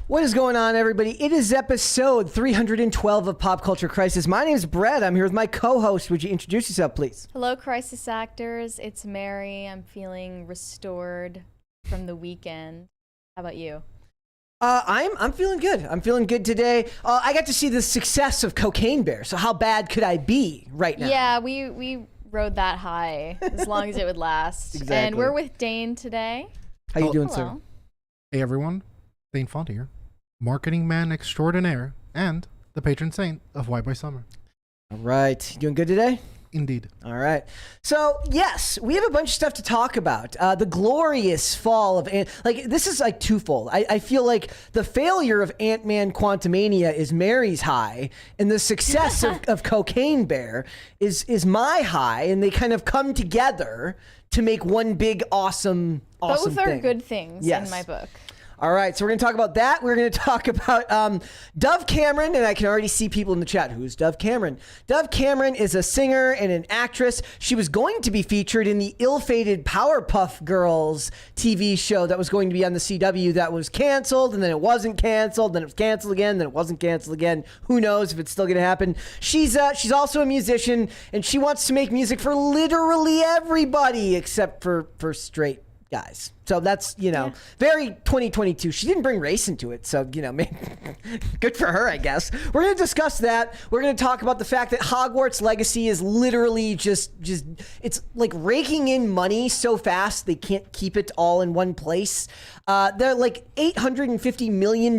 What is going on, everybody? It is episode 312 of Pop Culture Crisis. My name is Brett. I'm here with my co-host. Would you introduce yourself, please? Hello, Crisis Actors. It's Mary. I'm feeling restored from the weekend. How about you? I'm feeling good. I'm feeling good today. I got to see the success of Cocaine Bear. So how bad could I be right now? Yeah, we rode that high as long as it would last. Exactly. And we're with Dane today. How you doing, Hello. sir? Hey everyone, Dane Font here, marketing man extraordinaire and the patron saint of White Boy Summer. All right. You doing good today? Indeed. All right. So, yes, we have a bunch of stuff to talk about. The glorious fall of this is like twofold. I feel like the failure of Ant-Man Quantumania is Mary's high, and the success of Cocaine Bear is my high, and they kind of come together to make one big awesome Both are thing. good things in my book. All right, so we're going to talk about that. We're going to talk about Dove Cameron, and I can already see people in the chat. Who's Dove Cameron? Dove Cameron is a singer and an actress. She was going to be featured in the ill-fated Powerpuff Girls TV show that was going to be on the CW that was canceled, and then it wasn't canceled, then it was canceled again, then it wasn't canceled again. Who knows if it's still going to happen. She's also a musician, and she wants to make music for literally everybody except for straight guys. So that's, very 2022. She didn't bring race into it. So, maybe, good for her, I guess. We're going to discuss that. We're going to talk about the fact that Hogwarts Legacy is literally just it's like raking in money so fast they can't keep it all in one place. They're like $850 million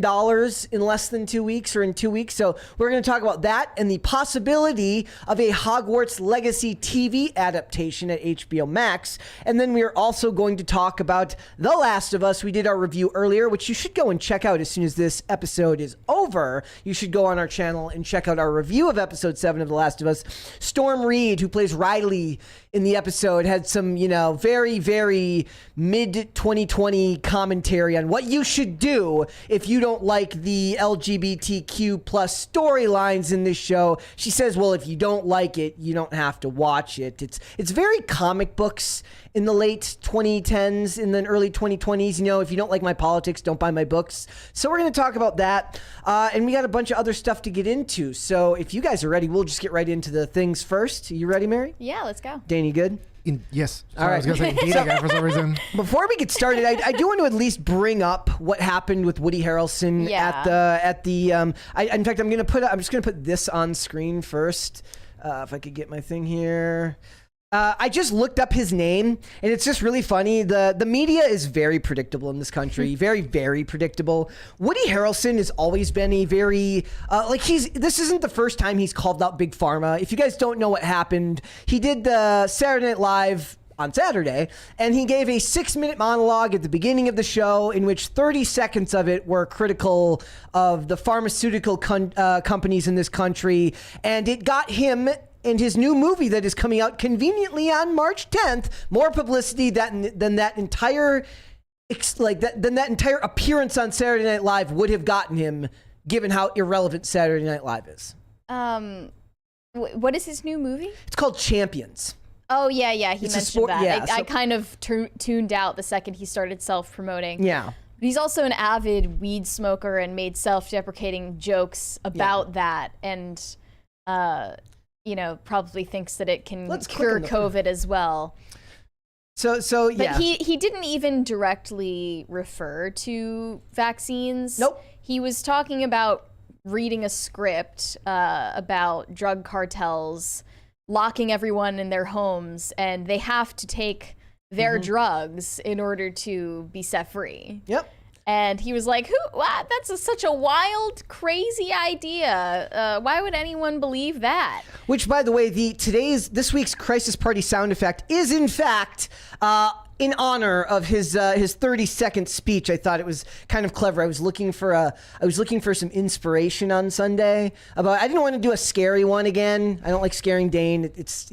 in less than 2 weeks or in 2 weeks. So we're going to talk about that and the possibility of a Hogwarts Legacy TV adaptation at HBO Max. And then we are also going to talk about The Last of Us. We did our review earlier, which you should go and check out as soon as this episode is over. You should go on our channel and check out our review of episode 7 of The Last of Us. Storm Reed, who plays Riley in the episode, had some, very, very mid-2020 commentary on what you should do if you don't like the LGBTQ plus storylines in this show. She says, well, if you don't like it, you don't have to watch it. It's very comic books in the late 2010s, in the early 2020s. If you don't like my politics, don't buy my books. So we're going to talk about that. And we got a bunch of other stuff to get into. So if you guys are ready, we'll just get right into the things first. You ready, Mary? Yeah, let's go. Dane, you good? Yes. All right. I was going to say Dane again for some reason. Before we get started, I do want to at least bring up what happened with Woody Harrelson at the in fact, I'm just going to put this on screen first. If I could get my thing here. I just looked up his name, and it's just really funny. The media is very predictable in this country, very, very predictable. Woody Harrelson has always been a very, this isn't the first time he's called out Big Pharma. If you guys don't know what happened, he did the Saturday Night Live on Saturday, and he gave a 6-minute monologue at the beginning of the show in which 30 seconds of it were critical of the pharmaceutical companies in this country, and it got him and his new movie that is coming out conveniently on March 10th, more publicity than that entire appearance on Saturday Night Live would have gotten him, given how irrelevant Saturday Night Live is. What is his new movie? It's called Champions. Oh, yeah, he mentioned that. Yeah, I kind of tuned out the second he started self-promoting. Yeah. But he's also an avid weed smoker and made self-deprecating jokes about that, and probably thinks that it can cure COVID as well. So yeah. But he didn't even directly refer to vaccines. Nope. He was talking about reading a script about drug cartels locking everyone in their homes, and they have to take their drugs in order to be set free. Yep. And he was like, that's such a wild, crazy idea. Why would anyone believe that? Which, by the way, this week's Crisis Party sound effect is, in fact, in honor of his 30-second speech. I thought it was kind of clever. I was looking for some inspiration on Sunday. I didn't want to do a scary one again. I don't like scaring Dane. It's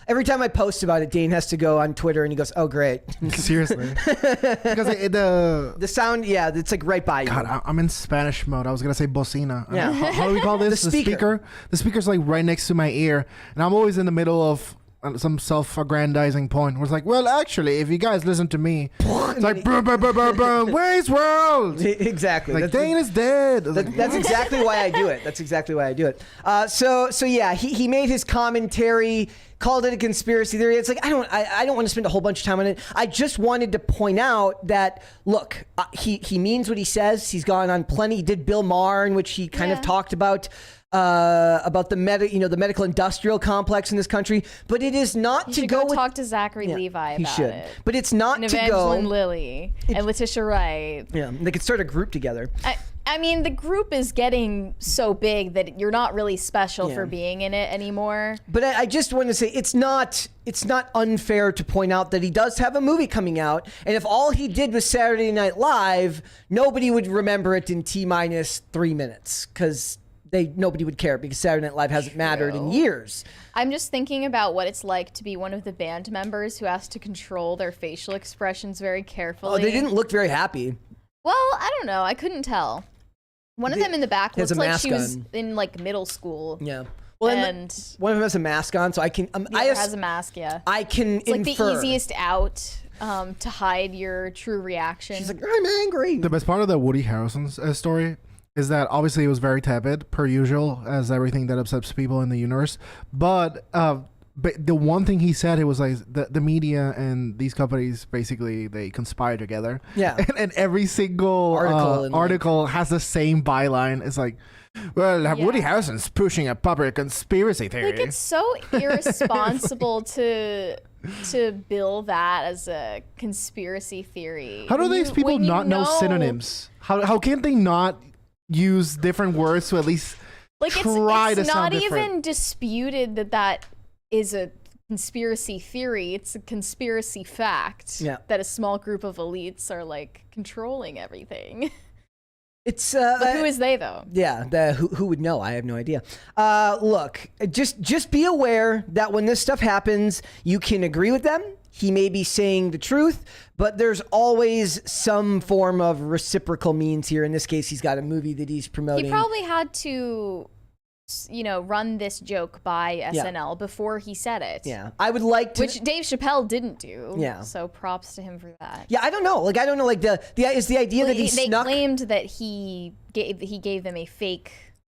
every time I post about it, Dane has to go on Twitter and he goes, "Oh, great." Seriously. Because the sound, it's like right by you. God, I'm in Spanish mode. I was gonna say bocina. Yeah. How do we call this? The speaker. The speaker's like right next to my ear, and I'm always in the middle of some self-aggrandizing point. Where it's like, well, actually, if you guys listen to me, it's like, boom, boom, boom, boom, boom, Wayne's World. Exactly. Like Dane is dead. That's exactly why I do it. That's exactly why I do it. So yeah, he made his commentary, called it a conspiracy theory. It's like I don't want to spend a whole bunch of time on it. I just wanted to point out that look, he means what he says. He's gone on plenty. He did Bill Maher, in which he kind of talked about the the medical industrial complex in this country, but it is not You to should go go with, talk to Zachary Levi about it. But it's not And to Evangeline go. Lilly and Letitia Wright. Yeah, they could start a group together. I mean, the group is getting so big that you're not really special for being in it anymore. But I just want to say it's not unfair to point out that he does have a movie coming out, and if all he did was Saturday Night Live, nobody would remember it in T-minus 3 minutes because nobody would care because Saturday Night Live hasn't mattered in years. I'm just thinking about what it's like to be one of the band members who has to control their facial expressions very carefully. Oh, they didn't look very happy. Well, I don't know. I couldn't tell. One of them in the back has looks a like mask she was on. in like middle school. Yeah. Well, and one of them has a mask on, so I can. the other has a mask. Yeah. I can It's like infer. the easiest out to hide your true reaction. She's like, I'm angry. The best part of the Woody Harrelson's story is that obviously it was very tepid, per usual, as everything that upsets people in the universe. But the one thing he said, it was like the media and these companies basically they conspire together. Yeah. And every single article has the same byline. It's like, well, Woody Harrelson's pushing a public conspiracy theory. Like it's so irresponsible to bill that as a conspiracy theory. How do these people not know synonyms? How can they not use different words to at least try to it's sound not different? even disputed that is a conspiracy theory. It's a conspiracy fact that a small group of elites are like controlling everything. It's but who is they though? Yeah, who would know? I have no idea. Look, just be aware that when this stuff happens, you can agree with them. He may be saying the truth, but there's always some form of reciprocal means here. In this case, he's got a movie that he's promoting. He probably had to, run this joke by SNL before he said it. Yeah, I would like to. Which Dave Chappelle didn't do. Yeah. So props to him for that. Yeah, I don't know. Like, I don't know. Like, is the idea that he snuck? They claimed that he gave them a fake.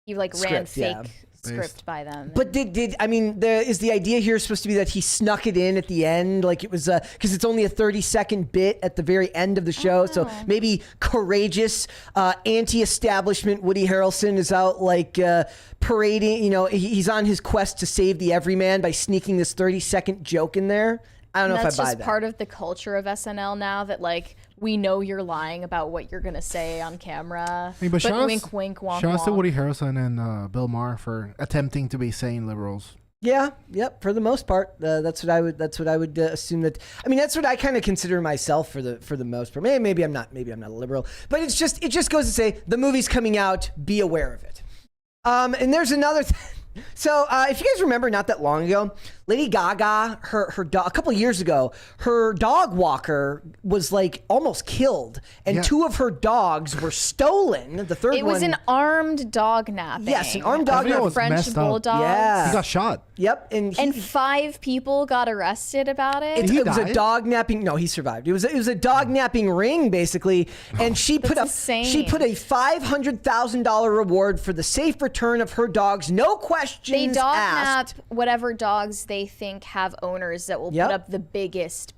He ran Script, fake script by them. But is the idea here supposed to be that he snuck it in at the end? Like it was, because it's only a 30-second bit at the very end of the show. So maybe courageous, anti-establishment Woody Harrelson is out parading, he's on his quest to save the everyman by sneaking this 30-second joke in there. I don't know if I buy that. That's just part of the culture of SNL now that we know you're lying about what you're gonna say on camera. But wink, wink, wonk, shout out to wonk. Woody Harrelson and Bill Maher for attempting to be sane liberals. Yeah, yep. For the most part, that's what I would assume that. I mean, that's what I kind of consider myself for the most part. Maybe I'm not a liberal, but it just goes to say the movie's coming out. Be aware of it. And there's another thing. So if you guys remember, not that long ago, Lady Gaga, her dog, a couple years ago, her dog walker was almost killed, and two of her dogs were stolen. The third one. It was an armed dog napping. Yes, an armed dog napping. French bulldogs. Yeah. He got shot. Yep, and 5 people got arrested about it. It was a dog napping. No, he survived. It was a dog napping ring basically, and she put a $500,000 reward for the safe return of her dogs. No questions They dog asked. nap whatever dogs they think have owners that will put up the biggest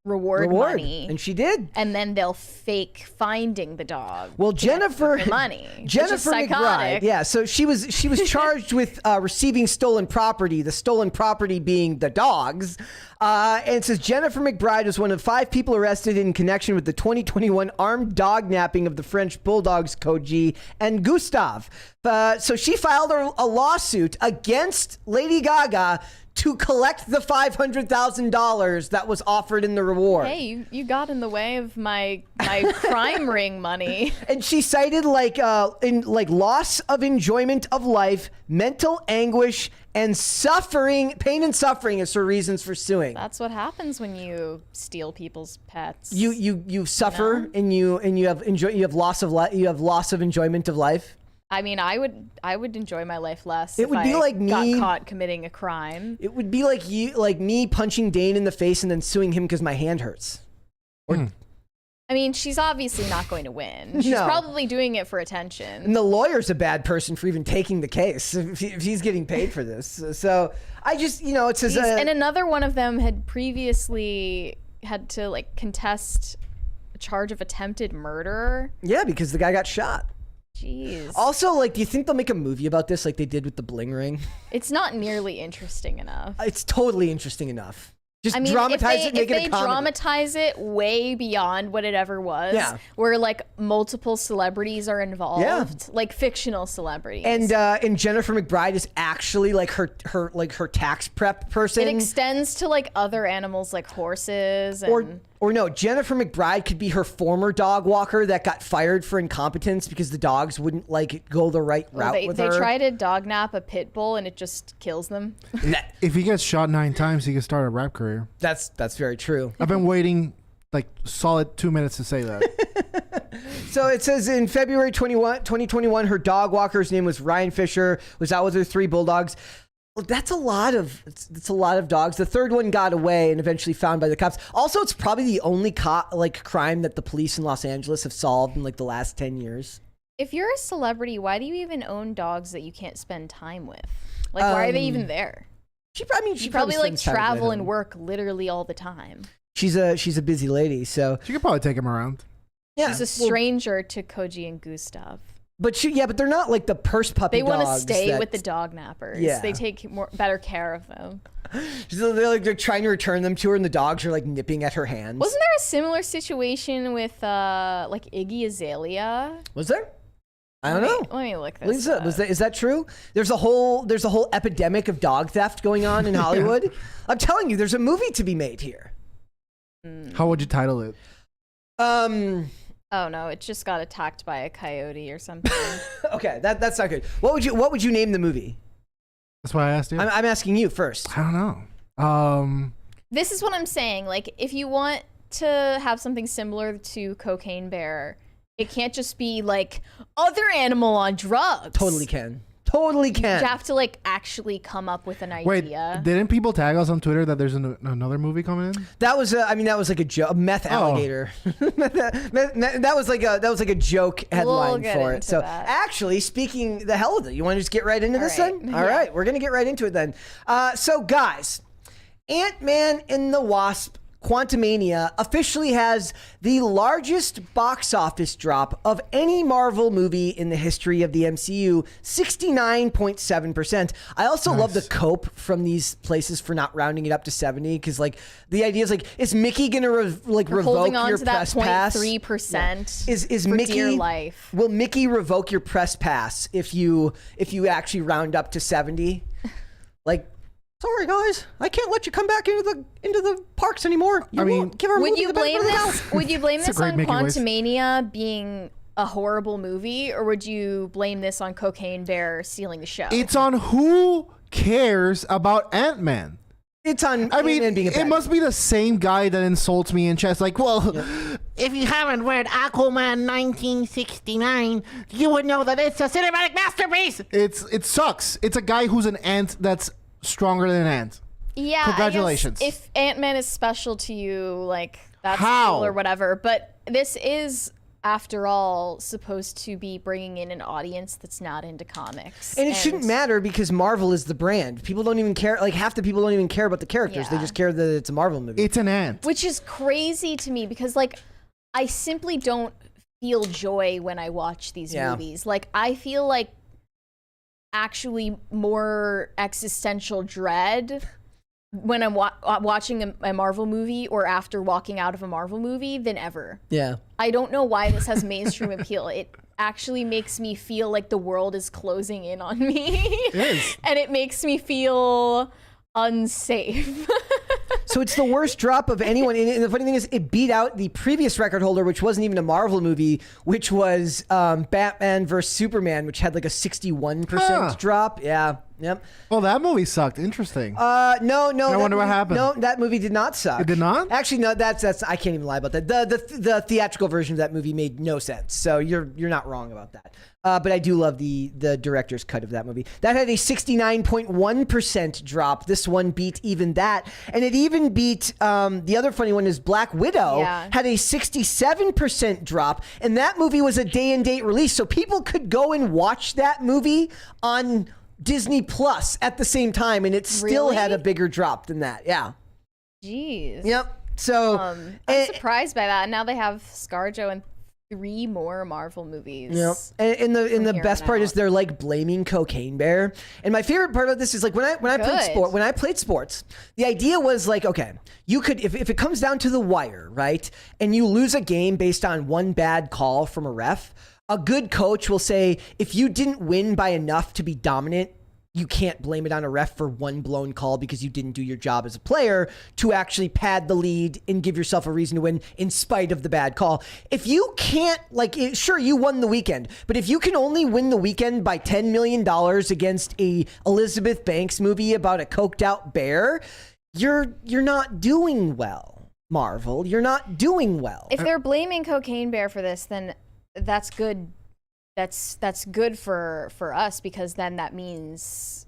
reward money, and she did. And then they'll fake finding the dog. Well, Jennifer McBride. Yeah, so she was charged with receiving stolen property. The stolen property being the dogs. And it says Jennifer McBride was one of 5 people arrested in connection with the 2021 armed dog napping of the French bulldogs Koji and Gustave. So she filed a lawsuit against Lady Gaga to collect the $500,000 that was offered in the reward. Hey, you got in the way of my crime ring money. And she cited loss of enjoyment of life, mental anguish, and suffering, pain and suffering as her reasons for suing. That's what happens when you steal people's pets. You suffer and you have loss of enjoyment of life. I mean, I would enjoy my life less. It would be like me got caught committing a crime. It would be like me punching Dane in the face and then suing him because my hand hurts. I mean, she's obviously not going to win. She's probably doing it for attention. And the lawyer's a bad person for even taking the case if he's getting paid for this. So I just, it says... and another one of them had previously had to, like, contest a charge of attempted murder. Yeah, because the guy got shot. Jeez. Also, like, do you think they'll make a movie about this like they did with the bling ring? It's not nearly interesting enough. It's totally interesting enough. Just I mean, dramatize it, make it a if they comedy. dramatize it way beyond what it ever was, where like multiple celebrities are involved, like fictional celebrities, and Jennifer McBride is actually like her tax prep person. It extends to like other animals like horses or no, Jennifer McBride could be her former dog walker that got fired for incompetence because the dogs wouldn't like go the right route with her. They try to dog nap a pit bull and it just kills them. If he gets shot 9 times, he can start a rap career. That's very true. I've been waiting like solid 2 minutes to say that. So it says in February 2021, her dog walker's name was Ryan Fisher, was out with her 3 bulldogs. Well, that's a lot of dogs. The third one got away and eventually found by the cops. Also, it's probably the only crime that the police in Los Angeles have solved in like the last 10 years. If you're a celebrity, why do you even own dogs that you can't spend time with? Like, why are they even there? She probably like spends time travel with and him. work literally all the time. She's a busy lady, so She could probably take him around. yeah. She's a stranger to Koji and Gustav. But they're not like the purse puppy They want to dogs stay that- with the dog nappers. Yeah. They take better care of them. So they're trying to return them to her, and the dogs are like nipping at her hands. Wasn't there a similar situation with like Iggy Azalea? Was there? I don't know. Let me look this up. Is that true? There's a whole epidemic of dog theft going on in Hollywood. I'm telling you, there's a movie to be made here. How would you title it? Oh no, it just got attacked by a coyote or something. Okay, that's not good. What would you name the movie? That's why I asked you. I'm asking you first. I don't know. This is what I'm saying. Like, if you want to have something similar to Cocaine Bear, it can't just be like other animal on drugs. Totally can. You have to like actually come up with an Wait, idea. didn't people tag us on Twitter that there's another movie coming in? That was like a joke, a meth alligator. that was like a joke headline get for it. into So that. actually, speaking the hell of it, you want to just get right into this right. then? All right, we're gonna get right into it then. So guys, Ant-Man and the Wasp: Quantumania officially has the largest box office drop of any Marvel movie in the history of the MCU, 69.7%. I also love the cope from these places for not rounding it up to 70, because like the idea is like, is Mickey gonna revoke holding on your to that press pass? 0.3%. Is for Mickey dear life? Will Mickey revoke your press pass if you actually round up to 70? Like, sorry guys, I can't let you come back into the parks anymore. Give our Would movie you the benefit blame of the doubt. this? Would you blame It's a this great on Mickey voice. Quantumania being a horrible movie, or would you blame this on Cocaine Bear stealing the show? It's on who cares about Ant-Man. It's on. I mean, Ant-Man being a it bad must be the same guy that insults me in chat. Like, well, if you haven't read Aquaman 1969, you would know that it's a cinematic masterpiece. It sucks. It's a guy who's an ant that's stronger than an ant. Yeah, Congratulations. I guess if Ant-Man is special to you, like that's How? cool or whatever. But this is, after all, supposed to be bringing in an audience that's not into comics. And it shouldn't matter because Marvel is the brand. People don't even care. Like half the people don't even care about the characters. They Yeah. just care that it's a Marvel movie. It's an ant. Which is crazy to me because, like, I simply don't feel joy when I watch these movies. Like, I feel like actually more existential dread when I'm watching a Marvel movie or after walking out of a Marvel movie than ever. Yeah. I don't know why this has mainstream appeal. It actually makes me feel like the world is closing in on me. It is. And it makes me feel unsafe. So it's the worst drop of anyone. And the funny thing is, it beat out the previous record holder, which wasn't even a Marvel movie, which was Batman vs Superman, which had like a 61% drop. Yeah. Yep. Well, that movie sucked. Interesting. No. I wonder what happened. No, that movie did not suck. It did not? Actually, no. That's. I can't even lie about that. The theatrical version of that movie made no sense. So you're not wrong about that. But I do love the director's cut of that movie. That had a 69.1% drop. This one beat even that, and it even beat the other funny one is Black Widow had a 67% drop, and that movie was a day and date release, so people could go and watch that movie on Disney Plus at the same time, and it still had a bigger drop than that. Yeah. Jeez. Yep. So I'm surprised by that. And now they have ScarJo and 3 more Marvel movies. Yep. And the best part is they're like blaming Cocaine Bear. And my favorite part of this is like when I played sports, the idea was like, okay, you could if it comes down to the wire, right? And you lose a game based on one bad call from a ref, a good coach will say, if you didn't win by enough to be dominant, you can't blame it on a ref for one blown call because you didn't do your job as a player to actually pad the lead and give yourself a reason to win in spite of the bad call. If you can't, sure, you won the weekend, but if you can only win the weekend by $10 million against a Elizabeth Banks movie about a coked out bear, you're not doing well, Marvel. You're not doing well. If they're blaming Cocaine Bear for this, then that's good. That's good for us, because then that means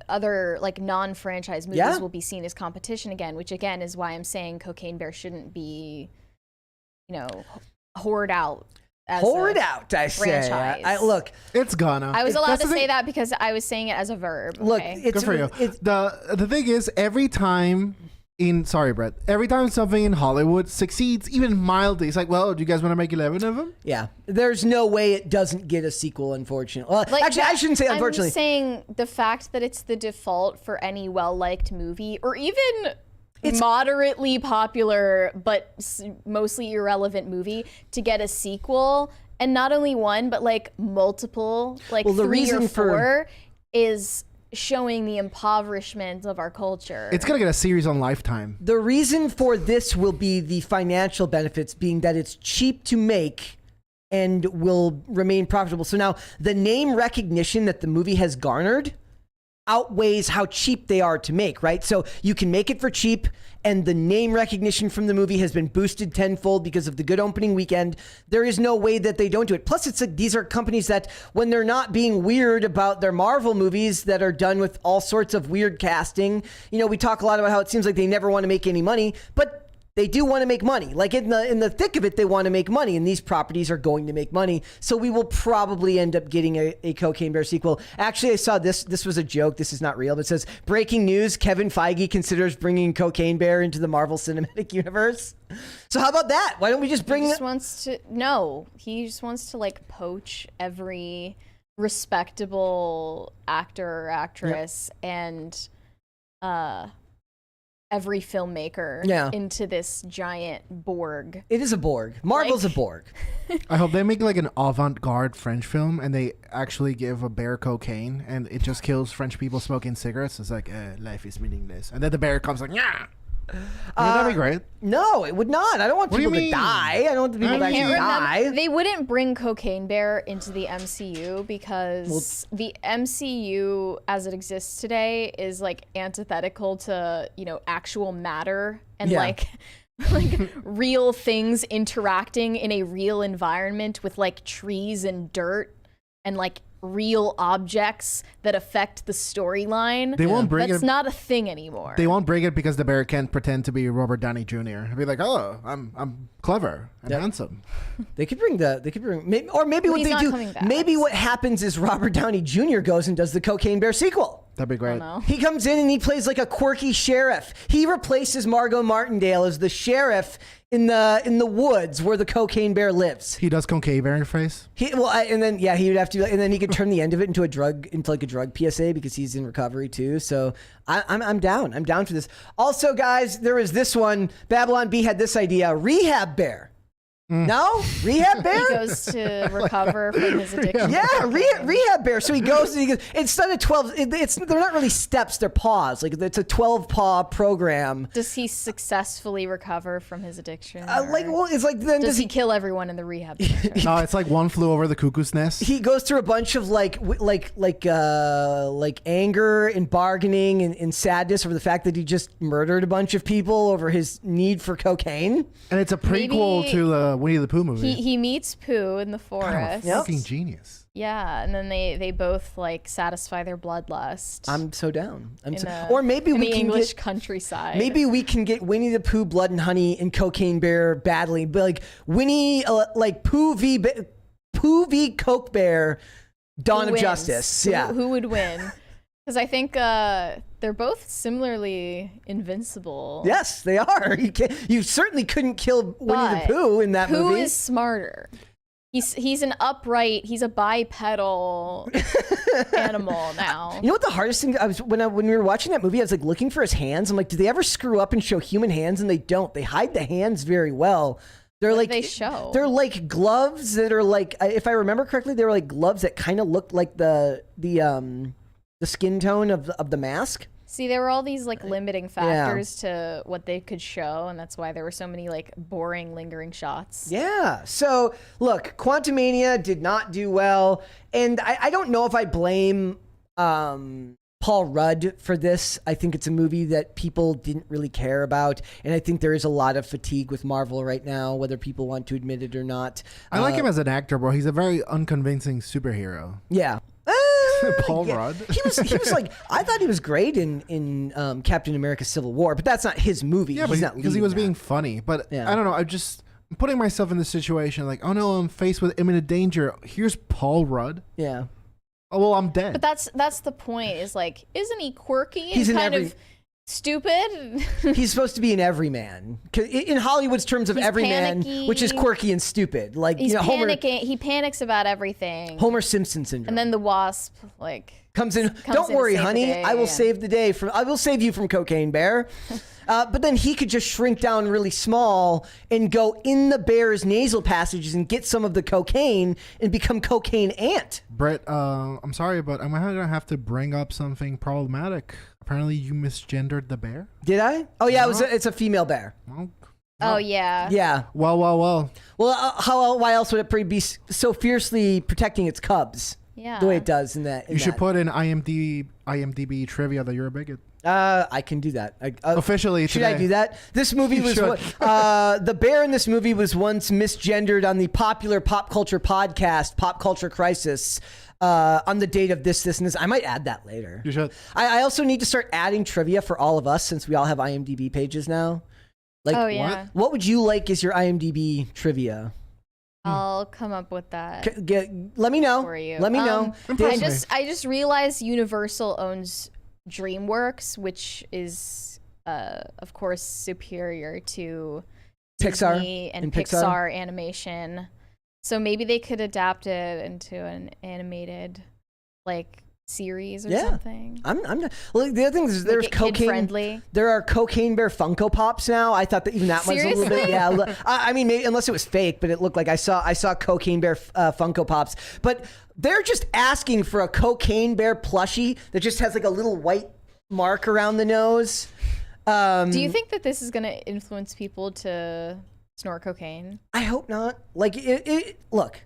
other like non-franchise movies will be seen as competition again, which again is why I'm saying Cocaine Bear shouldn't be, hoard out. Hoard out, I say. Look, it's gonna. I was allowed to say that because I was saying it as a verb. Look, okay? it's good for you. The thing is, every time something in Hollywood succeeds, even mildly, it's like, well, do you guys want to make 11 of them? Yeah. There's no way it doesn't get a sequel, unfortunately. Well, actually, I shouldn't say unfortunately. I'm saying the fact that it's the default for any well-liked movie, or even moderately popular but mostly irrelevant movie, to get a sequel, and not only one, but like multiple, like 3 or 4, is showing the impoverishment of our culture. It's gonna get a series on Lifetime. The reason for this will be the financial benefits, being that it's cheap to make and will remain profitable. So now the name recognition that the movie has garnered outweighs how cheap they are to make, right? So you can make it for cheap, and the name recognition from the movie has been boosted tenfold because of the good opening weekend. There is no way that they don't do it. Plus, it's like these are companies that, when they're not being weird about their Marvel movies that are done with all sorts of weird casting, we talk a lot about how it seems like they never want to make any money, but they do want to make money. Like in the thick of it, they want to make money, and these properties are going to make money. So we will probably end up getting a Cocaine Bear sequel. Actually, I saw this. This was a joke. This is not real, but it says, breaking news, Kevin Feige considers bringing Cocaine Bear into the Marvel Cinematic Universe. So how about that? Why don't we just bring He just wants to like poach every respectable actor or actress and every filmmaker into this giant Borg. It is a Borg. Marvel's a Borg. I hope they make like an avant-garde French film and they actually give a bear cocaine and it just kills French people smoking cigarettes. It's like, life is meaningless. And then the bear comes like, yeah. That'd be great. No, it would not. I don't want people to die. I don't want the people to actually die. They wouldn't bring Cocaine Bear into the MCU because the MCU as it exists today is like antithetical to, actual matter and like real things interacting in a real environment with like trees and dirt and like real objects that affect the storyline. They won't bring That's not a thing anymore. They won't bring it because the bear can't pretend to be Robert Downey Jr. He'll be like, oh, I'm clever and handsome. Maybe what they do. Maybe what happens is Robert Downey Jr. goes and does the Cocaine Bear sequel. That'd be great. He comes in and he plays like a quirky sheriff. He replaces Margot Martindale as the sheriff in the woods where the Cocaine Bear lives. He does Cocaine Bear face. He would have to, and then he could turn the end of it into a drug PSA because he's in recovery too. So I'm down. I'm down for this. Also, guys, there was this one. Babylon B had this idea: Rehab Bear. No? Rehab bear? He goes to recover from his addiction. Yeah, rehab bear. So he goes and he goes, instead of 12, they're not really steps, they're paws. Like it's a 12 paw program. Does he successly recover from his addiction? It's like then does he kill everyone in the rehab center? No, it's like One Flew Over the Cuckoo's Nest. He goes through a bunch of like anger and bargaining and sadness over the fact that he just murdered a bunch of people over his need for cocaine. And it's a prequel to the Winnie the Pooh movie. He meets Pooh in the forest. Fucking genius. Yeah, and then they both like satisfy their bloodlust. I'm so down. Or maybe we can English get countryside. Maybe we can get Winnie the Pooh, Blood and Honey, and Cocaine Bear battling, but like Winnie, like Pooh v Coke Bear, Dawn of Justice. Yeah, who would win? Because I think they're both similarly invincible. Yes, they are. You certainly couldn't kill Winnie the Pooh in that movie. Who is smarter? He's an upright. He's a bipedal animal now. You know what the hardest thing? When we were watching that movie, I was like looking for his hands. I'm like, do they ever screw up and show human hands? And they don't. They hide the hands very well. They're What like do they show? They're like gloves that are like, if I remember correctly, they were like gloves that kind of looked like the skin tone of the mask. See, there were all these like limiting factors to what they could show, and that's why there were so many like boring, lingering shots. Yeah. So look, Quantumania did not do well, and I don't know if I blame Paul Rudd for this. I think it's a movie that people didn't really care about, and I think there is a lot of fatigue with Marvel right now, whether people want to admit it or not. I like him as an actor, bro. He's a very unconvincing superhero. Yeah. Paul Rudd. He was like, I thought he was great in Captain America: Civil War, but that's not his movie. Yeah, He's but not because he leading was that. being funny. But Yeah. I don't know. I'm putting myself in this situation. Like, oh no, I'm faced with imminent danger. Here's Paul Rudd. Yeah. Oh well, I'm dead. But that's the point. Is like, isn't he quirky? He's and in kind every- of stupid. He's supposed to be an everyman. In Hollywood's terms of He's everyman, panicky. which is quirky and stupid. Like He's Homer panicking. He panics about everything. Homer Simpson syndrome. And then the wasp like comes in. Don't in to worry, save the honey. day, I will yeah. save the day from. I will save you from Cocaine Bear. But then he could just shrink down really small and go in the bear's nasal passages and get some of the cocaine and become Cocaine Ant. Brett, I'm sorry, but I'm gonna have to bring up something problematic. Apparently, you misgendered the bear. Did I? Oh yeah, it's a female bear. Well, Oh yeah. Yeah. well. Well, why else would it be so fiercely protecting its cubs? Yeah. The way it does in that. You should put in IMDb trivia that you're a bigot. I can do that. Officially Should today. I do that? This movie You was should. the bear in this movie was once misgendered on the popular pop culture podcast Pop Culture Crisis on the date of this and this. I might add that later. You should. I also need to start adding trivia for all of us since we all have IMDb pages now. Like, Oh yeah. what would you like as your IMDb trivia? I'll come up with that Let me know. for you. Let me know. Impress I just realized Universal owns DreamWorks, which is of course superior to Pixar Disney and and Pixar? Pixar animation. So maybe they could adapt it into an animated like series or Yeah. something. I'm not. Well, the other thing is there's Make it cocaine. kid-friendly. There are Cocaine Bear Funko Pops now. I thought that even that was a little bit. Seriously? Yeah. I mean, maybe, unless it was fake, but it looked like I saw Cocaine Bear Funko Pops. But they're just asking for a Cocaine Bear plushie that just has like a little white mark around the nose. Do you think that this is going to influence people to snort cocaine? I hope not. Like look,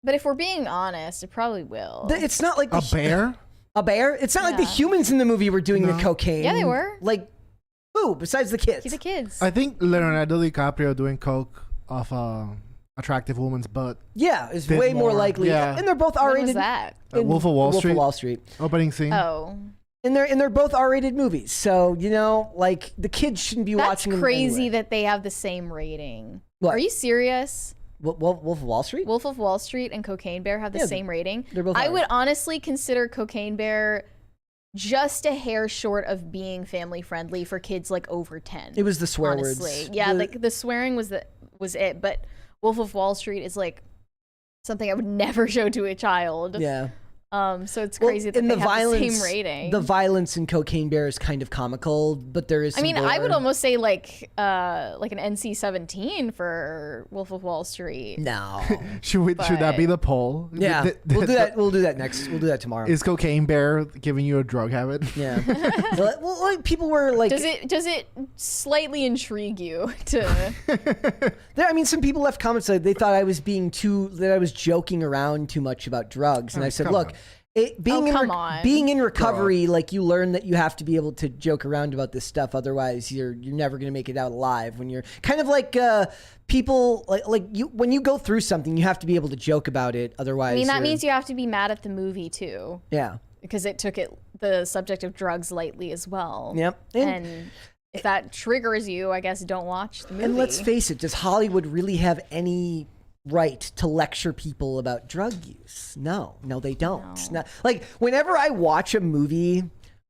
But if we're being honest, it probably will. it's not like A bear? A bear? It's not like the Yeah. humans in the movie were doing the No. cocaine. Yeah, they were. Like, who besides the kids? The kids. I think Leonardo DiCaprio doing coke off a attractive woman's butt. Yeah, is Bit way more more, likely. yeah. And they're both When R-rated. was that? in Wolf of Wall Wolf Street? of Wall Street. Opening scene. Oh. And they're both R-rated movies. So, like the kids shouldn't be That's watching them crazy anyway. that they have the same rating. What? Are you serious? Wolf of Wall Street? Wolf of Wall Street and Cocaine Bear have the Yeah, same rating. they're both I ours. would honestly consider Cocaine Bear just a hair short of being family friendly for kids like over 10. It was the swear honestly. words. Yeah, like the swearing was it, but Wolf of Wall Street is like something I would never show to a child. Yeah. So it's crazy that they have the same rating. The violence in Cocaine Bear is kind of comical, but there is. I mean, gore. I would almost say like an NC-17 for Wolf of Wall Street. No. Should that be the poll? Yeah, we'll do that. We'll do that next. We'll do that tomorrow. Is Cocaine Bear giving you a drug habit? Yeah. Well, like people were like, does it slightly intrigue you to? I mean, some people left comments like they thought I was that I was joking around too much about drugs, and I said, look. Being in recovery, like you learn that you have to be able to joke around about this stuff. Otherwise, you're never going to make it out alive. When you're kind of like people, like you, when you go through something, you have to be able to joke about it. Otherwise, I mean, that means you have to be mad at the movie too. Yeah, because it took the subject of drugs lightly as well. Yep, and if that triggers you, I guess don't watch the movie. And let's face it, does Hollywood really have any right to lecture people about drug use? No, they don't. No. Like whenever I watch a movie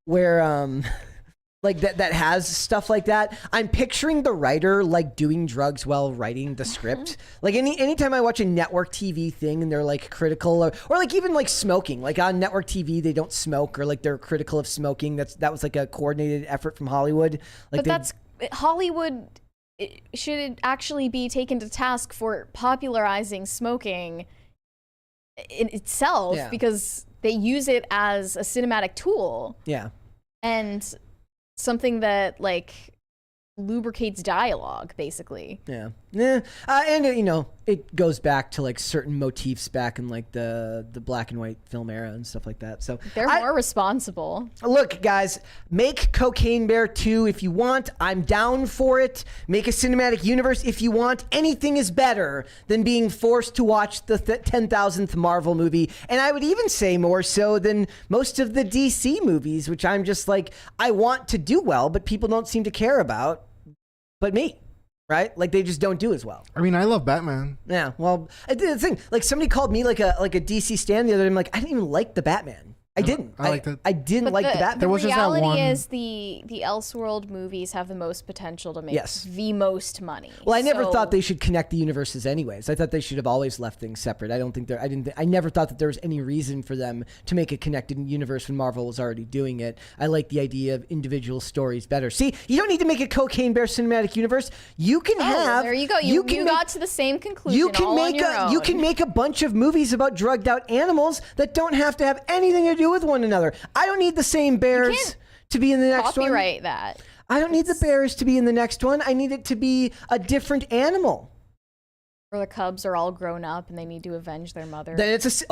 where like that has stuff like that, I'm picturing the writer like doing drugs while writing the script. Like anytime I watch a network TV thing and they're like critical or like even like smoking, like on network TV they don't smoke or like they're critical of smoking. That was like a coordinated effort from Hollywood. Like but that's Hollywood. It should actually be taken to task for popularizing smoking in itself because they use it as a cinematic tool. Yeah. And something that like lubricates dialogue, basically. Yeah. Yeah. And you know, it goes back to like certain motifs back in like the black and white film era and stuff like that. So they're more responsible. Look, guys, make Cocaine Bear 2 if you want. I'm down for it. Make a cinematic universe if you want. Anything is better than being forced to watch the 10,000th Marvel movie. And I would even say more so than most of the DC movies, which I'm just like, I want to do well, but people don't seem to care about. But me. Right? Like they just don't do as well. I mean, I love Batman. Yeah. Well, I did the thing. Like somebody called me like a DC stan the other day. I'm like, I didn't even like the Batman. I didn't. I liked it. I didn't like the Batman. The was just that reality one- is the Elseworld movies have the most potential to make the most money. Well, I never thought they should connect the universes anyways. I thought they should have always left things separate. I never thought that there was any reason for them to make a connected universe when Marvel was already doing it. I like the idea of individual stories better. See, you don't need to make a Cocaine Bear cinematic universe. You can have. There you go. You got to the same conclusion. You can all on your own. You can make a bunch of movies about drugged out animals that don't have to have anything to do with one another. I don't need the same bears to be in the next one. Copyright that. I don't need the bears to be in the next one. I need it to be a different animal. Or the cubs are all grown up and they need to avenge their mother. Then it's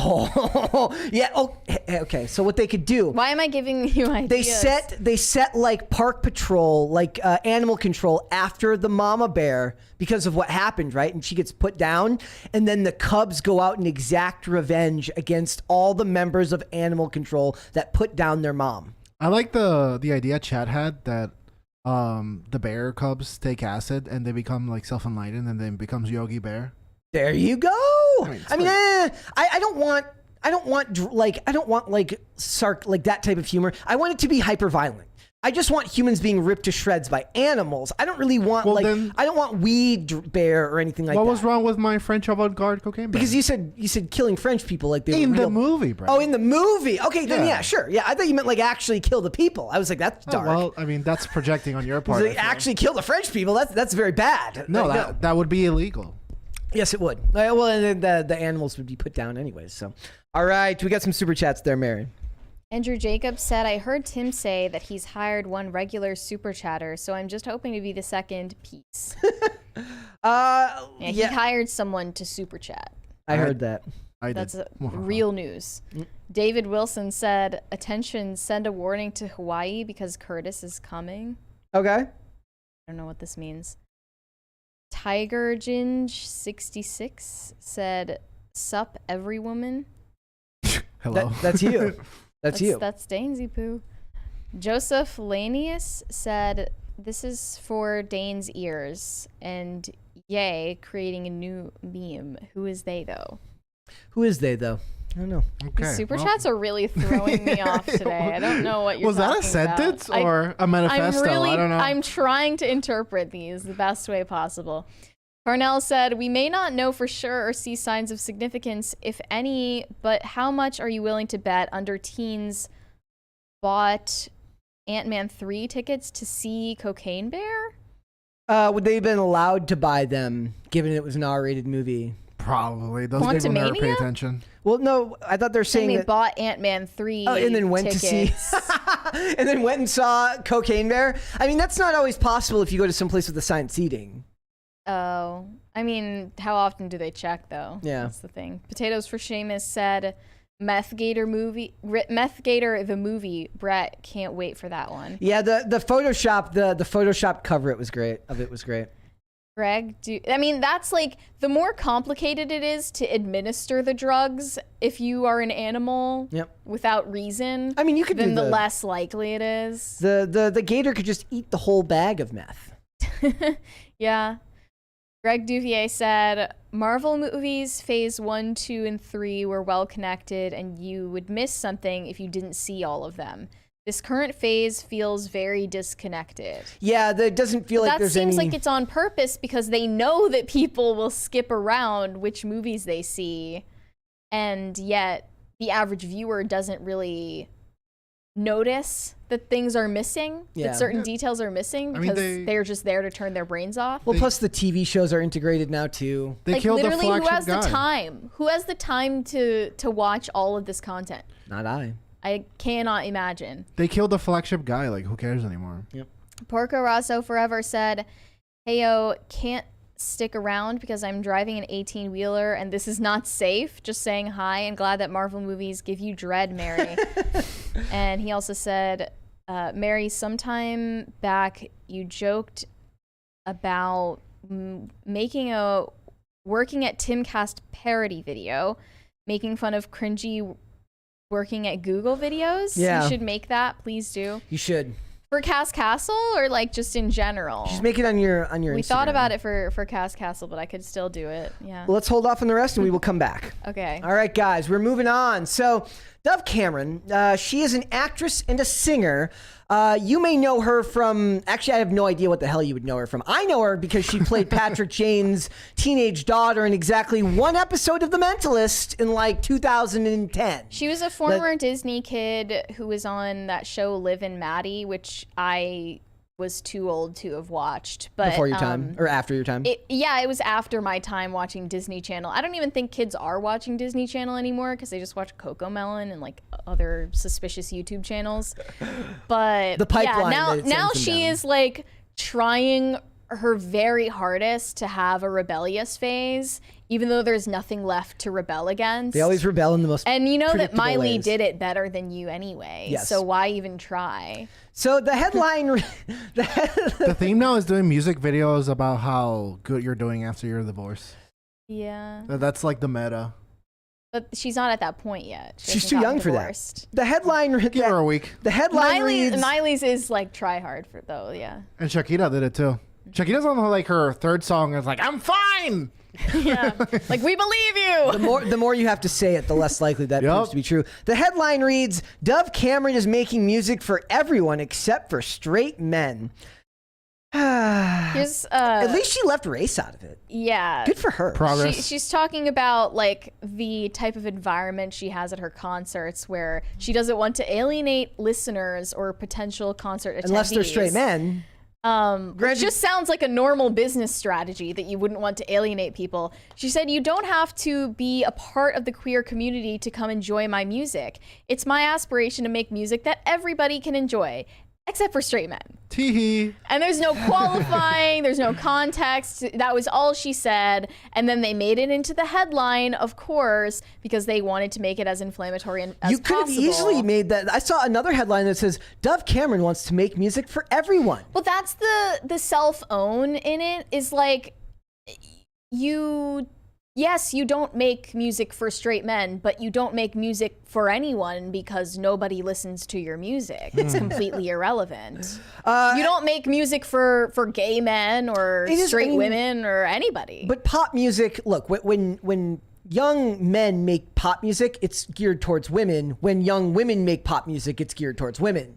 okay. So what they could do? Why am I giving you ideas? They set like park patrol, like animal control after the mama bear because of what happened, right? And she gets put down, and then the cubs go out and exact revenge against all the members of animal control that put down their mom. I like the idea Chad had that the bear cubs take acid and they become like self-enlightened and then becomes Yogi Bear. There you go. I don't want that type of humor. I want it to be hyper violent. I just want humans being ripped to shreds by animals. I don't really want I don't want weed bear or anything like that. What was wrong with my French avant-garde Cocaine Bear? Because you said killing French people like they were in real. the movie, bro. Oh, in the movie. Okay, then yeah, sure. Yeah, I thought you meant like actually kill the people. I was like, that's dark. Well, I mean, that's projecting on your part. Like, actually kill the French people. That's very bad. No, that would be illegal. Yes, it would. Well, and then the animals would be put down anyways. So, all right, we got some super chats there, Mary. Andrew Jacobs said, I heard Tim say that he's hired one regular super chatter, so I'm just hoping to be the second piece. He hired someone to super chat. I heard that. That's real news. David Wilson said, attention, send a warning to Hawaii because Curtis is coming. Okay. I don't know what this means. Tiger Ginge 66 said, sup every woman. Hello. That's you. That's you. That's Dainsy Poo. Joseph Lanius said, this is for Dane's ears. And yay, creating a new meme. Who is they, though? Who is they, though? I don't know. Okay. The super chats are really throwing me off today. I don't know what you're talking about. Was that a sentence or a manifesto? I don't know. I'm trying to interpret these the best way possible. Parnell said, we may not know for sure or see signs of significance, if any, but how much are you willing to bet under teens bought Ant-Man 3 tickets to see Cocaine Bear? Would they have been allowed to buy them, given it was an R-rated movie? Probably. Those people never pay Quantumania? attention. Well, no, I thought they're saying they that. bought Ant-Man 3 And then went tickets. to see, and then went and saw Cocaine Bear. I mean, that's not always possible if you go to some place with assigned seating. Oh, I mean, how often do they check though? Yeah, that's the thing. Potatoes for Seamus said, Meth Gator the movie. Brett can't wait for that one. Yeah, the Photoshop cover was great. Greg, I mean, that's like, the more complicated it is to administer the drugs if you are an animal without reason. I mean, you could then the less likely it is. The gator could just eat the whole bag of meth. Yeah. Greg Duvier said, Marvel movies phase 1, 2, and 3 were well connected, and you would miss something if you didn't see all of them. This current phase feels very disconnected. Yeah, that doesn't feel like there's any... That seems like it's on purpose because they know that people will skip around which movies they see, and yet the average viewer doesn't really notice that things are missing, that certain details are missing, because they're just there to turn their brains off. Well, plus the TV shows are integrated now too. They killed literally the flagship guy. The time? Who has the time to watch all of this content? Not I. I cannot imagine. They killed the flagship guy. Like, who cares anymore? Yep. Porco Rosso Forever said, "Heyo, can't stick around because I'm driving an 18-wheeler and this is not safe. Just saying hi and glad that Marvel movies give you dread, Mary." And he also said, Mary, sometime back you joked about making a working at Timcast parody video, making fun of cringy working at Google videos. Yeah. You should make that. Please do. You should. For Cast Castle or like just in general? Just make it on your We Instagram. thought about it for Cast Castle, but I could still do it. Yeah. Well, let's hold off on the rest and we will come back. Okay. All right, guys, we're moving on. So, Dove Cameron, she is an actress and a singer. You may know her from, actually, I have no idea what the hell you would know her from. I know her because she played Patrick Jane's teenage daughter in exactly one episode of The Mentalist in like 2010. She was a former Disney kid who was on that show Liv and Maddie, which I was too old to have watched. But before your time or after your time? It was after my time watching Disney Channel. I don't even think kids are watching Disney Channel anymore because they just watch Cocomelon and like other suspicious YouTube channels. But the pipeline. Yeah, now she is like trying her very hardest to have a rebellious phase, even though there's nothing left to rebel against. They always rebel in the most And you know that Miley ways. did it better than you anyway. Yes. So why even try? So the headline... The theme now is doing music videos about how good you're doing after your divorce. Yeah. That's like the meta. But she's not at that point yet. She's too young for that. The headline... Give her a week. The headline reads... Miley's is like try hard for though, yeah. And Shakira did it too. Shakira's on like her third song is like, I'm fine. Yeah, like we believe you. The more you have to say it, the less likely that proves to be true. The headline reads, Dove Cameron is making music for everyone except for straight men. At least she left race out of it. Yeah. Good for her. Progress. She's talking about like the type of environment she has at her concerts where she doesn't want to alienate listeners or potential concert attendees. Unless they're straight men. It just sounds like a normal business strategy that you wouldn't want to alienate people. She said, you don't have to be a part of the queer community to come enjoy my music. It's my aspiration to make music that everybody can enjoy, except for straight men. Teehee. And there's no qualifying, there's no context. That was all she said. And then they made it into the headline, of course, because they wanted to make it as inflammatory as possible. You could have easily made that. I saw another headline that says, Dove Cameron wants to make music for everyone. Well, that's the self-own in it, is like, yes, you don't make music for straight men, but you don't make music for anyone because nobody listens to your music. It's completely irrelevant. You don't make music for gay men or straight women or anybody. But pop music, look, when young men make pop music, it's geared towards women. When young women make pop music, it's geared towards women.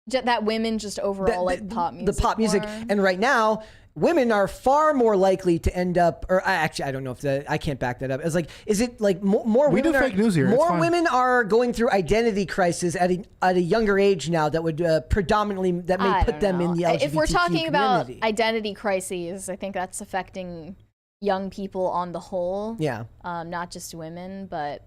That women just overall like pop music. The pop music. more. And right now, women are far more likely to end up, or I don't know if I can't back that up. It's like, is it like more We women do fake news here. It's More fine. women are going through identity crisis at a younger age now that would predominantly, that may put them in the LGBTQ If we're talking community. about identity crises, I think that's affecting young people on the whole. Yeah. Not just women, but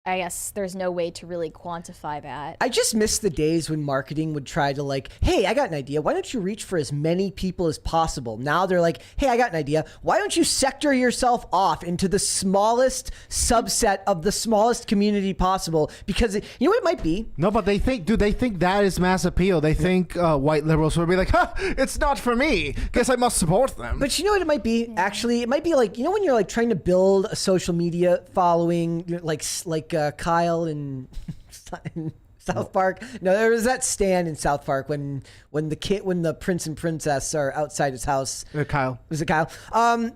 I guess there's no way to really quantify that. I just miss the days when marketing would try to like, hey, I got an idea. Why don't you reach for as many people as possible? Now they're like, hey, I got an idea. Why don't you sector yourself off into the smallest subset of the smallest community possible? Because you know what it might be? No, but they think that is mass appeal. They think white liberals will be like, huh, it's not for me. Guess I must support them. But you know what it might be? Actually, it might be like, you know, when you're like trying to build a social media following, like Kyle in South Park. No, there was that stand in South Park when the prince and princess are outside his house. Kyle. Was it Kyle?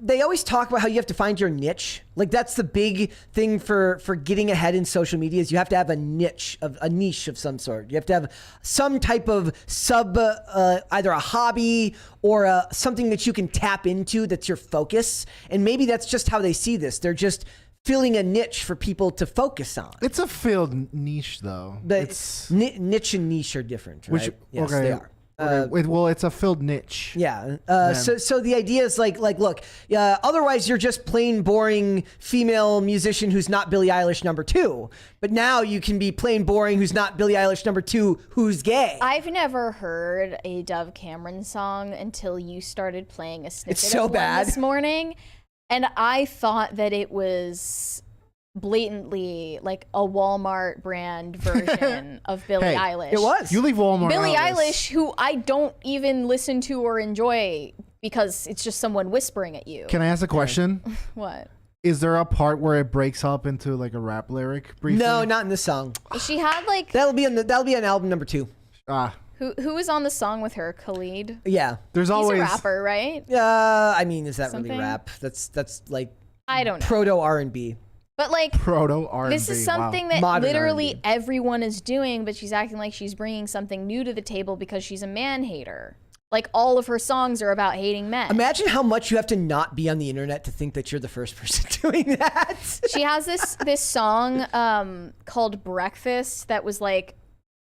They always talk about how you have to find your niche. Like that's the big thing for getting ahead in social media is you have to have a niche of some sort. You have to have some type of either a hobby or something that you can tap into that's your focus. And maybe that's just how they see this. They're just filling a niche for people to focus on. It's a filled niche, though. It's niche and niche are different, right? Yes, okay. they are. Well, it's a filled niche. Yeah. So the idea is like, look, otherwise you're just plain boring female musician who's not Billie Eilish #2. But now you can be plain boring who's not Billie Eilish #2 who's gay. I've never heard a Dove Cameron song until you started playing a snippet It's so of one bad. this morning. And I thought that it was blatantly like a Walmart brand version of Billie Eilish. It was. You leave Walmart. Billie out of this. Eilish, who I don't even listen to or enjoy because it's just someone whispering at you. Can I ask a question? What? Is there a part where it breaks up into like a rap lyric briefly? No, not in this song. She had like That'll be on album #2. who was on the song with her? Khalid. Yeah. There's He's always a rapper, right? I mean, is that Something? really rap? That's like I don't know. proto R&B. But like proto R&B. this is something that Modern literally R&B. everyone is doing, but she's acting like she's bringing something new to the table because she's a man hater. Like all of her songs are about hating men. Imagine how much you have to not be on the internet to think that you're the first person doing that. She has this song called Breakfast that was like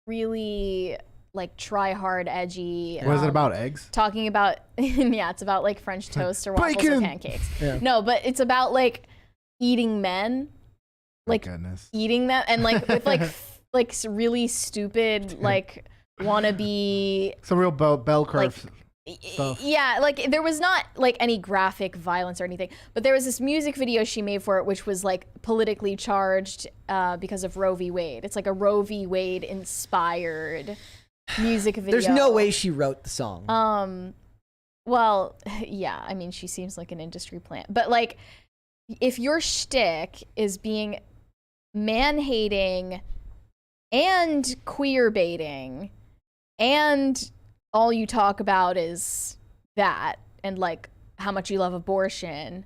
really like try hard edgy. Was it about eggs? Talking about yeah, it's about like French toast or waffles or Bacon. pancakes. Yeah. No, but it's about like eating men, like Goodness. eating them, and like with like like really stupid like wannabe. Some real bell curve stuff. Yeah, like there was not like any graphic violence or anything, but there was this music video she made for it, which was like politically charged because of Roe v. Wade. It's like a Roe v. Wade inspired music video. There's no way she wrote the song. Well, yeah, I mean, she seems like an industry plant, but like, if your shtick is being man-hating and queer-baiting, and all you talk about is that, and like how much you love abortion,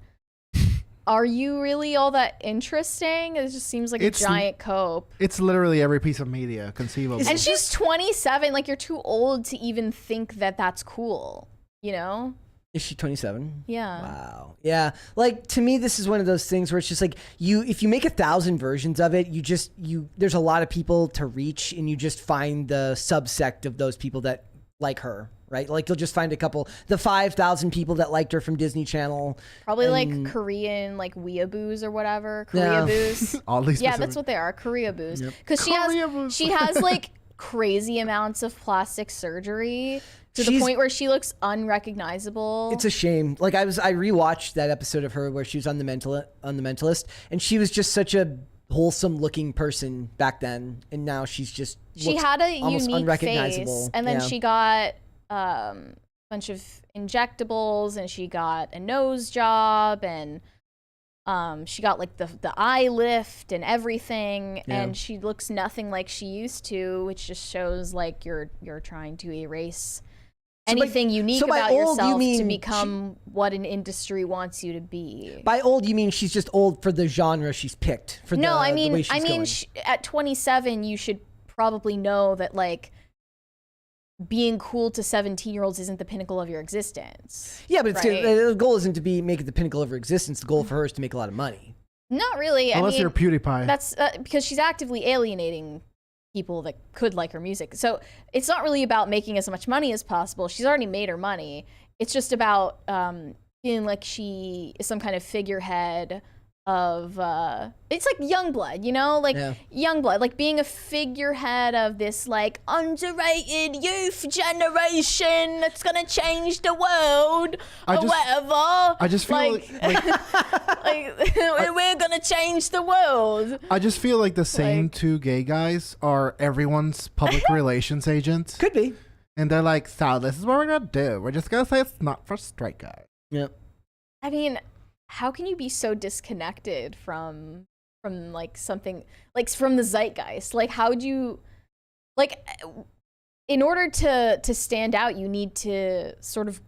are you really all that interesting? It just seems like a giant cope. It's literally every piece of media conceivable. And she's 27. Like, you're too old to even think that that's cool, you know? Is she 27? Yeah. Wow. Yeah. Like to me, this is one of those things where it's just like if you make 1,000 versions of it, there's a lot of people to reach, and you just find the subsect of those people that like her, right? Like you'll just find the 5,000 people that liked her from Disney Channel. Probably like Korean, like weeaboos or whatever. Yeah. Koreaboos. All these Yeah, specific- that's what they are. Koreaboos. Yep. Because Koreaboos. she has like crazy amounts of plastic surgery to the She's- point where she looks unrecognizable. It's a shame. Like I rewatched that episode of her where she was on the Mentalist, and she was just such a wholesome looking person back then, and now she she had a almost unique unrecognizable. face, and then Yeah. she got a bunch of injectables, and she got a nose job, and she got like the eye lift and everything, Yeah. and she looks nothing like she used to, which just shows like you're trying to erase anything unique so by about old, you yourself to mean become what an industry wants you to be. By old, you mean she's just old for the genre she's picked for No, I the mean, way she's going. at 27, you should probably know that like being cool to 17-year-olds isn't the pinnacle of your existence. Yeah, but right? the goal isn't to make it the pinnacle of her existence. The goal for her is to make a lot of money. Not really. Unless I mean, you're PewDiePie. that's because she's actively alienating people that could like her music. So it's not really about making as much money as possible. She's already made her money. It's just about feeling like she is some kind of figurehead of it's like Youngblood, you know, like Youngblood, like being a figurehead of this like underrated youth generation that's gonna change the world whatever. I just feel like we're gonna change the world. I just feel like the same two gay guys are everyone's public relations agent. Could be. And they're like, so this is what we're gonna do. We're just gonna say it's not for straight guys. Yep. I mean, how can you be so disconnected from like something like from the zeitgeist? Like, how would you like in order to stand out, you need to sort of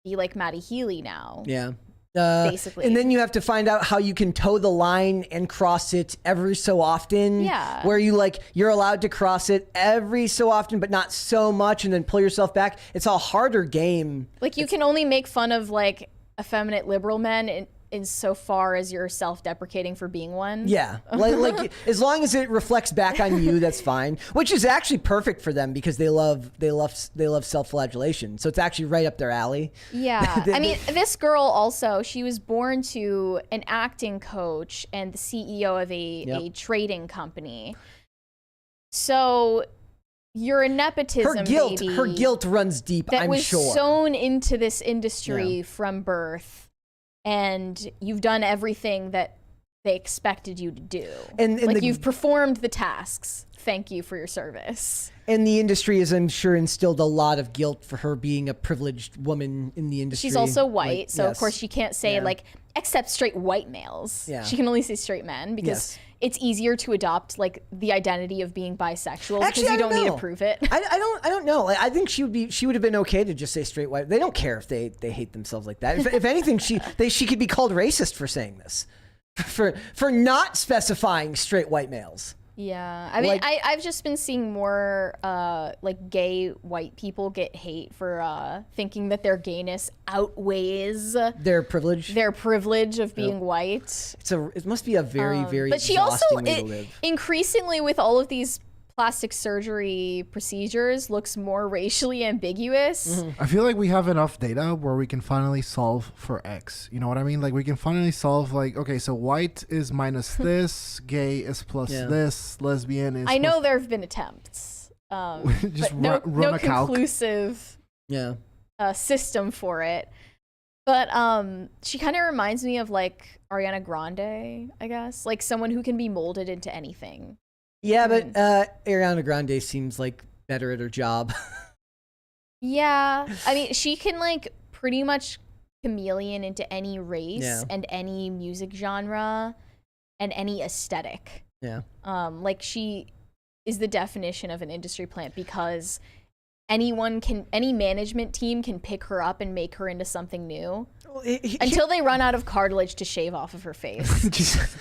be like Maddie Healy now. Yeah. Basically. And then you have to find out how you can toe the line and cross it every so often. Yeah. Where you're allowed to cross it every so often, but not so much, and then pull yourself back. It's a harder game. Like you can only make fun of like effeminate liberal men in so far as you're self-deprecating for being one. Yeah, like as long as it reflects back on you, that's fine. Which is actually perfect for them because they love self-flagellation. So it's actually right up their alley. Yeah, I mean, this girl also, she was born to an acting coach and the CEO of a trading company. So you're a nepotism baby. Her guilt runs deep. That I'm was sure. sown into this industry from birth. And you've done everything that they expected you to do. And like you've performed the tasks. Thank you for your service. And the industry is, I'm sure, instilled a lot of guilt for her being a privileged woman in the industry. She's also white, so of course she can't say like, except straight white males. Yeah. She can only say straight men because it's easier to adopt like the identity of being bisexual because you don't need to prove it. I don't know. I think she would have been okay to just say straight white. They don't care if they hate themselves like that. If anything, she could be called racist for saying this, for not specifying straight white males. Yeah, I mean, I've just been seeing more like gay white people get hate for thinking that their gayness outweighs their privilege. Their privilege of being white. It must be a very very but she also way to live. Increasingly with all of these plastic surgery procedures looks more racially ambiguous. Mm-hmm. I feel like we have enough data where we can finally solve for X. You know what I mean? Like we can finally solve like, okay, so white is minus this, gay is plus this, lesbian is. I know there have been attempts. Just but run a calc. Conclusive system for it. But she kind of reminds me of like Ariana Grande, I guess, like someone who can be molded into anything. Yeah, but Ariana Grande seems like better at her job. Yeah, I mean, she can like pretty much chameleon into any race and any music genre and any aesthetic. Yeah. Like she is the definition of an industry plant because any management team can pick her up and make her into something new. Until they run out of cartilage to shave off of her face.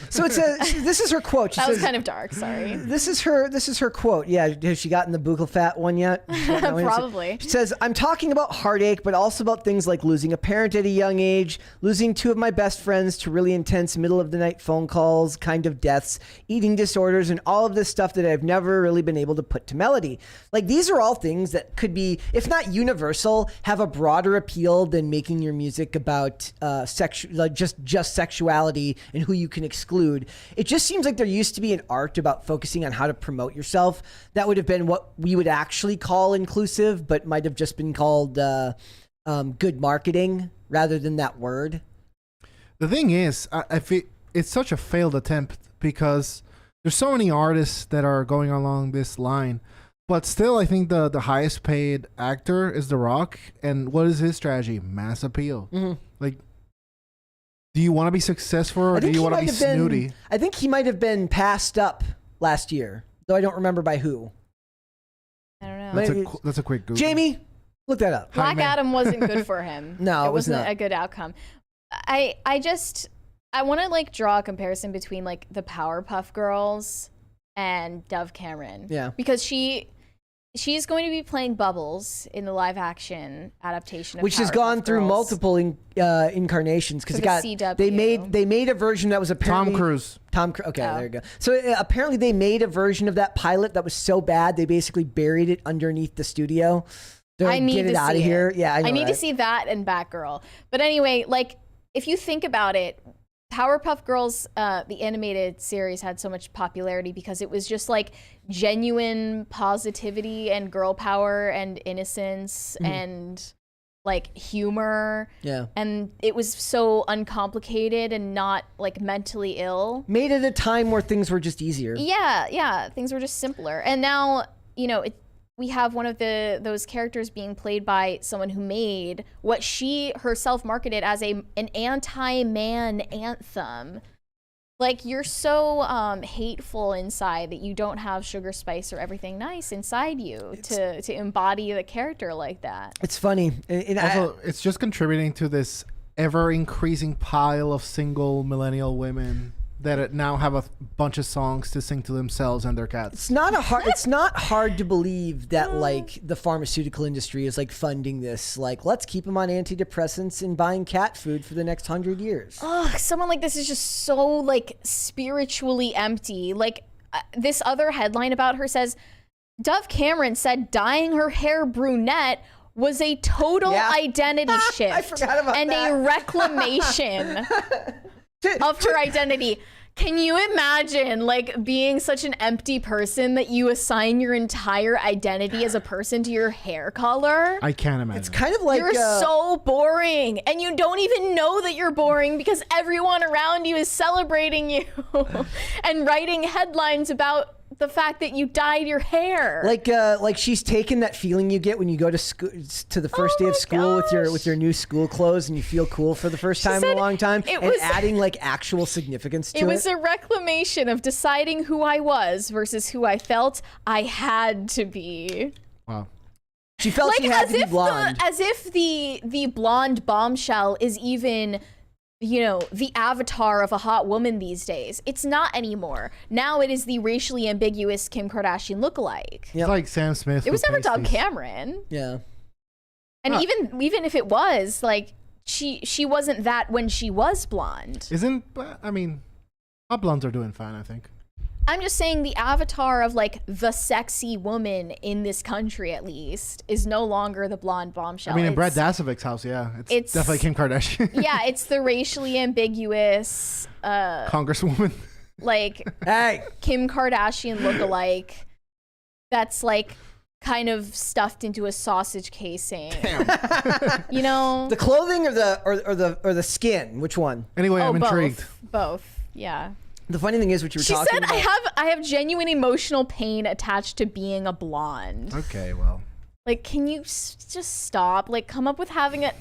So this is her quote. That was kind of dark, sorry. This is her quote. Yeah, has she gotten the buccal fat one yet? Probably. She says, I'm talking about heartache, but also about things like losing a parent at a young age, losing two of my best friends to really intense middle of the night phone calls, kind of deaths, eating disorders, and all of this stuff that I've never really been able to put to melody. Like these are all things that could be, if not universal, have a broader appeal than making your music about just sexuality and who you can exclude. It just seems like there used to be an art about focusing on how to promote yourself. That would have been what we would actually call inclusive, but might have just been called good marketing rather than that word. The thing is, I feel it's such a failed attempt because there's so many artists that are going along this line. But still, I think the highest paid actor is The Rock. And what is his strategy? Mass appeal. Mm-hmm. Like, do you want to be successful or do you want to be snooty? I think he might have been passed up last year, though I don't remember by who. I don't know. That's a quick Google. Jamie, look that up. Black Adam wasn't good for him. No, it wasn't not a good outcome. I want to like draw a comparison between like the Powerpuff Girls and Dove Cameron. Yeah. Because she she's going to be playing Bubbles in the live action adaptation of which has Powerpuff gone through Girls. multiple incarnations because For it got the CW. they made a version that was apparently Tom Cruise. Okay, Oh. there you go. So apparently they made a version of that pilot that was so bad they basically buried it underneath the studio. They're like, I need get it to out of see here. it. Yeah, I know, need to right? see that and Batgirl. But anyway, like if you think about it, Powerpuff Girls, the animated series, had so much popularity because it was just like genuine positivity and girl power and innocence and like humor. Yeah. And it was so uncomplicated and not like mentally ill. Made at a time where things were just easier. Yeah, things were just simpler. And now, you know, we have one of those characters being played by someone who made what she herself marketed as an anti-man anthem. Like, you're so hateful inside that you don't have Sugar Spice or Everything Nice inside you to embody the character like that. It's funny. And Also, it's just contributing to this ever-increasing pile of single millennial women that now have a bunch of songs to sing to themselves and their cats. it's not hard to believe that like the pharmaceutical industry is like funding this. Like, let's keep them on antidepressants and buying cat food for the next 100 years. Ugh, someone like this is just so like spiritually empty. Like this other headline about her says, Dove Cameron said dyeing her hair brunette was a total identity shift I forgot about and that. a reclamation of her identity. Can you imagine like being such an empty person that you assign your entire identity as a person to your hair color? I can't imagine. It's kind of like You're so boring, and you don't even know that you're boring because everyone around you is celebrating you and writing headlines about the fact that you dyed your hair. like she's taken that feeling you get when you go to school to the first day of school with your new school clothes and you feel cool for the first time in a long time and adding like actual significance to it. It was a reclamation of deciding who I was versus who I felt I had to be. Wow. She felt Like she had as to be if blonde. as if the blonde bombshell is even, you know, the avatar of a hot woman these days. It's not anymore. Now it is the racially ambiguous Kim Kardashian lookalike. It's like Sam Smith. It was with never Dove pasties. Cameron. Yeah. And even if it was, like, she wasn't that when she was blonde. I mean, our blondes are doing fine, I think. I'm just saying the avatar of like the sexy woman in this country, at least, is no longer the blonde bombshell. I mean, in Brad Dasovic's house, yeah. It's definitely Kim Kardashian. Yeah, it's the racially ambiguous, Congresswoman. like Hey, Kim Kardashian lookalike that's like kind of stuffed into a sausage casing. You know? the clothing or the skin? Which one? Anyway, I'm both. intrigued. Both. Yeah. The funny thing is what you were She talking said, about. I have genuine emotional pain attached to being a blonde. Okay, well. Like, can you just stop? Like, come up with having an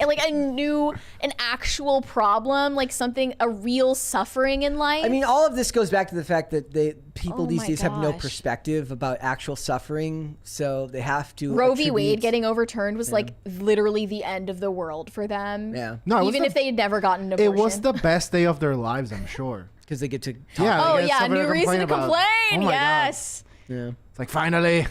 actual problem, like a real suffering in life. I mean, all of this goes back to the fact that people Oh these my days have no gosh. perspective about actual suffering, so they have to Roe v. attribute- Wade getting overturned was like literally the end of the world for them. Yeah, No, it was Even if they had never gotten an it abortion. was the best day of their lives, I'm sure. because they get to talk. Yeah. Oh they get yeah, something new to reason to about. complain. Oh my God. Yes. Yeah. It's like, finally.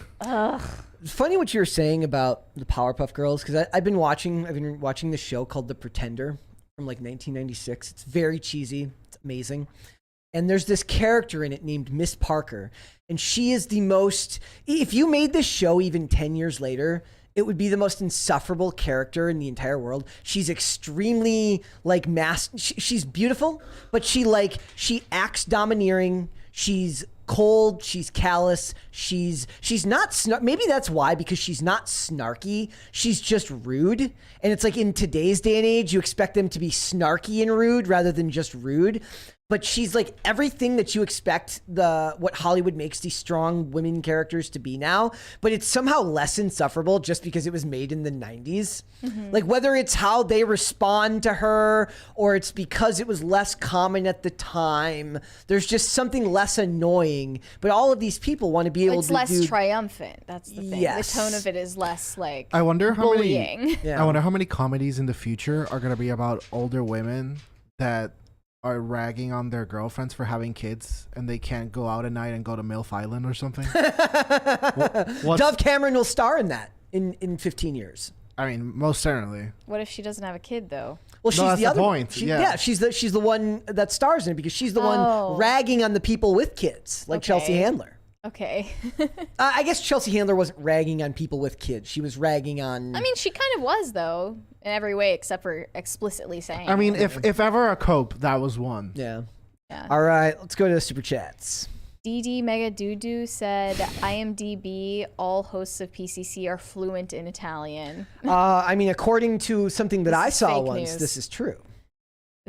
It's funny what you were saying about the Powerpuff Girls because I've been watching this show called The Pretender from like 1996. It's very cheesy. It's amazing. And there's this character in it named Miss Parker. And she is the most, if you made this show even 10 years later, it would be the most insufferable character in the entire world. She's extremely like she's beautiful, but she acts domineering. She's cold, she's callous, she's not maybe that's why, because she's not snarky, she's just rude. And it's like in today's day and age you expect them to be snarky and rude rather than just rude, but she's like everything that you expect what Hollywood makes these strong women characters to be now, but it's somehow less insufferable just because it was made in the 90s. Like whether it's how they respond to her or it's because it was less common at the time, there's just something less annoying. But all of these people want to be able It's to less do triumphant. That's the thing. Yes. The tone of it is less like I wonder how bullying. many. Yeah. I wonder how many comedies in the future are going to be about older women that are ragging on their girlfriends for having kids and they can't go out at night and go to MILF Island or something? Dove Cameron will star in that in 15 years. I mean, most certainly. What if she doesn't have a kid though? Well, she's that's the the other point. Yeah, she's the one that stars in it because she's the one ragging on the people with kids, like Chelsea Handler. Okay. I guess Chelsea Handler wasn't ragging on people with kids. She was ragging on. I mean, she kind of was though, in every way except for explicitly saying. I mean, if ever a cope, that was one. Yeah. Yeah. All right, let's go to the super chats. DD Mega Doodoo said, IMDb, all hosts of PCC are fluent in Italian. I mean, according to something that I is saw fake once, news. this is true.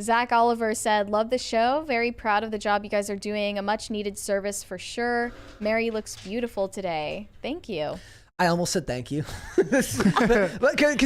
Zach Oliver said, love the show. Very proud of the job you guys are doing. A much needed service for sure. Mary looks beautiful today. Thank you. I almost said thank you, because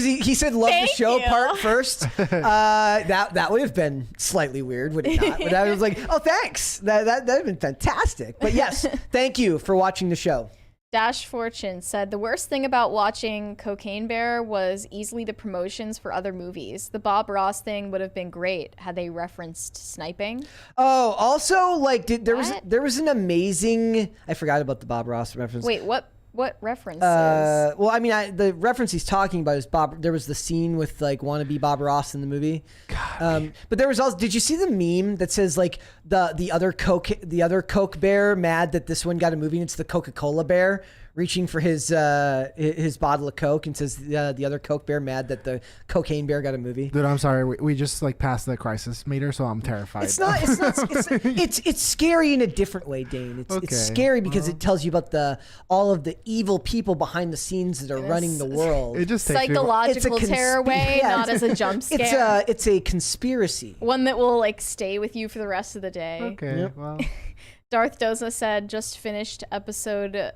he said love the Thank show you. part first. That would have been slightly weird, would it not? But I was like, oh, thanks. That'd have been fantastic. But yes, thank you for watching the show. Dash Fortune said, the worst thing about watching Cocaine Bear was easily the promotions for other movies. The Bob Ross thing would have been great had they referenced sniping. Oh, also, like, there What? was an amazing. I forgot about the Bob Ross reference. Wait, what references? Well, I mean, the reference he's talking about is Bob. There was the scene with like wannabe Bob Ross in the movie. God. But there was also. Did you see the meme that says like the other Coke bear mad that this one got a movie? And it's the Coca-Cola bear reaching for his bottle of Coke and says the other Coke bear mad that the cocaine bear got a movie. Dude, I'm sorry. We just like passed the crisis meter, so I'm terrified. It's not. It's scary in a different way, Dane. It's scary because it tells you about all of the evil people behind the scenes that are running the world. It just takes Psychological terror way, not as a jump scare. It's a conspiracy. One that will like stay with you for the rest of the day. Okay, Yep. well. Darth Doza said, just finished episode,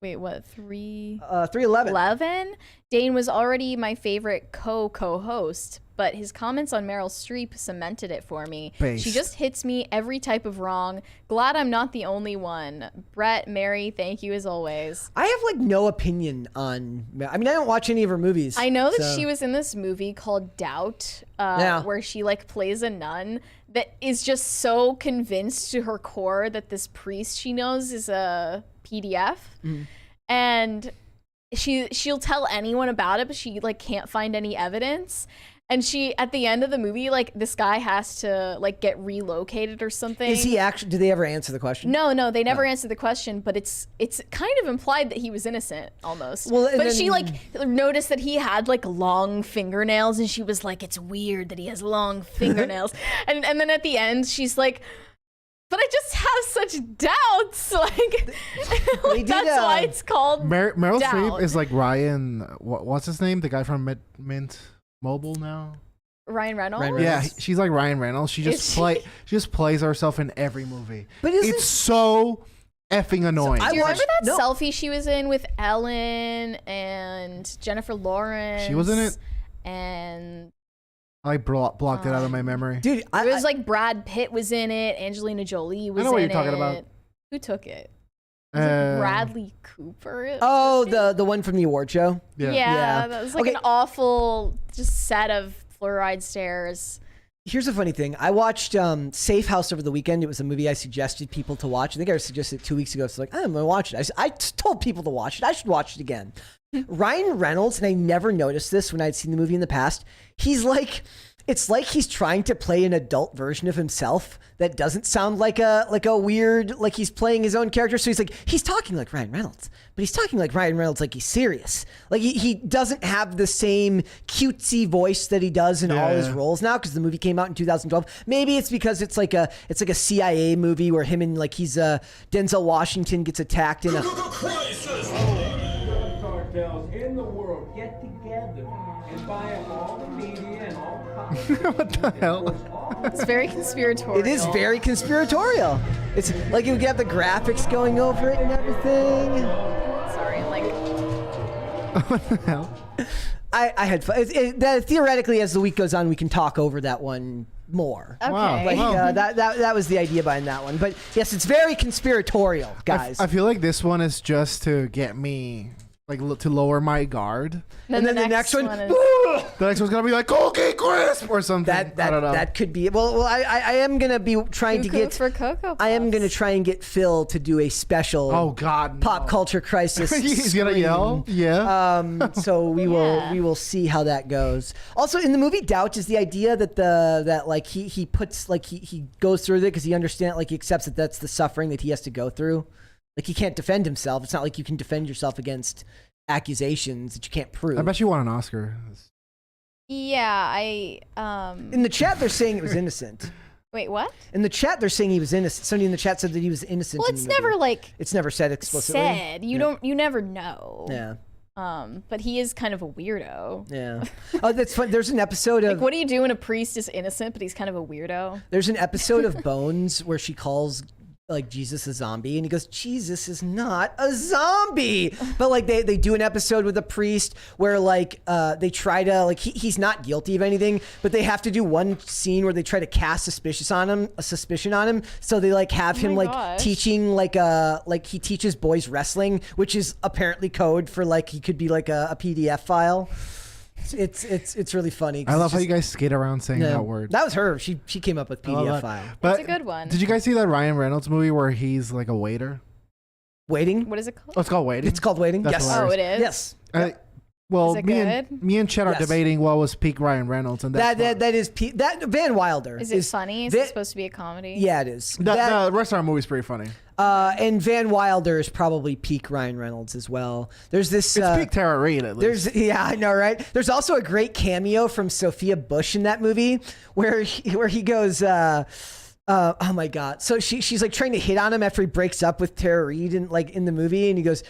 wait, what, 311. 11? Dane was already my favorite co-host, but his comments on Meryl Streep cemented it for me. Based. She just hits me every type of wrong. Glad I'm not the only one. Brett, Mary, thank you as always. I have like no opinion on. I mean, I don't watch any of her movies. I know that so- she was in this movie called Doubt, where she like plays a nun that is just so convinced to her core that this priest she knows is a PDF, and she'll tell anyone about it, but she like can't find any evidence. And she, at the end of the movie, like this guy has to like get relocated or something. Is he actually? Do they ever answer the question? No, they never answered the question, but it's kind of implied that he was innocent almost. Well, and but then- she like noticed that he had like long fingernails, and she was like, "It's weird that he has long fingernails." and then at the end, she's like, "But I just have such doubts." Like that's why it's called Meryl Doubt. Streep is like Ryan. What's his name? The guy from Mint Mobile now. Ryan Reynolds. Ryan Reynolds. Yeah, she's like Ryan Reynolds. She just she just plays herself in every movie. But isn't- it's so effing annoying. Do you remember that No. selfie she was in with Ellen and Jennifer Lawrence? She was in it? And I blocked it out of my memory. Dude, it was like Brad Pitt was in it. Angelina Jolie was in it. know what you're talking about. Who took it? Was it Bradley Cooper? the one from the award show. Yeah, Yeah. that was like Okay. an awful just set of fluoride stairs. Here's a funny thing. I watched Safe House over the weekend. It was a movie I suggested people to watch. I think I suggested it 2 weeks ago. So like, I'm gonna watch it. I told people to watch it. I should watch it again. Ryan Reynolds, and I never noticed this when I'd seen the movie in the past. He's like, it's like he's trying to play an adult version of himself that doesn't sound like a weird, like he's playing his own character. So he's talking like Ryan Reynolds, but he's talking like Ryan Reynolds like he's serious. Like he doesn't have the same cutesy voice that he does in all his roles now because the movie came out in 2012. Maybe it's because it's like a CIA movie where him and like he's Denzel Washington gets attacked in a. Cartels in the world get together and buy up all the media and all the What the hell? It's very conspiratorial. It is very conspiratorial. It's like you have the graphics going over it and everything. Sorry, I'm like, What the hell? I had fun. That theoretically, as the week goes on, we can talk over that one more. okay. Wow. Like Wow. that was the idea behind that one. But yes, it's very conspiratorial, guys. I feel like this one is just to get me to lower my guard. And then the next one, is, The next one's gonna be like Cookie Crisp or something. I don't know. that could be. Well, I am gonna be trying to Cuckoo get. for Cocoa I am Puffs. gonna try and get Phil to do a special. Oh God, Pop culture crisis. He's gonna yell. Yeah. So we Yeah. will see how that goes. Also, in the movie Doubt is the idea that like he puts like he goes through it because he understands, like he accepts that that's the suffering that he has to go through. Like he can't defend himself. It's not like you can defend yourself against accusations that you can't prove. I bet you won an Oscar. Yeah, In the chat, they're saying it was innocent. Wait, what? In the chat, they're saying he was innocent. Somebody in the chat said that he was innocent. Well, in it's the movie. never like It's never said explicitly. said. You never know. Yeah. But he is kind of a weirdo. Yeah. Oh, that's fun. There's an episode of Like, what do you do when a priest is innocent, but he's kind of a weirdo? There's an episode of Bones where she calls like Jesus a zombie, and he goes, Jesus is not a zombie. But like they do an episode with a priest where like they try to like he's not guilty of anything, but they have to do one scene where they try to cast a suspicion on him. So they like have him like gosh. teaching like he teaches boys wrestling, which is apparently code for like he could be like a PDF file. It's really funny. I love how you guys skate around saying that word. That was her. She came up with I love PDF that. file. But It's a good one. Did you guys see that Ryan Reynolds movie where he's like a waiter? Waiting. What is it called? Oh, it's called Waiting. It's called Waiting. That's Yes. hilarious. Oh, it is? Yes. Well, Is it me and Chet are Yes. debating what was peak Ryan Reynolds, and that's That Van Wilder Is it funny? Is Van- it supposed to be a comedy? Yeah, it is. the rest of our movie's pretty funny. And Van Wilder is probably peak Ryan Reynolds as well. There's this. It's peak Tara Reid at least. Yeah, I know, right? There's also a great cameo from Sophia Bush in that movie where he goes. Oh my God! So she's like trying to hit on him after he breaks up with Tara Reid in the movie, and he goes,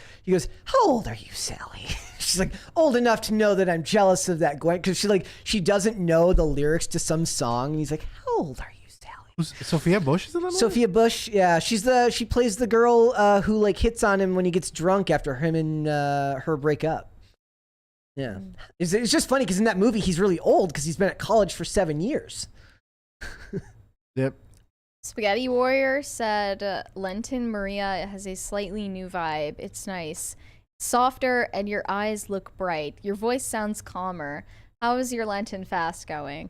"How old are you, Sally?" She's like, "Old enough to know that I'm jealous of that Gwen," because she doesn't know the lyrics to some song, and he's like, "How old are you, Sally?" Who's Sophia Bush is in that movie? Sophia Bush, yeah, she plays the girl who like hits on him when he gets drunk after him and her break up. Yeah, it's just funny because in that movie he's really old because he's been at college for 7 years. Yep. Spaghetti Warrior said, Lenten Maria has a slightly new vibe. It's nice. Softer, and your eyes look bright. Your voice sounds calmer. How is your Lenten fast going?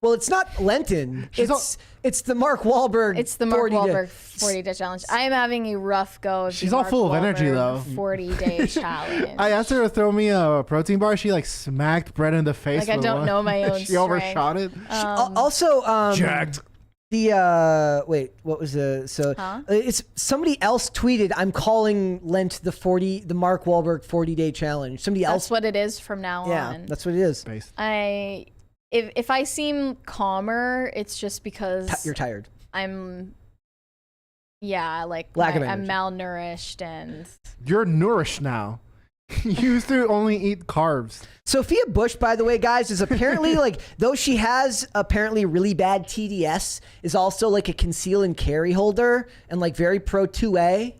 Well, it's not Lenten. It's the Mark Wahlberg. It's the Mark Wahlberg 40-day challenge. I am having a rough go of She's the all Mark full of energy, Wahlberg though. 40-day challenge. I asked her to throw me a protein bar. She like smacked Brett in the face. Like, I with don't one. know my own She overshot it. Also, Jacked. the wait, what was the it's somebody else tweeted, "I'm calling Lent the Mark Wahlberg 40-day challenge." Somebody else. That's what it is from now Yeah, on. that's what it is. If I seem calmer, it's just because You're tired. I'm Lack of I'm energy. malnourished and You're nourished now. You used to only eat carbs. Sophia Bush, by the way, guys, is apparently like, though she has apparently really bad TDS, is also like a conceal and carry holder and like very pro 2A.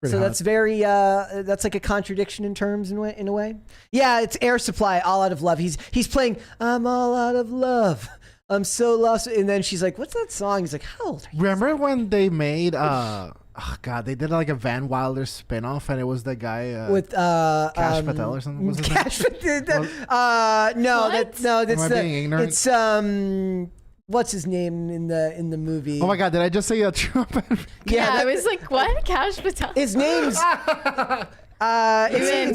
So that's very that's like a contradiction in terms in a way. Yeah, it's Air Supply, All Out of Love. He's playing I'm all out of love. I'm so lost. And then she's like, "What's that song?" He's like, "How old are you?" Remember when they made oh God, they did like a Van Wilder spinoff, and it was the guy With Cash Patel or something. Was his name? Cash Patel. What? Am I being ignorant? It's what's his name in the movie? Oh my God, did I just say a trumpet? yeah, I that- was like, what? Cash Patel? His name's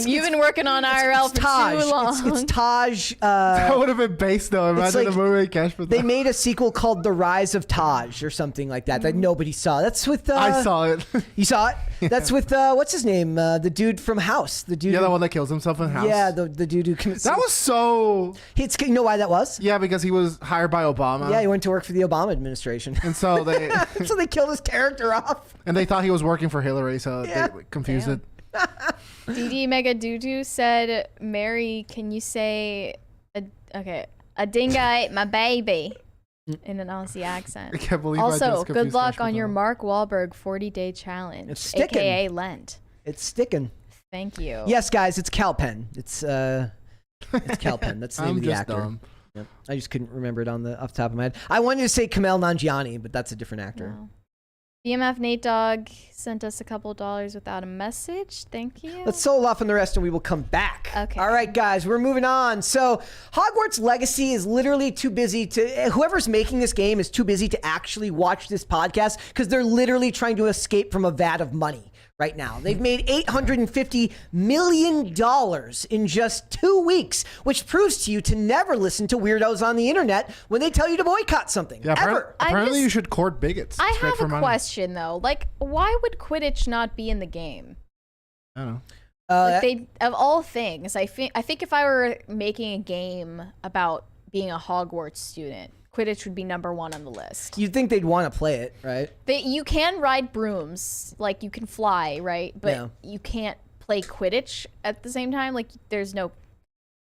You've been working on IRL for Taj. too long. It's Taj. That would have been based though. Imagine like- the movie Cash Patel. They made a sequel called The Rise of Taj or something like that nobody saw. That's with I saw it. You saw it? That's with what's his name? The dude from House. The dude. Yeah, the one that kills himself in House. Yeah, the dude who commits. That was so. You know why that was? Yeah, because he was hired by Obama. Yeah, he went to work for the Obama administration. And so they So they killed his character off. and they thought he was working for Hillary, so Yeah. they confused Damn. it. DD Mega Doodoo said, Mary, can you say, a dingo, my baby, in an Aussie accent? I can't believe I Also, just good confused luck Cash on your Patel. Mark Wahlberg 40-day challenge, It's sticking. aka Lent. It's sticking. Thank you. Yes, guys, it's Calpen. It's Calpen. That's the name I'm of the just actor. dumb. Yep. I just couldn't remember it off the top of my head. I wanted to say Kumail Nanjiani, but that's a different actor. No. BMF Nate Dogg sent us a couple dollars without a message. Thank you. Let's soul off on the rest and we will come back. Okay. All right, guys, we're moving on. So Hogwarts Legacy is literally too busy to, whoever's making this game is too busy to actually watch this podcast because they're literally trying to escape from a vat of money right now. They've made $850 million in just 2 weeks, which proves to you to never listen to weirdos on the internet when they tell you to boycott something. Yeah, ever. apparently you should court bigots. I It's great have for a money. question though. Like, why would Quidditch not be in the game? I don't know. Like they, of all things, I think if I were making a game about being a Hogwarts student, Quidditch would be number 1 on the list. You'd think they'd want to play it, right? You can ride brooms, like you can fly, right? But Yeah. you can't play Quidditch at the same time. Like there's no,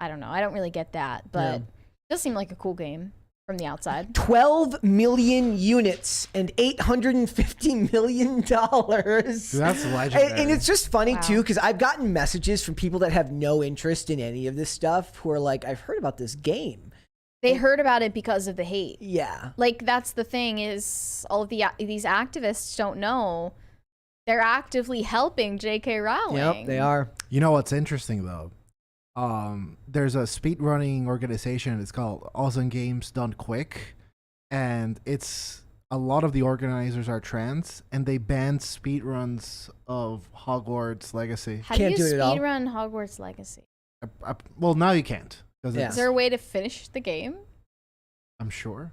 I don't know. I don't really get that, but Yeah. it does seem like a cool game from the outside. 12 million units and $850 million. That's legendary. And it's just funny Wow. too, because I've gotten messages from people that have no interest in any of this stuff who are like, I've heard about this game. They heard about it because of the hate. Yeah. Like that's the thing is all of these activists don't know they're actively helping J.K. Rowling. Yep, they are. You know what's interesting though? There's a speedrunning organization. It's called Awesome Games Done Quick, and it's a lot of the organizers are trans, and they banned speedruns of Hogwarts Legacy. How Can't do you do it at all. speedrun Hogwarts Legacy? Well, now you can't. 'Cause Yeah. Is there a way to finish the game? I'm sure.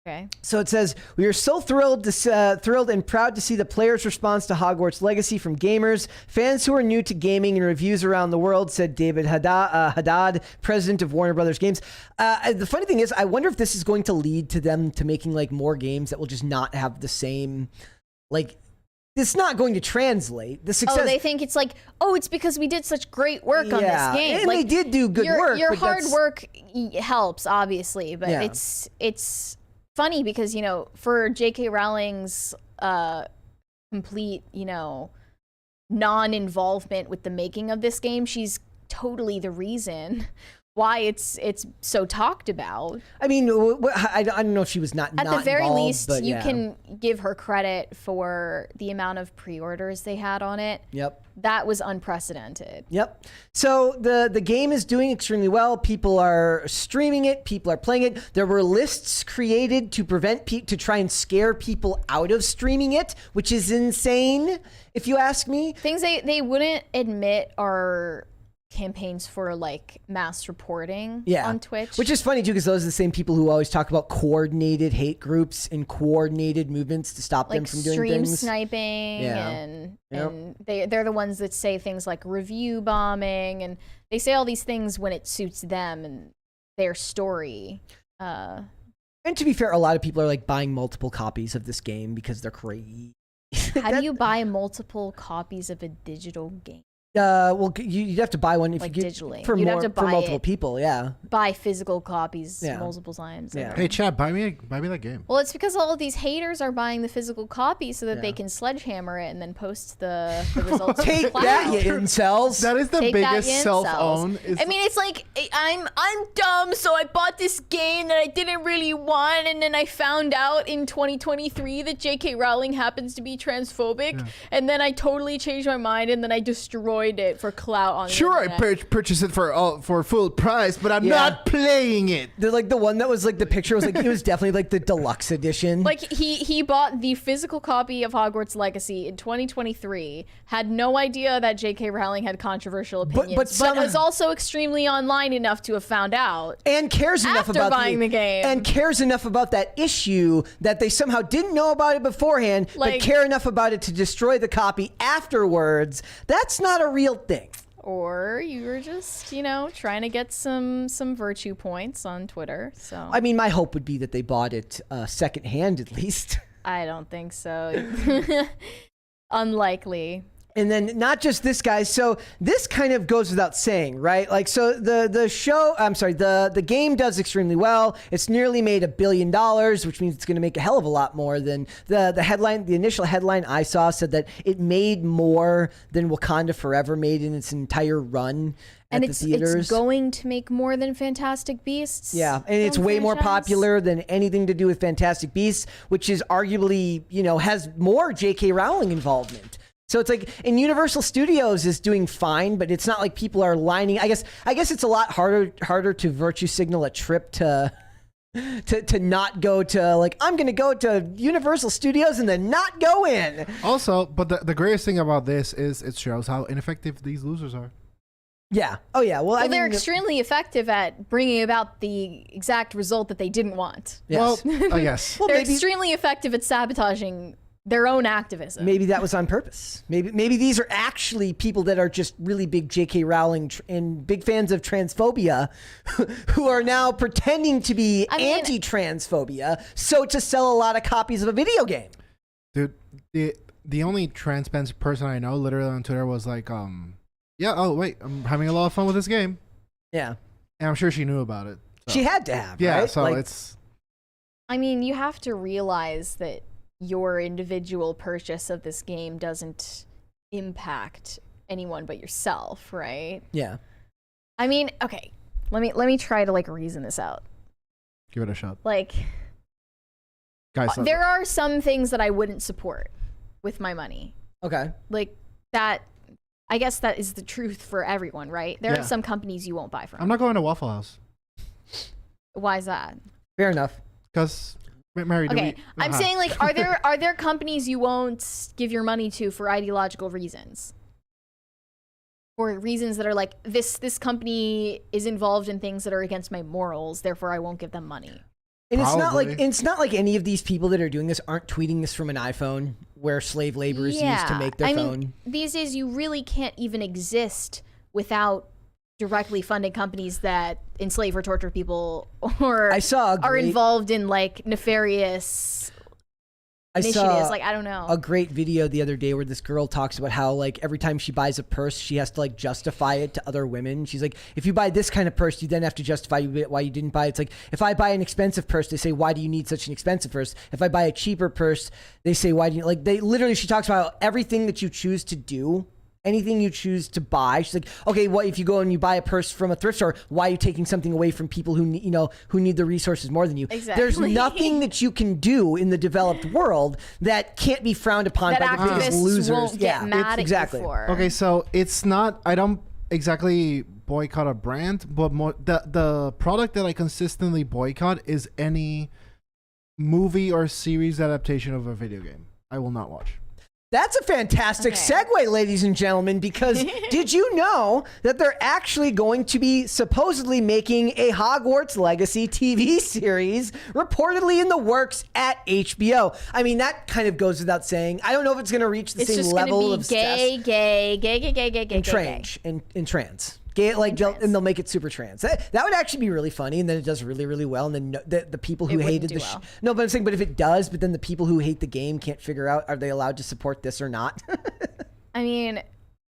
Okay. So it says, we are so thrilled and proud to see the players' response to Hogwarts Legacy from gamers, fans who are new to gaming and reviews around the world, said David Haddad, president of Warner Brothers Games. The funny thing is, I wonder if this is going to lead to them to making like more games that will just not have the same, like, it's not going to translate. The success. Oh, they think it's like, oh, it's because we did such great work on this game. And like, they did do good work. Your but hard that's- work helps, obviously, but Yeah. it's funny because, you know, for J.K. Rowling's complete, you know, non-involvement with the making of this game, she's totally the reason why it's so talked about. I mean, I don't know if she was not At the very involved, least, but you yeah. can give her credit for the amount of pre-orders they had on it. Yep. That was unprecedented. Yep. So the game is doing extremely well. People are streaming it. People are playing it. There were lists created to prevent to try and scare people out of streaming it, which is insane, if you ask me. Things they wouldn't admit are campaigns for like mass reporting on Twitch. Which is funny too, because those are the same people who always talk about coordinated hate groups and coordinated movements to stop them like from doing stream things. sniping Yeah. and Yep. and they're the ones that say things like review bombing, and they say all these things when it suits them and their story. And to be fair, a lot of people are like buying multiple copies of this game because they're crazy. How do you buy multiple copies of a digital game? Well, you'd have to buy one if Like you get digitally. for You'd have more to for buy multiple it. people. Yeah. Buy physical copies Yeah. multiple times. Yeah. Hey, Chad, buy me that game. Well, it's because all of these haters are buying the physical copy so that Yeah. they can sledgehammer it and then post the results. to the Take cloud. that, you incels. That is the Take that, biggest you self-own. incels. I mean, it's like I'm dumb, so I bought this game that I didn't really want, and then I found out in 2023 that J.K. Rowling happens to be transphobic, and then I totally changed my mind, and then I destroyed it for clout on the Sure, I internet. purchased it for full price, but I'm Yeah. not playing it. They're like the one that was like the picture was like it was definitely like the deluxe edition. Like he bought the physical copy of Hogwarts Legacy in 2023, had no idea that J.K. Rowling had controversial opinions, but was also extremely online enough to have found out. and cares enough After about buying the game. and cares enough about that issue that they somehow didn't know about it beforehand, but Like- care enough about it to destroy the copy afterwards. That's not a real thing. Or you were just, you know, trying to get some virtue points on Twitter. So I mean, my hope would be that they bought it secondhand at least. I don't think so. Unlikely. And then not just this, guys. So this kind of goes without saying, right? Like, so the game does extremely well. It's nearly made $1 billion, which means it's going to make a hell of a lot more than the headline. The initial headline I saw said that it made more than Wakanda Forever made in its entire run at the theaters. It's going to make more than Fantastic Beasts. Yeah, and it's way more popular than anything to do with Fantastic Beasts, which is arguably, has more J.K. Rowling involvement. So it's like, and Universal Studios is doing fine, but it's not like people are lining. I guess it's a lot harder to virtue signal a trip to not go to, like, I'm going to go to Universal Studios and then not go in. Also, but the greatest thing about this is it shows how ineffective these losers are. Yeah. Oh, yeah. Well, I mean, they're extremely effective at bringing about the exact result that they didn't want. Yes. Well, yes. Well, They're maybe, extremely effective at sabotaging their own activism. maybe that was on purpose. Maybe these are actually people that are just really big J.K. Rowling and big fans of transphobia who are now pretending to be anti-transphobia so to sell a lot of copies of a video game. Dude, the only trans person I know literally on Twitter was like, yeah, oh, wait, I'm having a lot of fun with this game. Yeah. And I'm sure she knew about it. So. She had to have, Yeah, right? so Like, it's... I mean, you have to realize that your individual purchase of this game doesn't impact anyone but yourself, right? yeah. I mean, okay, let me try to like reason this out. Give it a shot. Like, Guys, there are some things that I wouldn't support with my money. Okay. Like that, I guess that is the truth for everyone, right? There Yeah. are some companies you won't buy from. I'm not going to Waffle House. Why is that? Fair enough. Because, Mary, do Okay, we... I'm saying, like, are there companies you won't give your money to for ideological reasons? For reasons that are like, this company is involved in things that are against my morals, therefore I won't give them money. And Probably. it's not like any of these people that are doing this aren't tweeting this from an iPhone where slave labor is used to make their phone. Mean, these days you really can't even exist without directly funding companies that enslave or torture people or are involved in like nefarious initiatives. Like, I don't know. A great video the other day where this girl talks about how, like, every time she buys a purse, she has to, like, justify it to other women. She's like, if you buy this kind of purse, you then have to justify why you didn't buy it. It's like, if I buy an expensive purse, they say, why do you need such an expensive purse? If I buy a cheaper purse, they say, why do you, like, they literally, she talks about everything that you choose to do. Anything you choose to buy, she's like, okay, what if you go and you buy a purse from a thrift store? Why are you taking something away from people who need the resources more than you? Exactly. There's nothing that you can do in the developed world that can't be frowned upon that by the biggest activists losers. won't get mad at you for. Okay, so it's not... I don't exactly boycott a brand, but more the product that I consistently boycott is any movie or series adaptation of a video game. I will not watch. That's a fantastic segue, ladies and gentlemen, because did you know that they're actually going to be supposedly making a Hogwarts Legacy TV series reportedly in the works at HBO? I mean, that kind of goes without saying. I don't know if it's going to reach the same level of gay, and trans. Gay, like, and they'll make it super trans. That would actually be really funny, and then it does really, really well. And then the people who hated the no, but I'm saying, but if it does, but then the people who hate the game can't figure out, are they allowed to support this or not? I mean,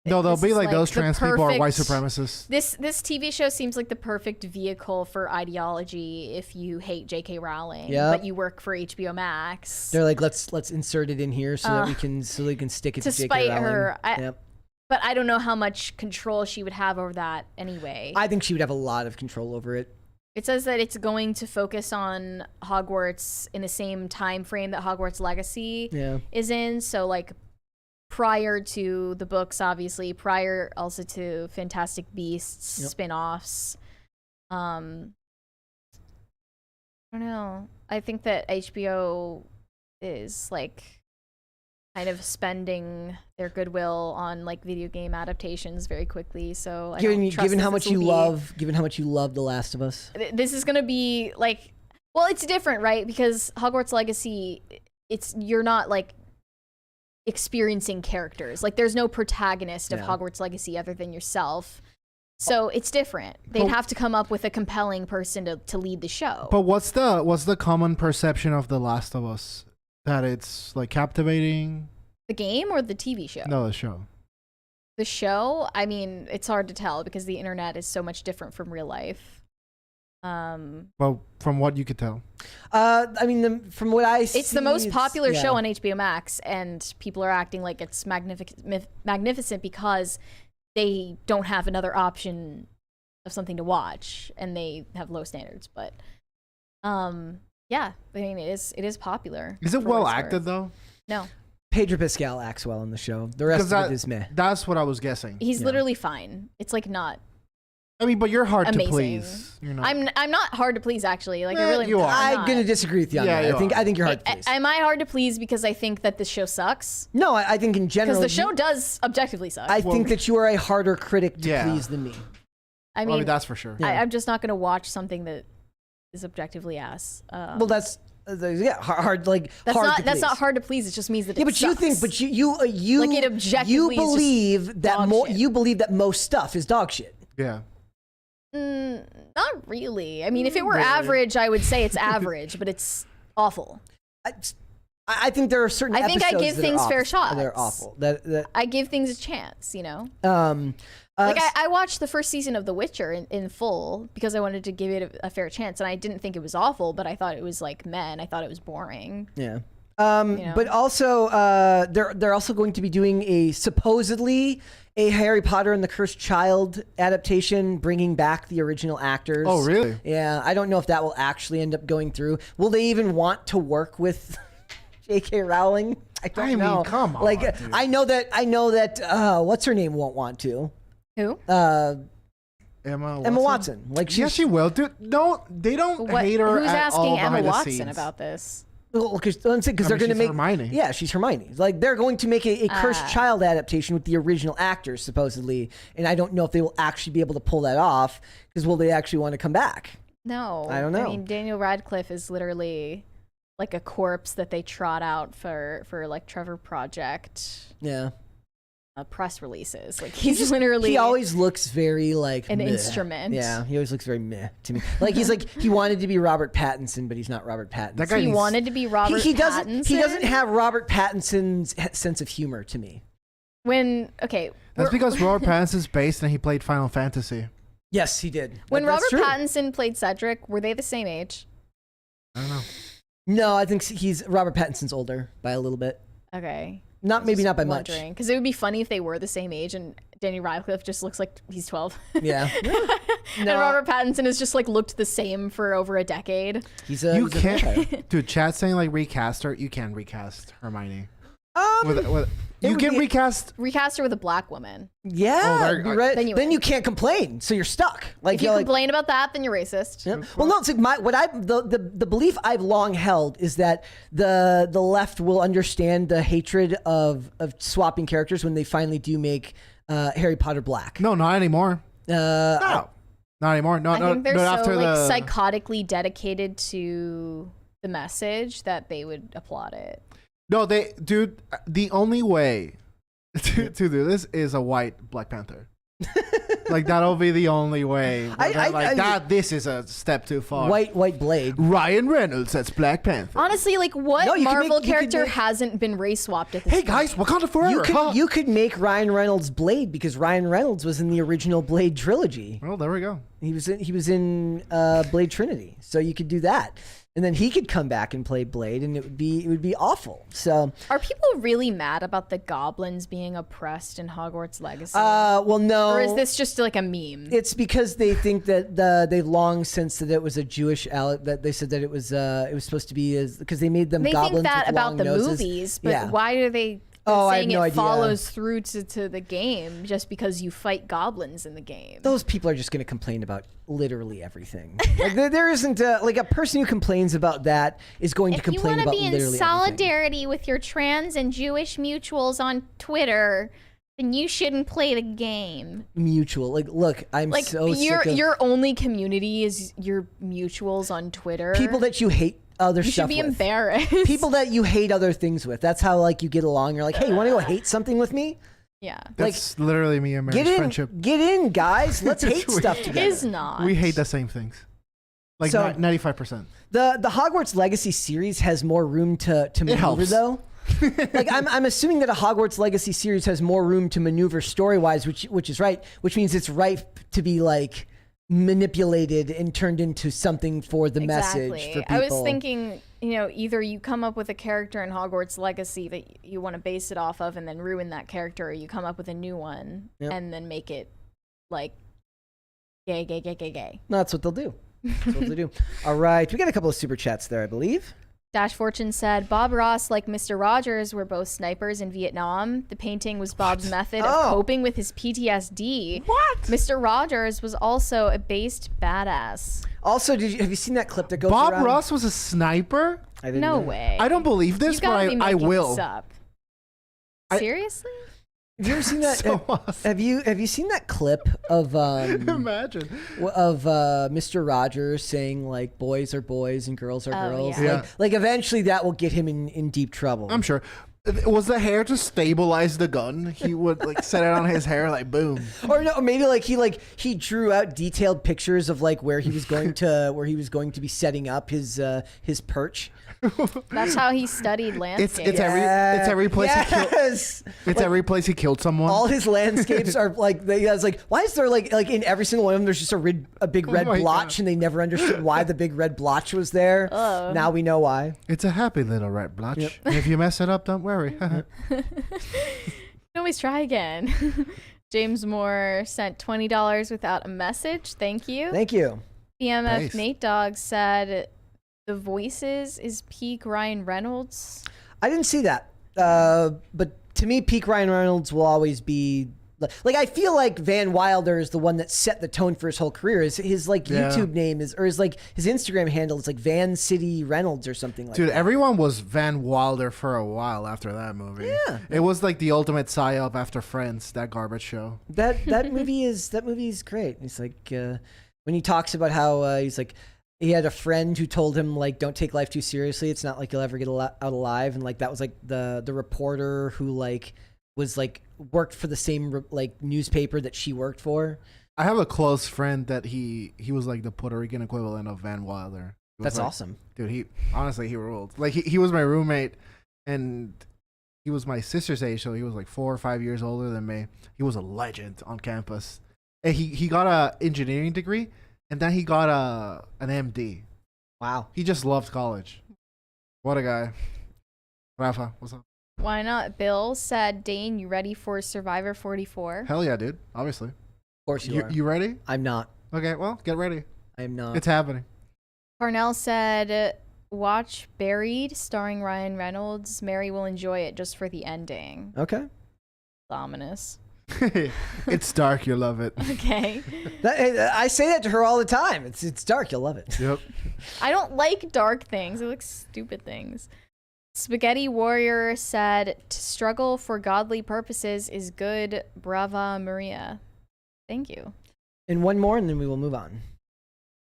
no, they'll be like those trans people are white supremacists. This TV show seems like the perfect vehicle for ideology if you hate J.K. Rowling, but you work for HBO Max. They're like, let's insert it in here so that we can stick it to J.K. spite Rowling. her. But I don't know how much control she would have over that anyway. I think she would have a lot of control over it. It says that it's going to focus on Hogwarts in the same time frame that Hogwarts Legacy is in. So, like, prior to the books, obviously, prior also to Fantastic Beasts spin-offs. I don't know. I think that HBO is, like, kind of spending their goodwill on like video game adaptations very quickly. So given how much you love The Last of Us, this is gonna be like, well, it's different, right? Because Hogwarts Legacy, you're not like experiencing characters. Like, there's no protagonist of Hogwarts Legacy other than yourself. So it's different. They'd have to come up with a compelling person to lead the show. But what's the common perception of The Last of Us? That it's like captivating. The game or the TV show? No, the show. The show, I mean, it's hard to tell because the internet is so much different from real life. Well, from what you could tell. I mean, from what I see, it's the most popular show yeah. on HBO Max, and people are acting like it's magnificent because they don't have another option of something to watch, and they have low standards. But, yeah, I mean, it is popular. Is it for well what it's acted worth. though? No, Pedro Pascal acts well in the show. The rest of it is meh. That's what I was guessing. he's literally fine. It's like not I mean, but you're hard amazing. to please. You're not. I'm not hard to please actually. Like I really you are. I'm I'm gonna disagree with you on that. I think you're hard to please. Am I hard to please because I think that this show sucks? No, I think in general Because the show does objectively suck. I think that you are a harder critic to Yeah. please than me. I Well, mean, that's for sure. I'm just not gonna watch something that is objectively ass. Well, that's hard. Like that's hard not to that's please. not hard to please. It just means that Yeah, it but you sucks. think, but you Like, it objectively you is just believe that dog more. shit. You believe that most stuff is dog shit. Yeah. Not really. I mean, if it were Really? average, I would say it's average, but it's awful. I think there are certain. I think I episodes give that things are fair awful, shots. They're awful. That I give things a chance, you know. like I watched the first season of The Witcher in full because I wanted to give it a fair chance, and I didn't think it was awful, but I thought it was like meh, and I thought it was boring. yeah. know? But also, they're also going to be doing supposedly a Harry Potter and the Cursed Child adaptation, bringing back the original actors. Oh, really? Yeah, I don't know if that will actually end up going through. Will they even want to work with J.K. Rowling? I don't know. mean, come on, Like, dude. I know that. What's her name won't want to. Who? Emma Watson. Like, Yeah, she will. Dude, they don't hate her Who's at all asking Emma behind the Watson scenes. about this? Because they're I going to mean, she's make Hermione. Yeah, she's Hermione. Like, they're going to make a Cursed Child adaptation with the original actors supposedly, and I don't know if they will actually be able to pull that off. Because will they actually want to come back? No, I don't know. I mean, Daniel Radcliffe is literally like a corpse that they trot out for like Trevor Project Yeah, press releases. Like he's literally he always looks very like an meh. instrument. Yeah, he always looks very meh to me. Like he wanted to be Robert Pattinson, but he's not Robert Pattinson. That guy He needs- wanted to be Robert he Pattinson. doesn't have Robert Pattinson's sense of humor to me. That's because Robert Pattinson's based and he played Final Fantasy. Yes, he did. when That's Robert true. Pattinson played Cedric, were they the same age? I don't know. No, I think Robert Pattinson's older by a little bit. Okay. Maybe not by much. Because it would be funny if they were the same age and Daniel Radcliffe just looks like he's 12. Yeah. And Robert Pattinson has just like looked the same for over a decade. He's You he's a vampire. can't, dude. Chat saying like recast her. You can recast Hermione. It You would can be- recast. Recast her with a black woman. Yeah, there- you're right. Then you Then win. you can't complain, so you're stuck. Like If you you're like, complain about that, then you're racist. yeah. Well, no, it's like the belief I've long held is that the left will understand the hatred of swapping characters when they finally do make Harry Potter black. No, not anymore. No, not anymore. No, I no, think they're no. so After like the psychotically dedicated to the message that they would applaud it. no, dude. The only way to do this is a white Black Panther. Like that'll be the only way. This is a step too far. White Blade. Ryan Reynolds as Black Panther. Honestly, like what No, you could Marvel make- you could character make- hasn't been race swapped at this Hey point? guys, Wakanda forever. You could make Ryan Reynolds Blade because Ryan Reynolds was in the original Blade trilogy. Well, there we go. He was in Blade Trinity, so you could do that, and then he could come back and play Blade, and it would be awful. So, Are people really mad about the goblins being oppressed in Hogwarts Legacy? well, no, or is this just like a meme? It's because they think that they've long since that it was a Jewish that they said that it was supposed to be because they made them They goblins think that with about long the noses. movies, but Yeah. why do they? Oh, I have saying no it idea. follows through to the game just because you fight goblins in the game. Those people are just going to complain about literally everything. Like, there isn't like a person who complains about that is going to If you complain want to about be in literally everything. solidarity with your trans and Jewish mutuals on Twitter, then you shouldn't play the game. Mutual, like, look, I'm Like so sick of your only community is your mutuals on Twitter. people that you hate other you stuff should be with. embarrassed. People that you hate other things with. That's how like you get along. You're like, hey, you want to go hate something with me? yeah, That's literally me and marriage friendship. Get in, guys. Let's hate stuff together. is not. We hate the same things. Like So- 95%. The Hogwarts Legacy series has more room to maneuver helps. though. like I'm assuming that a Hogwarts Legacy series has more room to maneuver story-wise, which is right, which means it's ripe to be like manipulated and turned into something for the message for people. I was thinking, either you come up with a character in Hogwarts Legacy that you want to base it off of and then ruin that character, or you come up with a new one and then make it like gay. No, that's what they'll do. That's what they do. All right, we got a couple of super chats there, I believe. Dash Fortune said, Bob Ross, like Mr. Rogers, were both snipers in Vietnam. The painting was Bob's method of coping with his PTSD. What? Mr. Rogers was also a based badass. Also, have you seen that clip that goes Bob around? Ross was a sniper? I didn't No know. way. I don't believe this, You've but gotta be I making will. this up. Seriously? Have you ever seen that? So awesome. Have you seen that clip of Imagine. Mr. Rogers saying like boys are boys and girls are girls? yeah. Like eventually that will get him in deep trouble. I'm sure. Was the hair to stabilize the gun? He would like set it on his hair like boom. Or no, maybe he drew out detailed pictures of like where he was going to be setting up his perch. That's how he studied It's landscape. every place he killed. Yes. It's every place he killed someone. All his landscapes are like why is there like in every single one of them there's just a big red my blotch God. and they never understood why the big red blotch was there. Now we know why. It's a happy little red blotch. If you mess it up, don't worry. Always try again. James Moore sent $20 without a message. Thank you. Thank you. BMF Nice. Nate Dogg said The Voices is peak Ryan Reynolds. I didn't see that. But to me, peak Ryan Reynolds will always be like I feel like Van Wilder is the one that set the tone for his whole career. His YouTube name is, or his Instagram handle is like Van City Reynolds or something like Dude, that. everyone was Van Wilder for a while after that movie. Yeah. It was like the ultimate psyop after Friends, that garbage show. That movie is great. It's like when he talks about how he's like he had a friend who told him like don't take life too seriously. It's not like you'll ever get out alive, and like that was like the reporter who like was like worked for the same like newspaper that she worked for. I have a close friend that he was like the Puerto Rican equivalent of Van Wilder. That's awesome. Dude, he ruled. Like he was my roommate and he was my sister's age, so he was like 4 or 5 years older than me. He was a legend on campus. And he got a engineering degree and then he got an MD. Wow. He just loved college. What a guy. Rafa, what's up? Why not? Bill said, Dane, you ready for Survivor 44? Hell yeah, dude. Obviously. Of course you are. You ready? I'm not. Okay, well, get ready. I am not. It's happening. Parnell said, watch Buried, starring Ryan Reynolds. Mary will enjoy it just for the ending. Okay. Ominous. It's dark. You'll love it. Okay. I say that to her all the time. It's dark. You'll love it. Yep. I don't like dark things. I like stupid things. Spaghetti Warrior said, to struggle for godly purposes is good. Brava, Maria. Thank you. And one more, and then we will move on.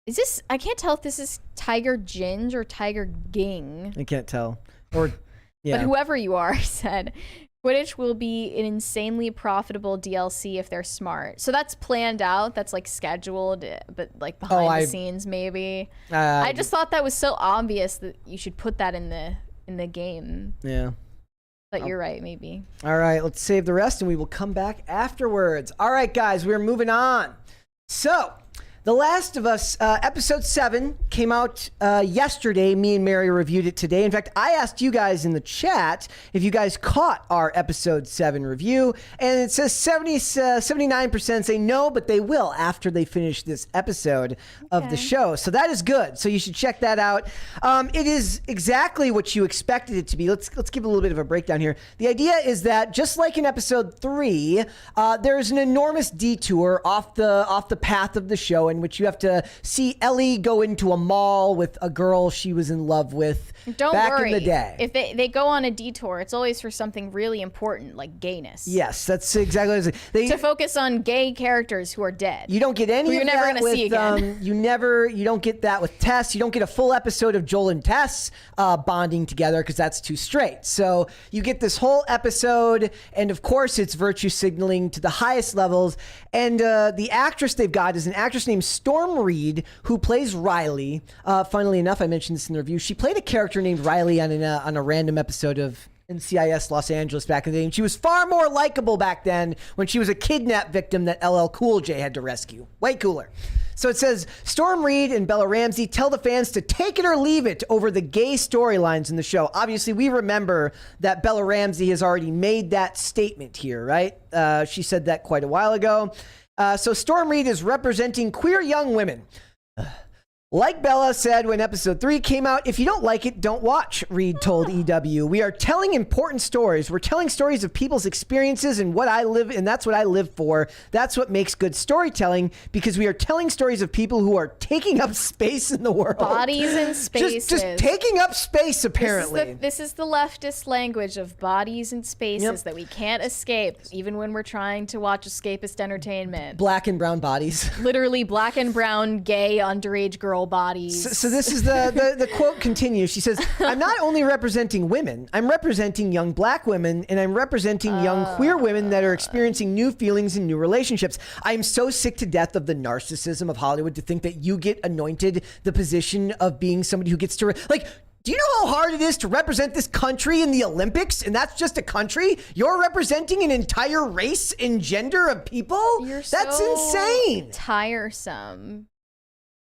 Is this, I can't tell if this is Tiger Ginge or Tiger Ging. I can't tell. Or, yeah. But whoever you are said, Quidditch will be an insanely profitable DLC if they're smart. So that's planned out. That's like scheduled, but like behind the scenes maybe. I just thought that was so obvious that you should put that in the game. Yeah. But you're right, maybe. All right, let's save the rest and we will come back afterwards. All right, guys, we're moving on. So, The Last of Us, episode 7 came out yesterday. Me and Mary reviewed it today. In fact, I asked you guys in the chat if you guys caught our episode 7 review, and it says 79% say no, but they will after they finish this episode of the show. So that is good. So you should check that out. It is exactly what you expected it to be. Let's give a little bit of a breakdown here. The idea is that just like in episode 3, there's an enormous detour off the path of the show, in which you have to see Ellie go into a mall with a girl she was in love with back in the day. If they go on a detour, it's always for something really important, like gayness. Yes, that's exactly what it is. To focus on gay characters who are dead. You don't get any you're of never that gonna with, see again. You don't get that with Tess. You don't get a full episode of Joel and Tess bonding together because that's too straight. So you get this whole episode, and of course it's virtue signaling to the highest levels. And the actress they've got is an actress named Storm Reed, who plays Riley. Funnily enough, I mentioned this in the review. She played a character named Riley on a random episode of NCIS Los Angeles back in the day. And she was far more likable back then when she was a kidnap victim that LL Cool J had to rescue. Way cooler. So it says, Storm Reid and Bella Ramsey tell the fans to take it or leave it over the gay storylines in the show. Obviously, we remember that Bella Ramsey has already made that statement here, right? She said that quite a while ago. So Storm Reid is representing queer young women. Like Bella said when episode 3 came out, if you don't like it, don't watch, Reid told EW. We are telling important stories. We're telling stories of people's experiences and that's what I live for. That's what makes good storytelling, because we are telling stories of people who are taking up space in the world. Bodies and spaces. Just taking up space, apparently. This is the leftist language of bodies and spaces that we can't escape, even when we're trying to watch escapist entertainment. Black and brown bodies. Literally black and brown, gay, underage girl bodies. So this is the quote continues. She says, I'm not only representing women, I'm representing young black women, and I'm representing young queer women that are experiencing new feelings and new relationships. I'm so sick to death of the narcissism of Hollywood to think that you get anointed the position of being somebody who gets to, do you know how hard it is to represent this country in the Olympics? And that's just a country? You're representing an entire race and gender of people? That's so insane. Tiresome.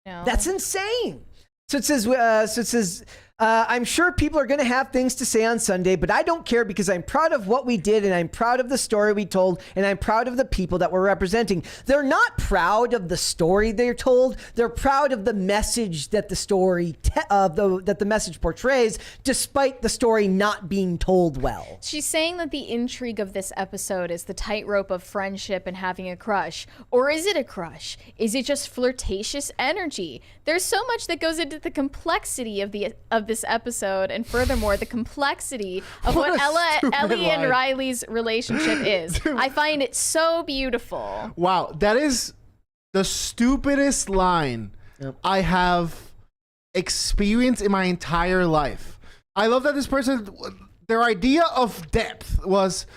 No. That's insane. So it says, I'm sure people are going to have things to say on Sunday, but I don't care because I'm proud of what we did, and I'm proud of the story we told, and I'm proud of the people that we're representing. They're not proud of the story they're told. They're proud of the message that the story that the message portrays, despite the story not being told well. She's saying that the intrigue of this episode is the tightrope of friendship and having a crush. Or is it a crush? Is it just flirtatious energy? There's so much that goes into the complexity of this episode, and furthermore, the complexity of what Ellie and Riley's relationship is. Dude. I find it so beautiful. Wow, that is the stupidest line I have experienced in my entire life. I love that this person, their idea of depth was,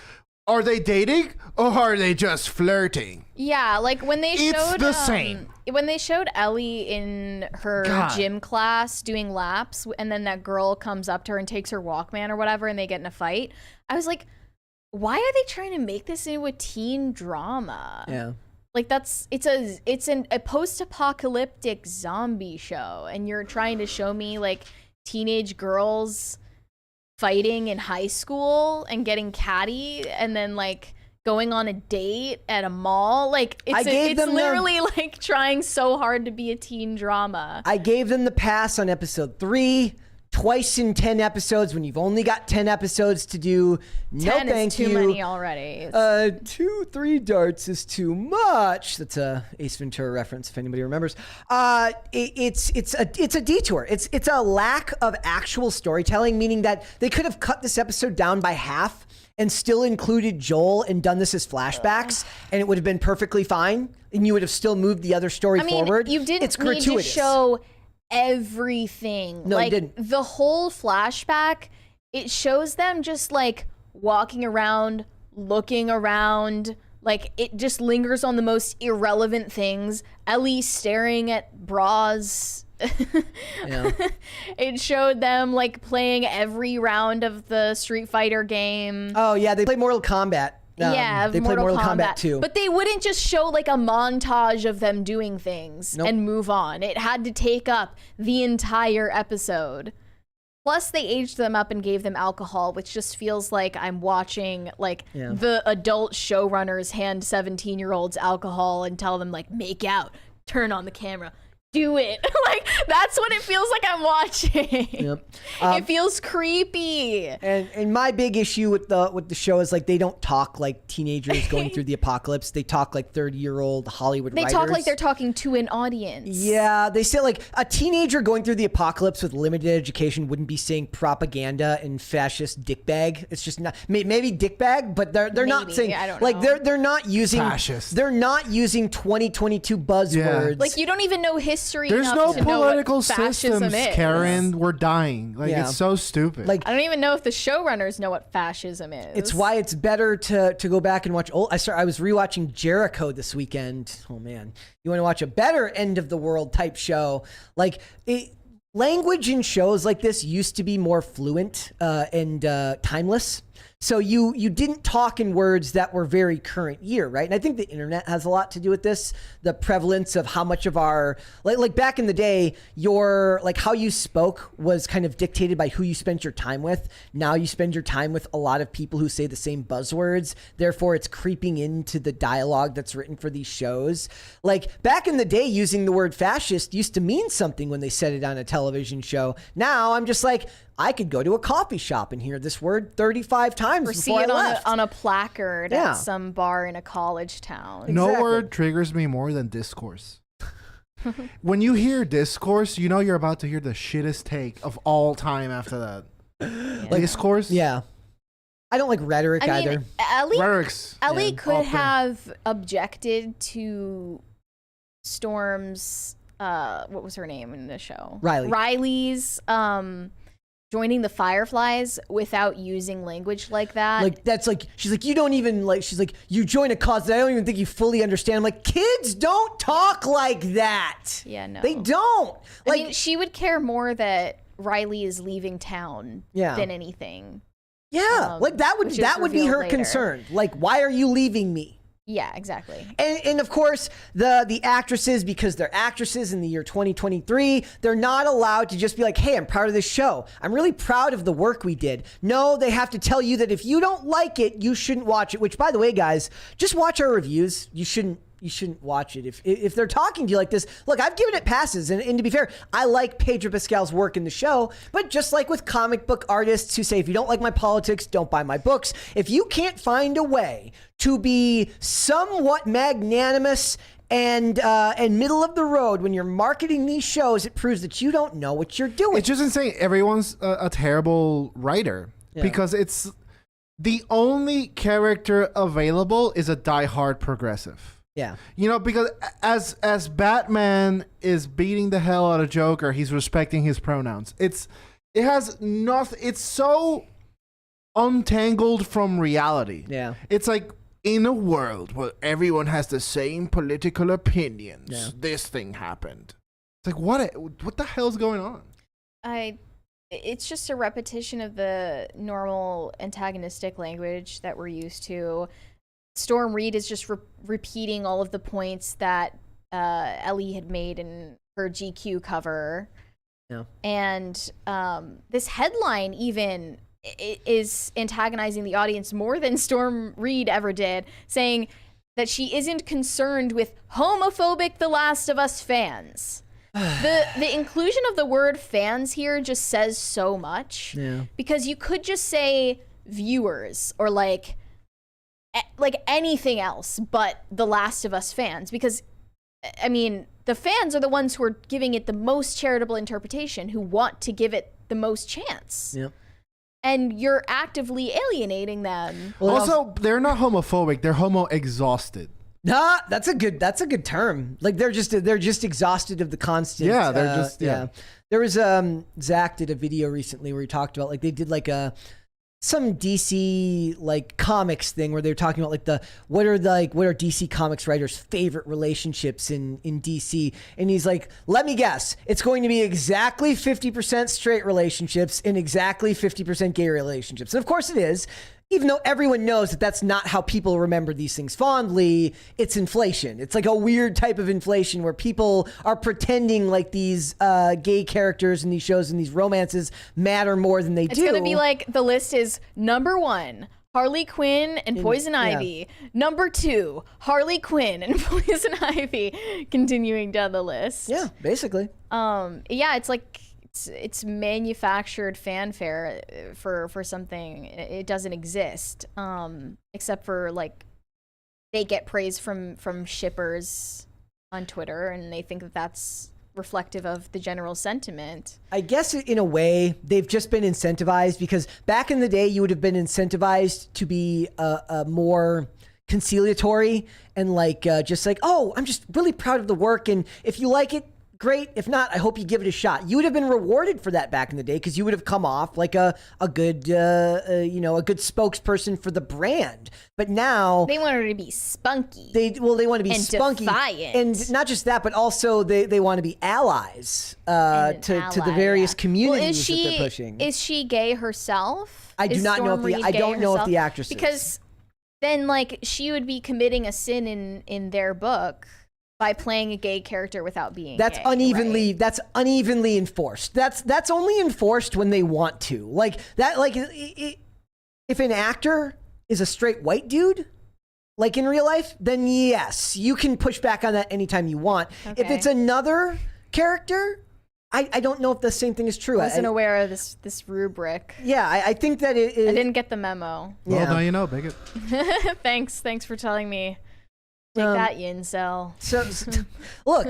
are they dating or are they just flirting? Yeah, like when they showed it's the same. When they showed Ellie in her gym class doing laps, and then that girl comes up to her and takes her Walkman or whatever, and they get in a fight, I was like, why are they trying to make this into a teen drama? Yeah. Like it's a post-apocalyptic zombie show, and you're trying to show me like teenage girls fighting in high school and getting catty, and then like going on a date at a mall. Like it's literally like trying so hard to be a teen drama. I gave them the pass on episode 3. Twice in 10 episodes when you've only got 10 episodes to do. No, 10 thank you. Is too many already. 2-3 darts is too much. That's a Ace Ventura reference if anybody remembers. It's a detour. It's a lack of actual storytelling, meaning that they could have cut this episode down by half and still included Joel and done this as flashbacks, and it would have been perfectly fine, and you would have still moved the other story forward. You didn't it's need gratuitous. to show everything. No, like you didn't. The whole flashback, it shows them just like walking around, looking around, like it just lingers on the most irrelevant things. Ellie staring at bras. Yeah. It showed them like playing every round of the Street Fighter game. Oh yeah, they play Mortal Kombat. Yeah, they play Mortal Kombat 2. But they wouldn't just show like a montage of them doing things and move on. It had to take up the entire episode. Plus, they aged them up and gave them alcohol, which just feels like I'm watching like the adult showrunners hand 17-year-olds alcohol and tell them like, make out, turn on the camera. Do it. Like that's what it feels like I'm watching. Yep. It feels creepy. And my big issue with the show is like they don't talk like teenagers going through the apocalypse. They talk like 30-year-old Hollywood writers. They talk like they're talking to an audience. Yeah, they say like a teenager going through the apocalypse with limited education wouldn't be saying propaganda and fascist dickbag. It's just not maybe dickbag, but they're not saying I don't like know. they're not using fascist. They're not using 2022 buzzwords. Yeah. Like you don't even know history. There's no to know what political fascism systems, is. Karen. We're dying. Like it's so stupid. Like I don't even know if the showrunners know what fascism is. it's why it's better to go back and watch old. I was rewatching Jericho this weekend. Oh man, you want to watch a better end of the world type show? Like language in shows like this used to be more fluent and timeless. So you didn't talk in words that were very current year, right? And I think the internet has a lot to do with this. The prevalence of how much of our like back in the day, your like how you spoke was kind of dictated by who you spent your time with. Now you spend your time with a lot of people who say the same buzzwords. Therefore, it's creeping into the dialogue that's written for these shows. Like back in the day, using the word fascist used to mean something when they said it on a television show. Now I'm just like, I could go to a coffee shop and hear this word 35 times Or see before it I left. on a placard at some bar in a college town. No Exactly. word triggers me more than discourse. When you hear discourse, you know you're about to hear the shittest take of all time after that. Like discourse? Yeah. I don't like rhetoric I mean, either. Rhetorics. Ellie Yeah, could all thing. have objected to Storm's what was her name in the show? Riley. Riley's joining the Fireflies without using language like that. Like that's like she's like you don't even like she's like you join a cause that I don't even think you fully understand. I'm like kids don't talk like that. Yeah, no. They don't. Like I mean, she would care more that Riley is leaving town than anything. yeah, like that would which is be her revealed later. concern. Like why are you leaving me? Yeah, exactly. And of course, the actresses, because they're actresses in the year 2023, they're not allowed to just be like, hey, I'm proud of this show. I'm really proud of the work we did. No, they have to tell you that if you don't like it, you shouldn't watch it. Which, by the way, guys, just watch our reviews. You shouldn't watch it. If they're talking to you like this, look, I've given it passes. And to be fair, I like Pedro Pascal's work in the show. But just like with comic book artists who say, if you don't like my politics, don't buy my books. If you can't find a way to be somewhat magnanimous and middle of the road when you're marketing these shows, it proves that you don't know what you're doing. It's just insane. Everyone's a terrible writer because it's the only character available is a diehard progressive. Yeah. You know, because as Batman is beating the hell out of Joker, he's respecting his pronouns. It has nothing. It's so untangled from reality. Yeah. It's like in a world where everyone has the same political opinions, this thing happened. It's like what the hell's going on? It's just a repetition of the normal antagonistic language that we're used to. Storm Reed is just repeating all of the points that Ellie had made in her GQ cover. Yeah. And this headline even is antagonizing the audience more than Storm Reed ever did, saying that she isn't concerned with homophobic The Last of Us fans. The inclusion of the word fans here just says so much. Yeah. Because you could just say viewers or like anything else but The Last of Us fans, because I mean the fans are the ones who are giving it the most charitable interpretation, who want to give it the most chance. Yep. And you're actively alienating them. Well, Also, they're not homophobic. They're homo-exhausted. Nah, that's a good term. Like they're just exhausted of the constant. Yeah, they're just There was Zach did a video recently where he talked about like they did like some DC like comics thing where they were talking about like what are DC Comics writers' favorite relationships in DC, and he's like, let me guess, it's going to be exactly 50% straight relationships and exactly 50% gay relationships, and of course it is. Even though everyone knows that that's not how people remember these things fondly, it's inflation. It's like a weird type of inflation where people are pretending like these gay characters in these shows and these romances matter more than they do. It's going to be like the list is number 1, Harley Quinn and Poison Ivy. Number 2, Harley Quinn and Poison Ivy. Continuing down the list. Yeah, basically. Yeah, it's like it's manufactured fanfare for something. It doesn't exist, except for like they get praise from shippers on Twitter, and they think that that's reflective of the general sentiment. I guess in a way they've just been incentivized, because back in the day you would have been incentivized to be a more conciliatory and like just like, oh, I'm just really proud of the work, and if you like it, great. If not, I hope you give it a shot. You would have been rewarded for that back in the day because you would have come off like a good a good spokesperson for the brand. But now They want her to be spunky. they want to be and spunky, defiant. and not just that, but also they want to be allies And an to the ally, various yeah. communities that they're pushing. Is she gay herself? I do Is not know Storm if the Reid I gay don't know if herself? the actress is. Because then like she would be committing a sin in their book by playing a gay character without being That's gay, unevenly right? that's unevenly enforced. That's only enforced when they want to. Like that. Like if an actor is a straight white dude, like in real life, then yes, you can push back on that anytime you want. If Okay. it's another character, I don't know if the same thing is true. I wasn't aware of this rubric. Yeah, I think that it. I didn't get the memo. Well, Yeah. now you know, bigot. Thanks for telling me. Take that, Yincel. So look,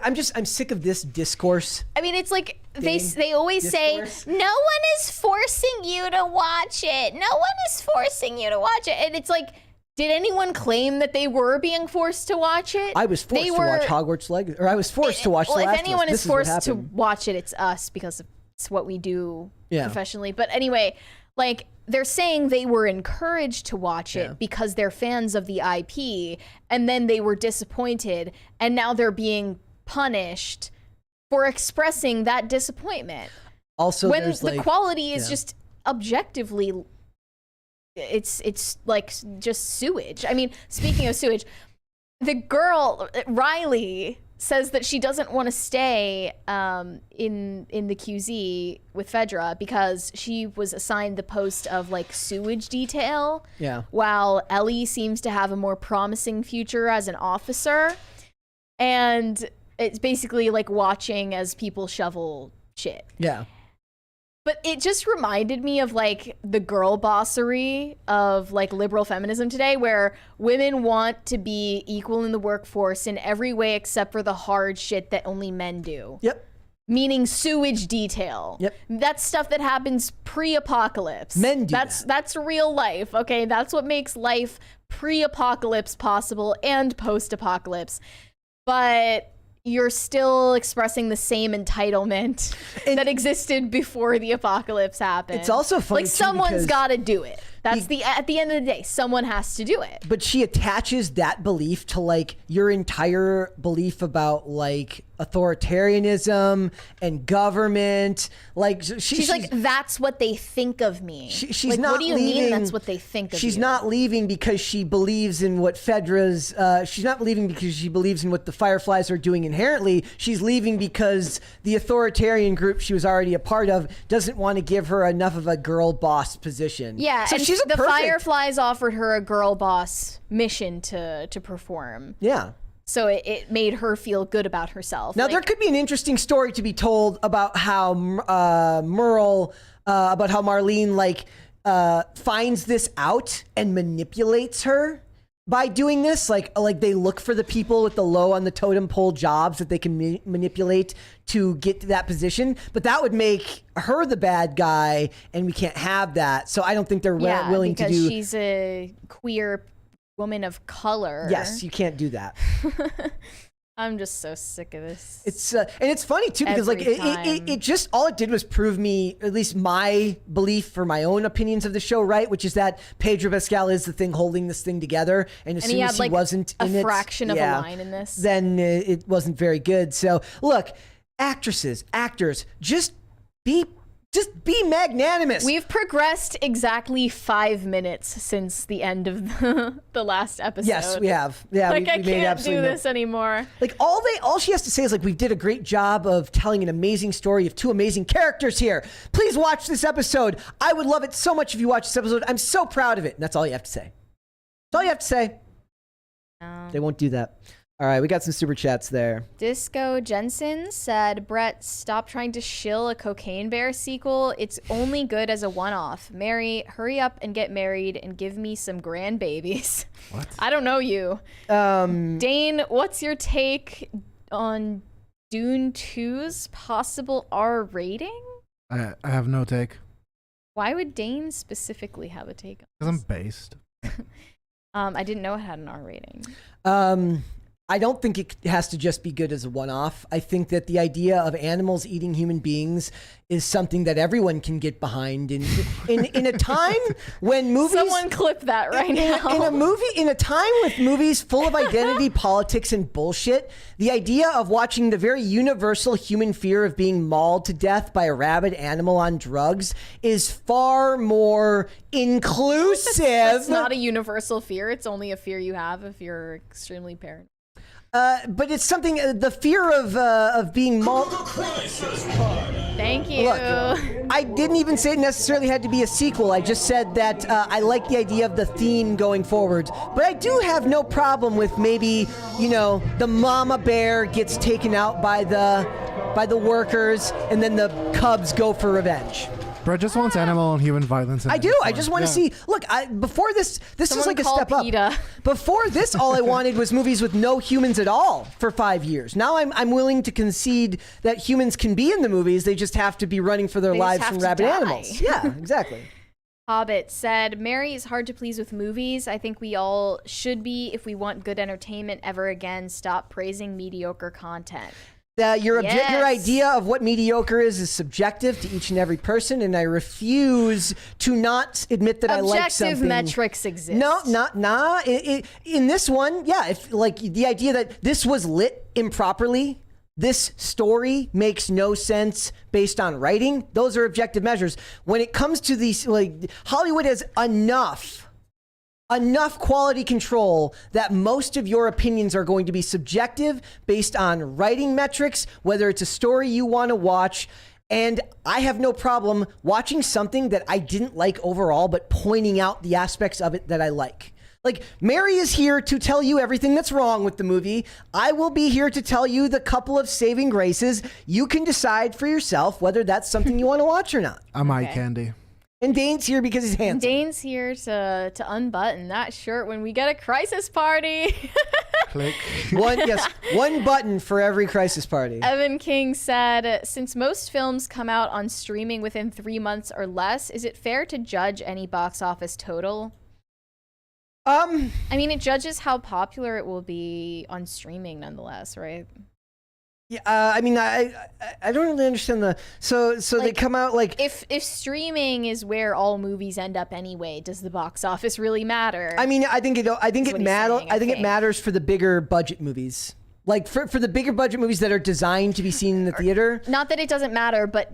I'm sick of this discourse. I mean, it's like Dang. they always Discourse. say, no one is forcing you to watch it. No one is forcing you to watch it. And it's like, did anyone claim that they were being forced to watch it? I was forced to watch Hogwarts Legacy, or I was forced to watch The Well, Last if of Us. anyone This is what forced to happened. watch it, it's us because it's what we do Yeah. professionally. But anyway, like they're saying they were encouraged to watch it because they're fans of the IP, and then they were disappointed, and now they're being punished for expressing that disappointment. Also, when there's the like, quality is yeah. just objectively, it's like just sewage. I mean, speaking of sewage, the girl Riley says that she doesn't want to stay in the QZ with Fedra because she was assigned the post of like sewage detail. Yeah. While Ellie seems to have a more promising future as an officer, and it's basically like watching as people shovel shit. Yeah. But it just reminded me of like the girl bossery of like liberal feminism today, where women want to be equal in the workforce in every way except for the hard shit that only men do. Yep. Meaning sewage detail. Yep. That's stuff that happens pre-apocalypse. Men do That's real life. Okay, that's what makes life pre-apocalypse possible and post-apocalypse. But you're still expressing the same entitlement that existed before the apocalypse happened. It's also funny, like too, someone's because got to do it. That's at the end of the day, someone has to do it. But she attaches that belief to like your entire belief about like authoritarianism and government. Like She's like, that's what they think of me. she's like, not what do you leaving, mean that's what they think of She's you? not leaving because she believes in what Fedra's. She's not leaving because she believes in what the Fireflies are doing inherently. She's leaving because the authoritarian group she was already a part of doesn't want to give her enough of a girl boss position. Yeah, so and she's the Fireflies offered her a girl boss mission to perform. Yeah. So it made her feel good about herself. Now, Like, there could be an interesting story to be told about how Merle, about how Marlene, like, finds this out and manipulates her by doing this. Like they look for the people with the low on the totem pole jobs that they can manipulate to get to that position. But that would make her the bad guy, and we can't have that. So I don't think they're willing to do. because she's a queer woman of color. Yes, you can't do that. I'm just so sick of this. It's and it's funny too because like Every time. it just all it did was prove me at least my belief for my own opinions of the show right, which is that Pedro Pascal is the thing holding this thing together, and as And soon he as had he like wasn't a in it, fraction of a line in this. then it wasn't very good. So look, actresses, actors, just be magnanimous. We've progressed exactly 5 minutes since the end of the last episode. Yes, we have. Yeah, Like we I made can't do absolutely no- this anymore. Like all she has to say is like, we did a great job of telling an amazing story of two amazing characters here. Please watch this episode. I would love it so much if you watch this episode. I'm so proud of it. And that's all you have to say. That's all you have to say. They won't do that. All right, we got some super chats there. Disco Jensen said, Brett, stop trying to shill a Cocaine Bear sequel. It's only good as a one-off. Mary, hurry up and get married and give me some grandbabies. What? I don't know you. Dane, what's your take on Dune 2's possible R rating? I have no take. Why would Dane specifically have a take on Because I'm this? based. I didn't know it had an R rating. I don't think it has to just be good as a one-off. I think that the idea of animals eating human beings is something that everyone can get behind. In a time when movies, Someone clip that right now. in a time with movies full of identity politics and bullshit, the idea of watching the very universal human fear of being mauled to death by a rabid animal on drugs is far more inclusive. It's not a universal fear. It's only a fear you have if you're extremely paranoid. But it's something, the fear of being mauled. Thank you. Look, I didn't even say it necessarily had to be a sequel. I just said that I like the idea of the theme going forward. But I do have no problem with maybe, the mama bear gets taken out by the workers, and then the cubs go for revenge. Bro just wants animal and human violence. I do. I just want to see. Look, before this is Someone like a call step PETA. up. Before this, all I wanted was movies with no humans at all for 5 years. Now I'm willing to concede that humans can be in the movies. They just have to be running for their They just lives have from to rabid die. animals. Yeah, exactly. Hobbit said, Mary is hard to please with movies. I think we all should be if we want good entertainment ever again. Stop praising mediocre content. Your Yes. idea of what mediocre is subjective to each and every person, and I refuse to not admit that I like something. Objective metrics exist. No. In this one, yeah, if like the idea that this was lit improperly, this story makes no sense based on writing, those are objective measures. When it comes to these, like, Hollywood has enough quality control that most of your opinions are going to be subjective based on writing metrics, whether it's a story you want to watch. And I have no problem watching something that I didn't like overall, but pointing out the aspects of it that I like. Like, Mary is here to tell you everything that's wrong with the movie. I will be here to tell you the couple of saving graces. You can decide for yourself whether that's something you want to watch or not. I'm eye candy. And Dane's here because he's handsome. Dane's here to unbutton that shirt when we get a crisis party. Click. One button for every crisis party. Evan King said, since most films come out on streaming within 3 months or less, is it fair to judge any box office total? I mean, it judges how popular it will be on streaming nonetheless, right? Yeah, I mean, I don't really understand so they come out like if streaming is where all movies end up anyway, does the box office really matter? I mean, I think it matters. saying, I think it matters for the bigger budget movies, like for the bigger budget movies that are designed to be seen in the theater. Not that it doesn't matter, but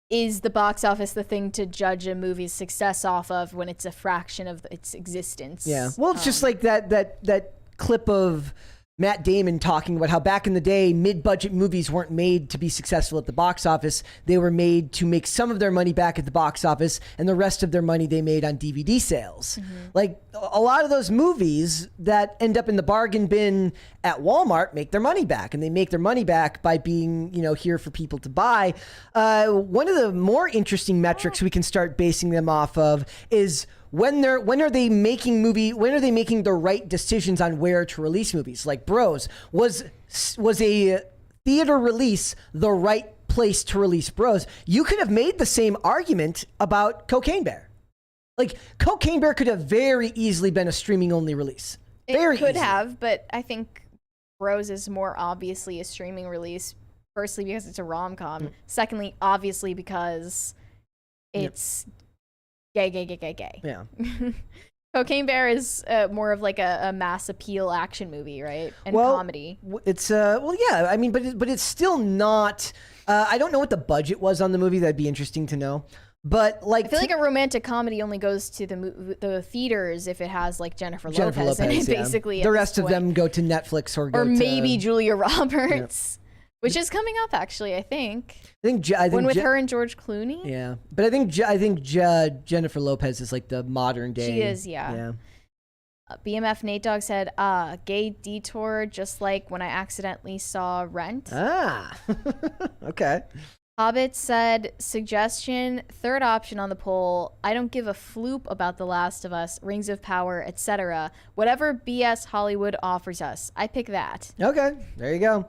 is the box office the thing to judge a movie's success off of when it's a fraction of its existence? Yeah. Well, it's just like that clip of Matt Damon talking about how back in the day, mid-budget movies weren't made to be successful at the box office. They were made to make some of their money back at the box office, and the rest of their money they made on DVD sales. Like, a lot of those movies that end up in the bargain bin at Walmart make their money back, and they make their money back by being, here for people to buy. One of the more interesting metrics we can start basing them off of is when are they making the right decisions on where to release movies? Like, Bros, was a theater release the right place to release Bros? You could have made the same argument about Cocaine Bear. Like, Cocaine Bear could have very easily been a streaming only release. It could have, but I think Bros is more obviously a streaming release. Firstly, because it's a rom-com. Secondly, obviously because it's gay. Yeah. Cocaine Bear is more of like a mass appeal action movie, right? And comedy. It's yeah. I mean, but it's still not. I don't know what the budget was on the movie. That'd be interesting to know. But like, I feel like a romantic comedy only goes to the theaters if it has like Jennifer Lopez in it, yeah. basically. The rest of them go to Netflix or maybe Julia Roberts. Which is coming up, actually, I think. I think with her and George Clooney. Yeah, but I think Jennifer Lopez is like the modern day. She is, yeah. BMF Nate Dogg said, gay detour, just like when I accidentally saw Rent. Okay. Hobbit said, suggestion, third option on the poll, I don't give a floop about The Last of Us, Rings of Power, etc. Whatever BS Hollywood offers us. I pick that. Okay, there you go.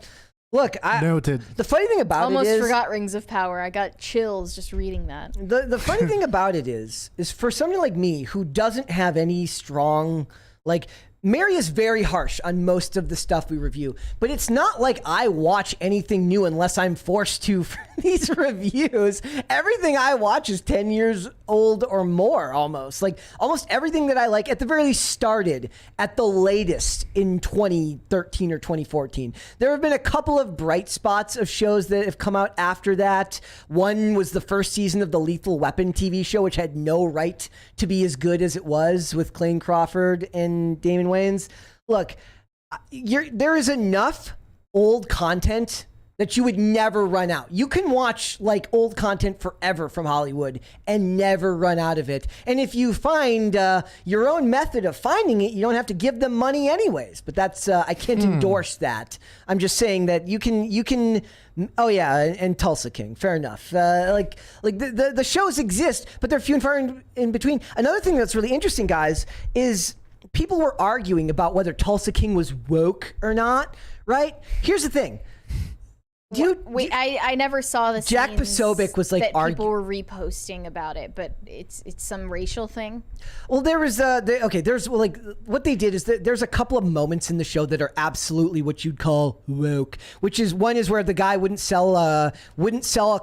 Look, Noted. The funny thing about Almost it is, forgot Rings of Power. I got chills just reading that. The funny thing about it is for somebody like me who doesn't have any strong, like, Mary is very harsh on most of the stuff we review, but it's not like I watch anything new unless I'm forced to for these reviews. Everything I watch is 10 years old or more, almost. Like, almost everything that I like, at the very least, started at the latest in 2013 or 2014. There have been a couple of bright spots of shows that have come out after that. One was the first season of the Lethal Weapon TV show, which had no right to be as good as it was, with Clayne Crawford and Damon Wayans. Look, there is enough old content that you would never run out. You can watch like old content forever from Hollywood and never run out of it. And if you find your own method of finding it, you don't have to give them money anyways. But that's I can't endorse that. I'm just saying that you can. Oh yeah, and Tulsa King. Fair enough. Like the shows exist, but they're few and far in between. Another thing that's really interesting, guys, is people were arguing about whether Tulsa King was woke or not. Right? Here's the thing. I never saw the Jack scenes Posobiec was like that people were reposting about it, but it's some racial thing. Well, there was there's like what they did is that there's a couple of moments in the show that are absolutely what you'd call woke, which is one is where the guy wouldn't sell a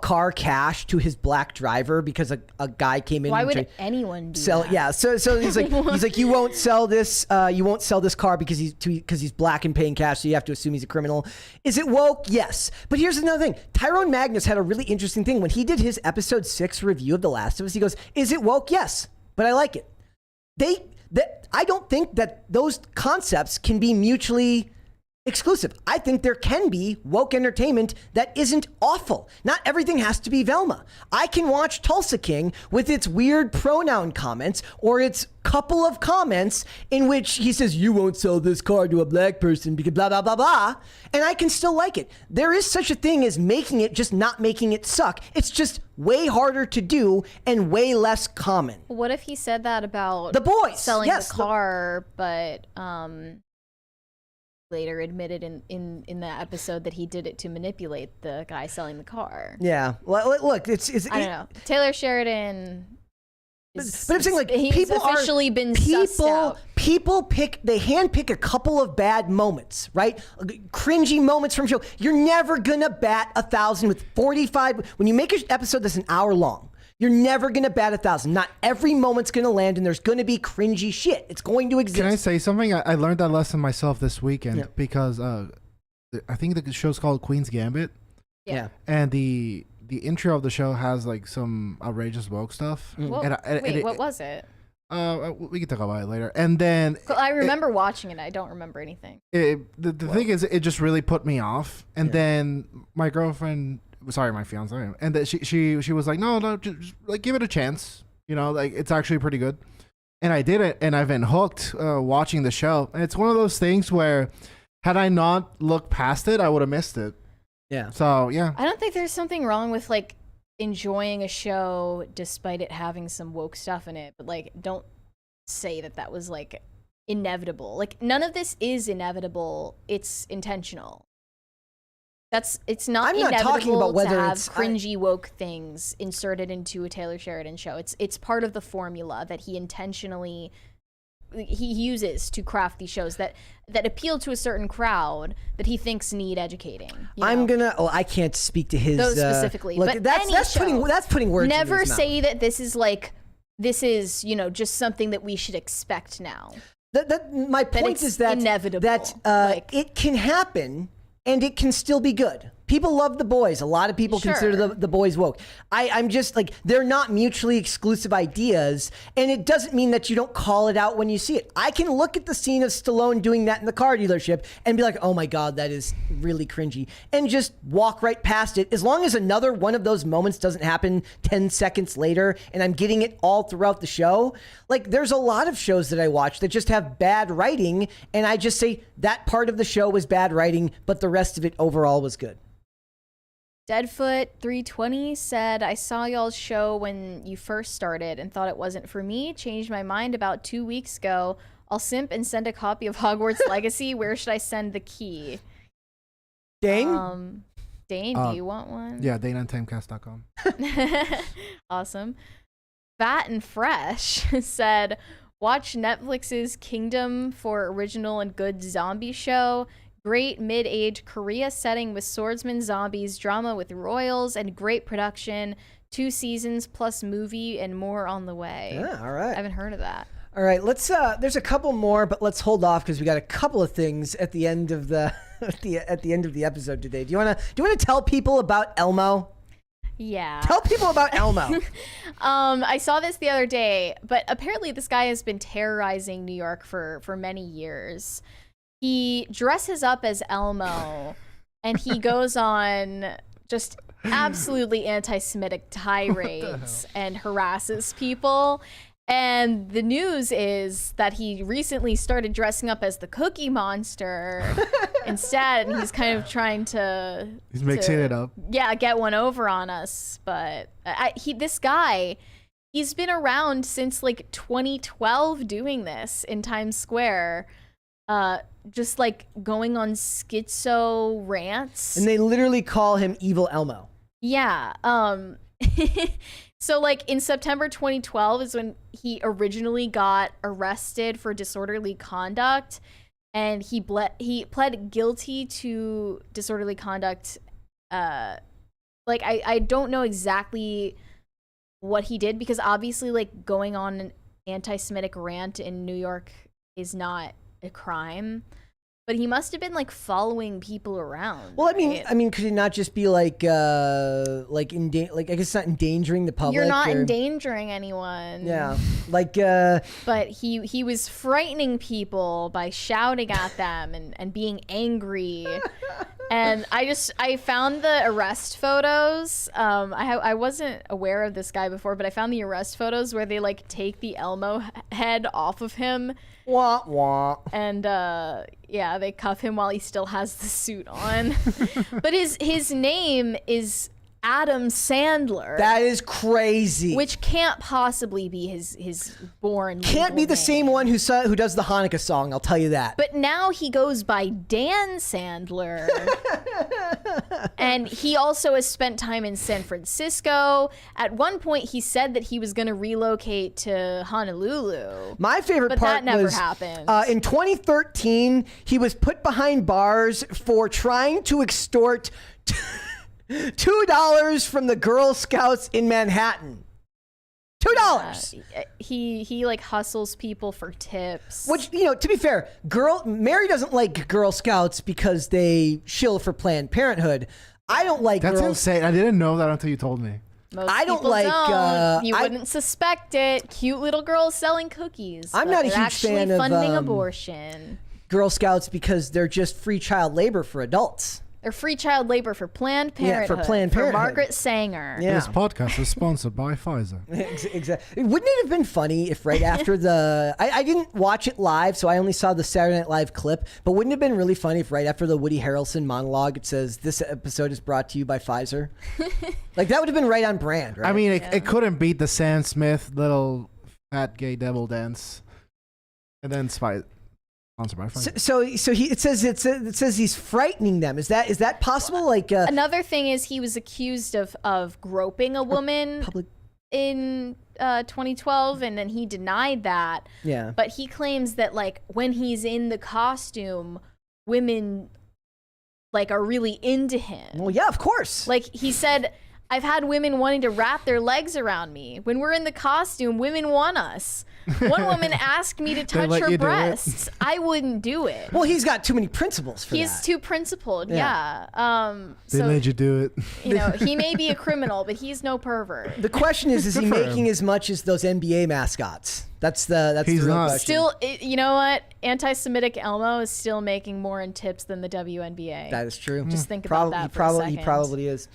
car cash to his black driver because a guy came in. Why and would anyone do sell? that? Yeah, so he's like you won't sell this car because he's black and paying cash, so you have to assume he's a criminal. Is it woke? Yes. But here's another thing. Tyrone Magnus had a really interesting thing. When he did his episode 6 review of The Last of Us, he goes, is it woke? Yes, but I like it. I don't think that those concepts can be mutually exclusive. I think there can be woke entertainment that isn't awful. Not everything has to be Velma. I can watch Tulsa King with its weird pronoun comments or its couple of comments in which he says, you won't sell this car to a black person because blah, blah, blah, blah. And I can still like it. There is such a thing as making it, just not making it suck. It's just way harder to do and way less common. What if he said that about The Boys selling the car, but later admitted in the episode that he did it to manipulate the guy selling the car? Yeah. Look, I don't know. Taylor Sheridan. But I'm saying, like, he's people officially been sussed out. People handpick a couple of bad moments, right? Cringy moments from show. You're never gonna bat 1,000 with 45. When you make an episode that's an hour long, you're never gonna bat 1,000. Not every moment's gonna land, and there's gonna be cringy shit. It's going to exist. Can I say something? I learned that lesson myself this weekend because I think the show's called Queen's Gambit. Yeah. And the intro of the show has like some outrageous woke stuff. Well, what was it? We can talk about it later. And then I remember watching it. I don't remember anything. The thing is, it just really put me off. And then my girlfriend, sorry, my fiance, and that she was like, no, just like give it a chance. You know, like it's actually pretty good. And I did it, and I've been hooked watching the show. And it's one of those things where, had I not looked past it, I would have missed it. Yeah. So yeah. I don't think there's something wrong with like enjoying a show despite it having some woke stuff in it, but like don't say that was like inevitable. Like none of this is inevitable. It's intentional. It's not I'm not inevitable talking about whether to have it's cringy woke things inserted into a Taylor Sheridan show. It's part of the formula that he intentionally uses to craft these shows that appeal to a certain crowd that he thinks need educating. I can't speak to his those specifically, look, but that's putting words. Never in his say mouth. that this is just something that we should expect now. My point is that inevitable. That it can happen and it can still be good. People love The Boys. A lot of people consider the Boys woke. I'm just like, they're not mutually exclusive ideas, and it doesn't mean that you don't call it out when you see it. I can look at the scene of Stallone doing that in the car dealership and be like, oh my God, that is really cringy, and just walk right past it. As long as another one of those moments doesn't happen 10 seconds later and I'm getting it all throughout the show. Like, there's a lot of shows that I watch that just have bad writing, and I just say that part of the show was bad writing, but the rest of it overall was good. Deadfoot 320 said, I saw y'all's show when you first started and thought it wasn't for me. Changed my mind about 2 weeks ago. I'll simp and send a copy of Hogwarts Legacy. Where should I send the key? Dane? Dane, do you want one? Yeah, DaneOnTimecast.com. Awesome. Fat and Fresh said, Watch Netflix's Kingdom for original and good zombie show. Great mid-age Korea setting with swordsman zombies, drama with royals, and great production. 2 seasons plus movie and more on the way. Yeah, all right. I haven't heard of that. All right, let's. There's a couple more, but let's hold off because we got a couple of things at the end of the at the end of the episode today. Do you wanna tell people about Elmo? Yeah. Tell people about Elmo. I saw this the other day, but apparently this guy has been terrorizing New York for many years. He dresses up as Elmo, and he goes on just absolutely anti-Semitic tirades and harasses people. And the news is that he recently started dressing up as the Cookie Monster instead, and he's kind of trying to... He's mixing it up. Yeah, get one over on us. But this guy, he's been around since like 2012 doing this in Times Square. Just like going on schizo rants. And they literally call him Evil Elmo. Yeah. So like in September 2012 is when he originally got arrested for disorderly conduct, and he pled guilty to disorderly conduct. Like I don't know exactly what he did, because obviously like going on an anti-Semitic rant in New York is not a crime. But he must have been like following people around. Well, right? I mean, could it not just be like I guess not endangering the public? You're not endangering anyone. Yeah, like. But he was frightening people by shouting at them and being angry. And I found the arrest photos. I wasn't aware of this guy before, but I found the arrest photos where they like take the Elmo head off of him. Wah wah. And yeah, they cuff him while he still has the suit on. But his name is Adam Sandler. That is crazy. Which can't possibly be his born. Can't be the same one who does the Hanukkah song. I'll tell you that. But now he goes by Dan Sandler. And he also has spent time in San Francisco. At one point, he said that he was going to relocate to Honolulu. My favorite but part that never was happened. In 2013, he was put behind bars for trying to extort $2 from the Girl Scouts in Manhattan. $2. He like hustles people for tips. Which, to be fair, Mary doesn't like Girl Scouts because they shill for Planned Parenthood. I don't like That's girls. insane. I didn't know that until you told me. Most I don't people like, don't. You wouldn't suspect it. Cute little girls selling cookies. I'm but not a they're huge actually fan of, funding abortion. Girl Scouts because they're just free child labor for adults. They're free child labor for Planned Yeah, Parenthood. for Planned Parenthood. Margaret Sanger. Yeah. This podcast is sponsored by Pfizer. Exactly. Wouldn't it have been funny if right after I didn't watch it live, so I only saw the Saturday Night Live clip, but wouldn't it have been really funny if right after the Woody Harrelson monologue, it says, "This episode is brought to you by Pfizer"? Like, that would have been right on brand, right? I mean, it couldn't beat the Sam Smith little fat gay devil dance. And then Pfizer. So it says he's frightening them. Is that possible? Like Another thing is he was accused of groping a woman in 2012, and then he denied that. Yeah. But he claims that like when he's in the costume, women like are really into him. Well, yeah, of course. Like he said, I've had women wanting to wrap their legs around me. When we're in the costume, women want us. One woman asked me to touch her breasts. I wouldn't do it. Well, he's got too many principles for that. He's too principled, yeah. They So, made you do it. he may be a criminal, but he's no pervert. The question is he Good for making him. as much as those NBA mascots? That's the He's real not. question. Still, you know what? Anti-Semitic Elmo is still making more in tips than the WNBA. That is true. Just think about that for a second. He probably is.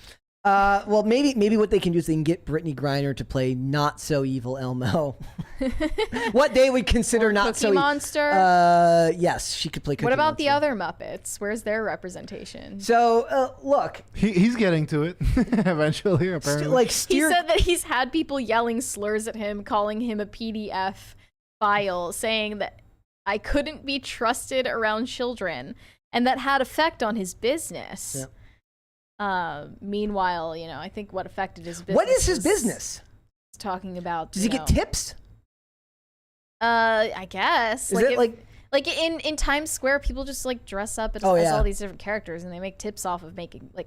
Well, maybe what they can do is they can get Brittany Griner to play not so evil Elmo. What they would consider not so Cookie evil. Monster. Yes, she could play Cookie What about the Monster. other Muppets? Where's their representation? So look, He's getting to it eventually, apparently. He said that he's had people yelling slurs at him, calling him a PDF file, saying that I couldn't be trusted around children, and that had effect on his business. Yeah. Meanwhile, I think what affected his business. what is his business? Talking about. Does he get tips? I guess. Is it like in Times Square, people just like dress up as all these different characters, and they make tips off of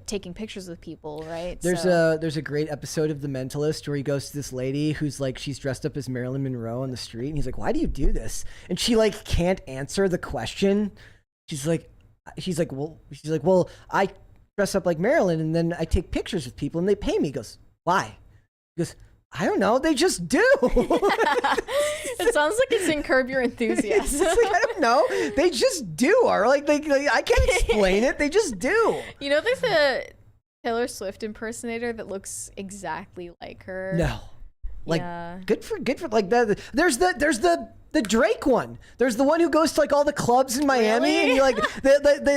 taking pictures with people, right? There's a great episode of The Mentalist where he goes to this lady who's like, she's dressed up as Marilyn Monroe on the street, and he's like, why do you do this? And she like can't answer the question. She's like, well, I dress up like Marilyn, and then I take pictures with people, and they pay me. He goes, why? He goes, I don't know. They just do. It sounds like it's in Curb Your Enthusiasm. Like, I don't know. They just do. Or like, I can't explain it. They just do. You know, there's a Taylor Swift impersonator that looks exactly like her. No. Like, good for like that. There's the Drake one. There's the one who goes to like all the clubs in Miami, Really? and you like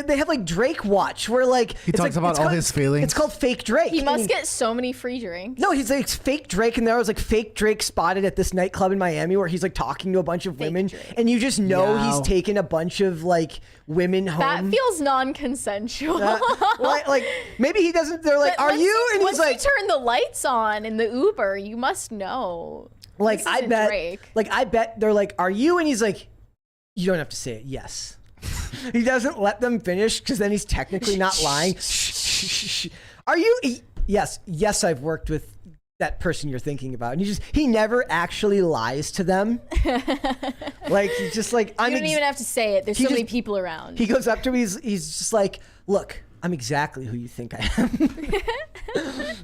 they have like Drake Watch, where like He talks about all his feelings. It's called Fake Drake. He must get so many free drinks. No, he's like it's Fake Drake, and there was like Fake Drake spotted at this nightclub in Miami where he's like talking to a bunch of women, Drake. and you just know Wow. he's taken a bunch of like women home. That feels non-consensual. like maybe he doesn't. They're like, But "Are once you?" And once he's like, you turn the lights on in the Uber, you must know. Like This I isn't bet, Drake. like I bet they're like, "Are you?" And he's like, "You don't have to say it." Yes. He doesn't let them finish because then he's technically not lying. Shh. Are you? Yes. I've worked with that person you're thinking about, and he never actually lies to them. Like he's just like, You don't even have to say it. There's so many people around. He goes up to me. He's just like, "Look, I'm exactly who you think I am."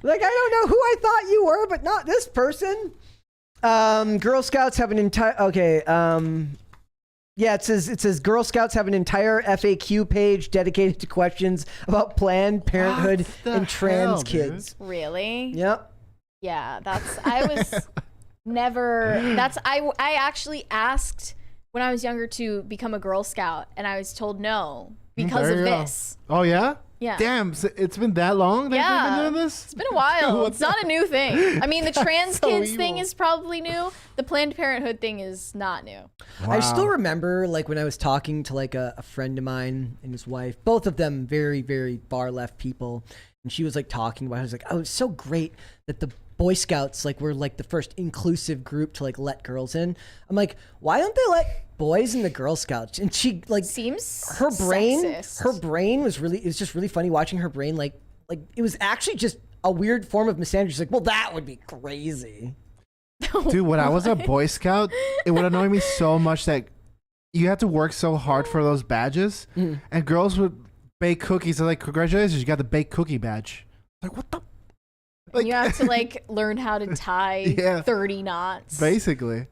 Like I don't know who I thought you were, but not this person. Girl Scouts have an entire it says Girl Scouts have an entire FAQ page dedicated to questions about Planned Parenthood and trans hell, kids. Really? Yep. Yeah, I was never, I actually asked when I was younger to become a Girl Scout, and I was told no because There of you go. this. Oh yeah. Yeah. Damn, so it's been that long that Yeah. they've been doing this? It's been a while. It's not a new thing. I mean, the trans so kids thing evil. is probably new. The Planned Parenthood thing is not new. I still Wow. remember like when I was talking to like a friend of mine and his wife, both of them very, very far left people. And she was like talking about it. I was like, oh, it's so great that the Boy Scouts like were like the first inclusive group to like let girls in. I'm like, why don't they let boys in the Girl Scouts? And she like Seems her brain sexist. was really, it was just really funny watching her brain like it was actually just a weird form of misandry. She's like, well, that would be crazy. Dude, when I was a Boy Scout, it would annoy me so much that you had to work so hard for those badges, and girls would bake cookies. They're like, congratulations, you got the baked cookie badge. Like, what the? And you have to like learn how to tie Yeah. 30 knots. Basically.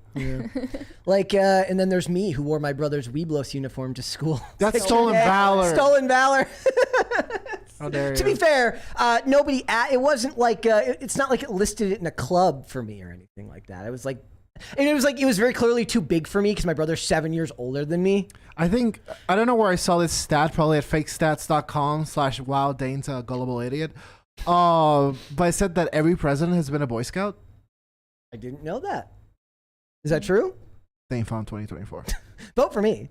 Like, and then there's me who wore my brother's Weeblos uniform to school. That's stolen valor. Stolen valor. How dare To you. be fair, nobody. It wasn't like it's not like it listed it in a club for me or anything like that. It was like, and it was very clearly too big for me because my brother's 7 years older than me. I don't know where I saw this stat, probably at fakestats.com/wow Dane's a gullible idiot. But it said that every president has been a Boy Scout. I didn't know that. Is that true? Dane Farm 2024. Vote for me.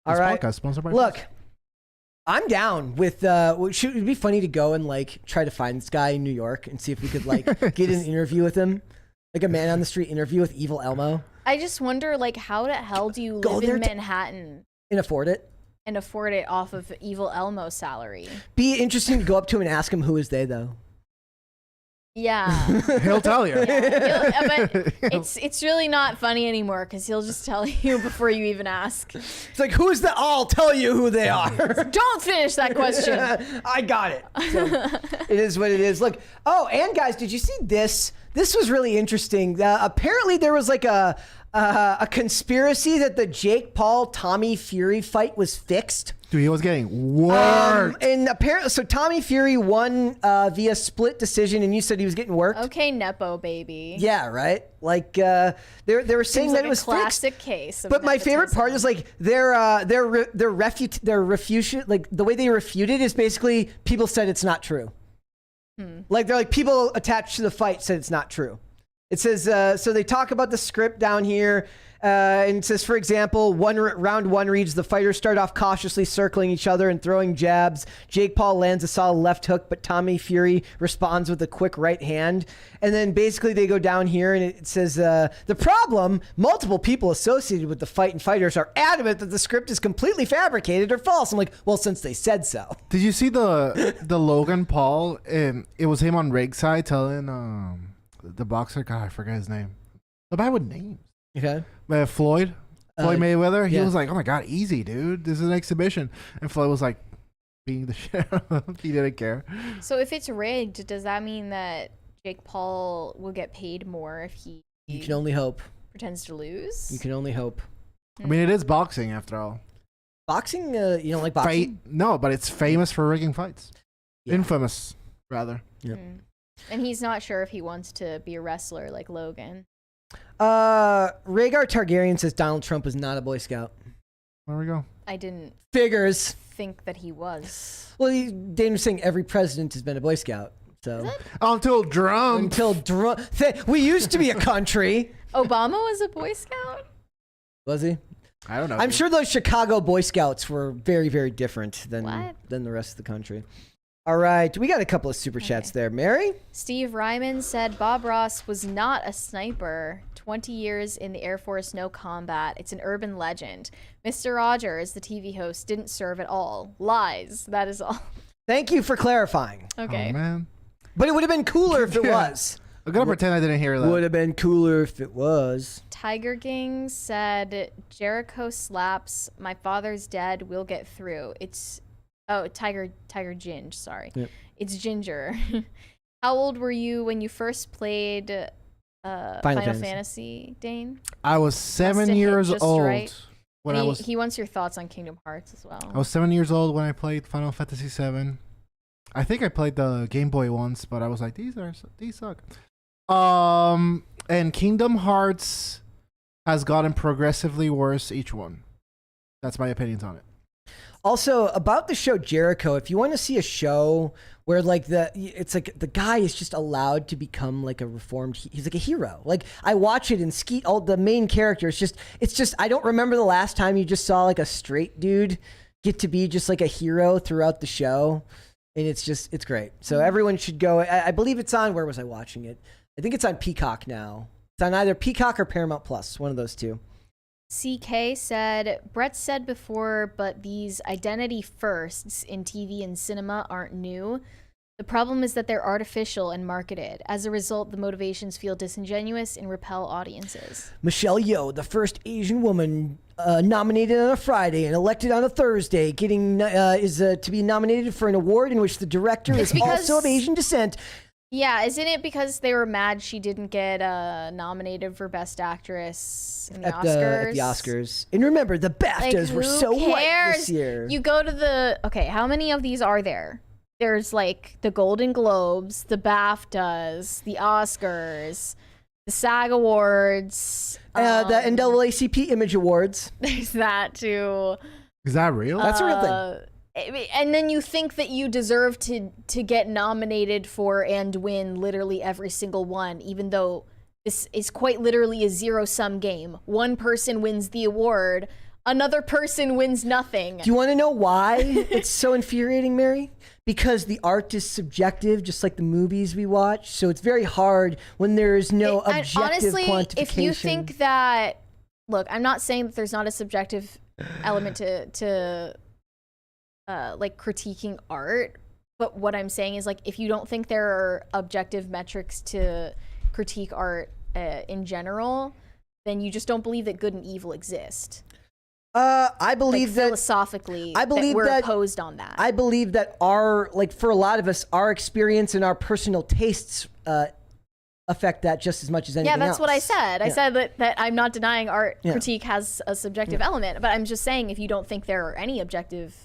All This right. podcast sponsored by Look, I'm down with. It'd be funny to go and like try to find this guy in New York and see if we could like get an interview with him, like a man on the street interview with Evil Elmo, I just wonder, like, how the hell do you Go live there in to- Manhattan and afford it. and afford it off of Evil Elmo's salary? Be interesting to go up to him and ask him who is they though. Yeah. He'll tell you. But it's really not funny anymore because he'll just tell you before you even ask. It's like, who is that? I'll tell you who they are. Don't finish that question. I got it. So, it is what it is. Look. Oh, and guys, did you see this? This was really interesting. Apparently, there was like a conspiracy that the Jake Paul Tommy Fury fight was fixed. Dude, he was getting worked. And apparently, so Tommy Fury won via split decision, and you said he was getting worked. Okay, Nepo baby. Yeah, right. Like they were saying Seems that like it was a classic fixed. case. Of But my favorite part is like their refutation, like the way they refuted is basically people said it's not true. Like they're like people attached to the fight said it's not true. It says, so they talk about the script down here. And it says, for example, round one reads, the fighters start off cautiously circling each other and throwing jabs. Jake Paul lands a solid left hook, but Tommy Fury responds with a quick right hand. And then basically they go down here and it says, the problem, multiple people associated with the fight and fighters are adamant that the script is completely fabricated or false. I'm like, well, since they said so. Did you see the Logan Paul? It was him on ringside telling the boxer, God, I forget his name. The guy with names. Okay. Floyd Mayweather, he yeah. was like, oh my God, easy, dude. This is an exhibition. And Floyd was like, being the shit. He didn't care. So if it's rigged, does that mean that Jake Paul will get paid more if he You can only hope. pretends to lose? You can only hope. I mean, it is boxing after all. Boxing, you don't like boxing? No, but it's famous for rigging fights. Yeah. Infamous, rather. Yep. And he's not sure if he wants to be a wrestler like Logan. Rhaegar Targaryen says Donald Trump is not a Boy Scout. There we go. I didn't Figures. think that he was. Well, Dane was saying every president has been a Boy Scout. So Until drunk. until we used to be a country. Obama was a Boy Scout? Was he? I don't know. I'm sure those Chicago Boy Scouts were very, very different than the rest of the country. All right, we got a couple of super chats there. Mary? Steve Ryman said Bob Ross was not a sniper. 20 years in the Air Force, no combat. It's an urban legend. Mr. Rogers, the TV host, didn't serve at all. Lies. That is all. Thank you for clarifying. Okay. Oh, man. But it would have been cooler if it was. I'm going to pretend I didn't hear that. Would have been cooler if it was. Tiger King said Jericho slaps. My father's dead. We'll get through. It's Tiger Ginge. Sorry, Yep. It's Ginger. How old were you when you first played Final Fantasy, Dane? I was 7 years old when He wants your thoughts on Kingdom Hearts as well. I was 7 years old when I played Final Fantasy VII. I think I played the Game Boy once, but I was like, these suck. And Kingdom Hearts has gotten progressively worse each one. That's my opinions on it. Also, about the show Jericho, if you want to see a show where it's like the guy is just allowed to become like a reformed, he's like a hero. Like I watch it and Skeet, the main character, it's just I don't remember the last time you just saw like a straight dude get to be just like a hero throughout the show. And it's great. So everyone should go. I believe it's on, where was I watching it? I think it's on Peacock now. It's on either Peacock or Paramount Plus, one of those two. CK said, Brett said before, but these identity firsts in TV and cinema aren't new. The problem is that they're artificial and marketed. As a result, the motivations feel disingenuous and repel audiences. Michelle Yeoh, the first Asian woman nominated on a Friday and elected on a Thursday, is to be nominated for an award in which the director is also of Asian descent. Yeah, isn't it because they were mad she didn't get nominated for Best Actress in the Oscars? At the Oscars. And remember, the BAFTAs were so white this year. You go to how many of these are there? There's like the Golden Globes, the BAFTAs, the Oscars, the SAG Awards. The NAACP Image Awards. There's that too. Is that real? That's a real thing. And then you think that you deserve to get nominated for and win literally every single one, even though this is quite literally a zero-sum game. One person wins the award, another person wins nothing. Do you want to know why it's so infuriating, Mary? Because the art is subjective, just like the movies we watch. So it's very hard when there is no objective honestly, quantification. If you think that, look, I'm not saying that there's not a subjective element to like critiquing art, but what I'm saying is, like, if you don't think there are objective metrics to critique art in general, then you just don't believe that good and evil exist. I believe that philosophically, we're opposed on that. I believe that for a lot of us, our experience and our personal tastes affect that just as much as anything else. Yeah, that's what I said. I said that I'm not denying art critique has a subjective element, but I'm just saying if you don't think there are any objective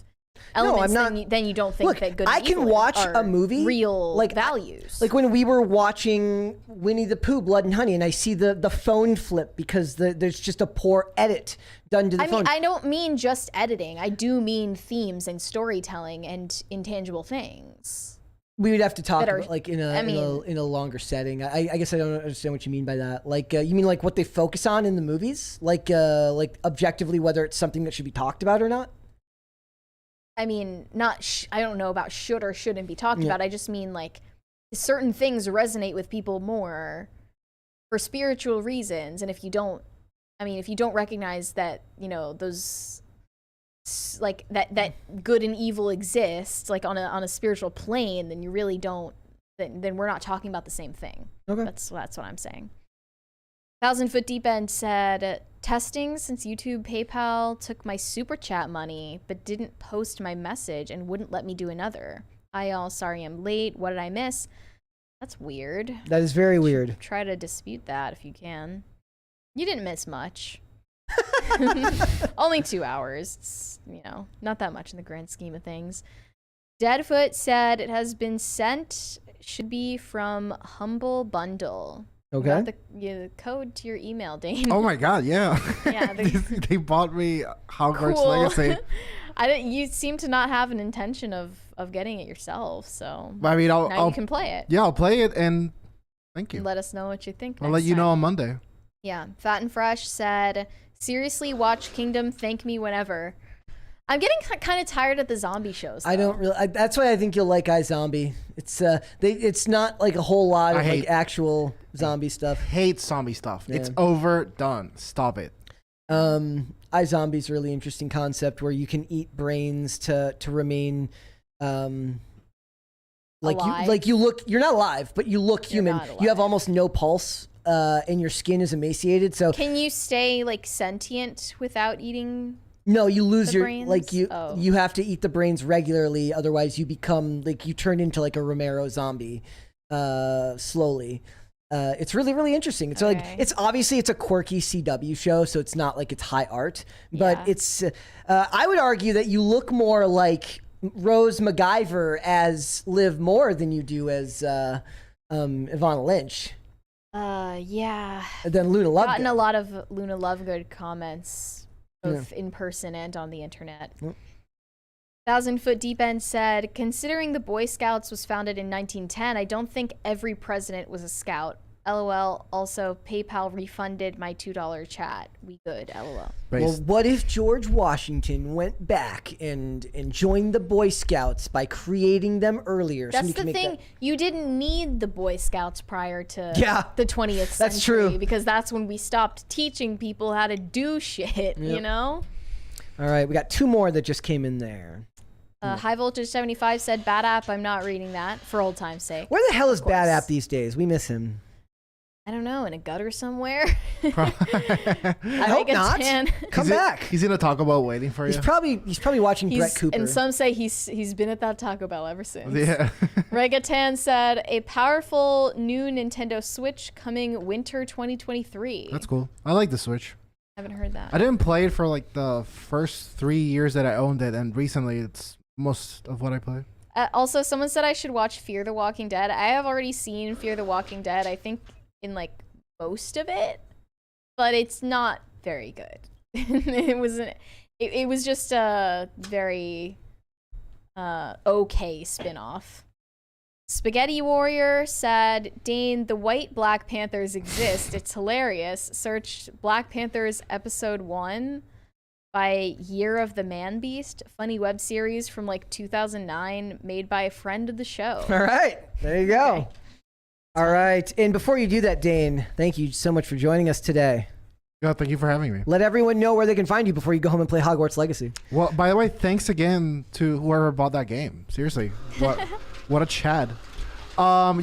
elements, then you don't think that good and evil can watch are a movie real values. Like when we were watching Winnie the Pooh, Blood and Honey, and I see the phone flip because there's just a poor edit done to the phone. I don't mean just editing. I do mean themes and storytelling and intangible things. We would have to talk that are- about, like, in I mean- a longer setting. I guess I don't understand what you mean by that. Like, you mean like what they focus on in the movies? Like objectively, whether it's something that should be talked about or not? I mean, I don't know about should or shouldn't be talked about. I just mean like certain things resonate with people more for spiritual reasons, and if you don't recognize that, you know, those like that good and evil exists like on a spiritual plane, then you really don't. Then we're not talking about the same thing. Okay. That's what I'm saying. 1,000 Foot Deep End said, testing since YouTube PayPal took my super chat money, but didn't post my message and wouldn't let me do another. Hi y'all, sorry I'm late. What did I miss? That's weird. That is very weird. Try to dispute that if you can. You didn't miss much. Only 2 hours. It's, you know, not that much in the grand scheme of things. Deadfoot said it has been sent. Should be from Humble Bundle. Okay. Got the code to your email, Dane. Oh my god, yeah. Yeah, they bought me Hogwarts Cool. Legacy. You seem to not have an intention of getting it yourself, so I mean, now you can play it. Yeah, I'll play it and thank you. Let us know what you think. I'll next let you know time. on Monday. Yeah, Fat and Fresh said, seriously, watch Kingdom, thank me whenever. I'm getting kind of tired of the zombie shows, though. I don't really. That's why I think you'll like iZombie. It's not like a whole lot of like actual zombie stuff. Hate zombie stuff. Yeah. It's overdone. Stop it. iZombie's a really interesting concept where you can eat brains to remain Alive? you're not alive, but you look human. not You have alive. almost no pulse, and your skin is emaciated. So Can you stay like sentient without eating? no, you lose The your brains? like you Oh. you have to eat the brains regularly, otherwise you become like you turn into like a Romero zombie slowly. It's really, really interesting. It's like Okay. it's obviously it's a quirky CW show, so it's not like it's high art, but Yeah. it's I would argue that you look more like Rose MacGyver as Liv Moore than you do as Ivana Lynch Yeah. than Luna Lovegood. Gotten a lot of Luna Lovegood comments, both in person and on the internet. Yep. 1,000 Foot Deep End said, considering the Boy Scouts was founded in 1910, I don't think every president was a scout. LOL. Also, PayPal refunded my $2 chat. We good. LOL. Well, what if George Washington went back and joined the Boy Scouts by creating them earlier? That's Somebody can the make thing. that- You didn't need the Boy Scouts prior to Yeah, the 20th century. that's true. Because that's when we stopped teaching people how to do shit, you know? All right, we got two more that just came in there. High Voltage 75 said, bad app. I'm not reading that for old time's sake. Where the hell is Bad course. App these days? We miss him. I don't know, in a gutter somewhere. I hope not. Come back. He's in a Taco Bell waiting for you. He's probably watching Brett Cooper. And some say he's been at that Taco Bell ever since. Yeah. Regatan said, a powerful new Nintendo Switch coming winter 2023. That's cool. I like the Switch. Haven't heard that. I didn't play it for like the first 3 years that I owned it, and recently it's most of what I play. Also, someone said I should watch Fear the Walking Dead. I have already seen Fear the Walking Dead, I think, in like most of it, but it's not very good. It was just a very okay spin-off. Spaghetti Warrior said, Dane, the white Black Panthers exist. It's hilarious. Search Black Panthers episode 1 by Year of the Man Beast, funny web series from like 2009 made by a friend of the show. All right, there you go. Okay. All right, and before you do that, Dane, thank you so much for joining us today. Yeah, thank you for having me. Let everyone know where they can find you before you go home and play Hogwarts Legacy. Well, by the way, thanks again to whoever bought that game. Seriously, what a Chad. You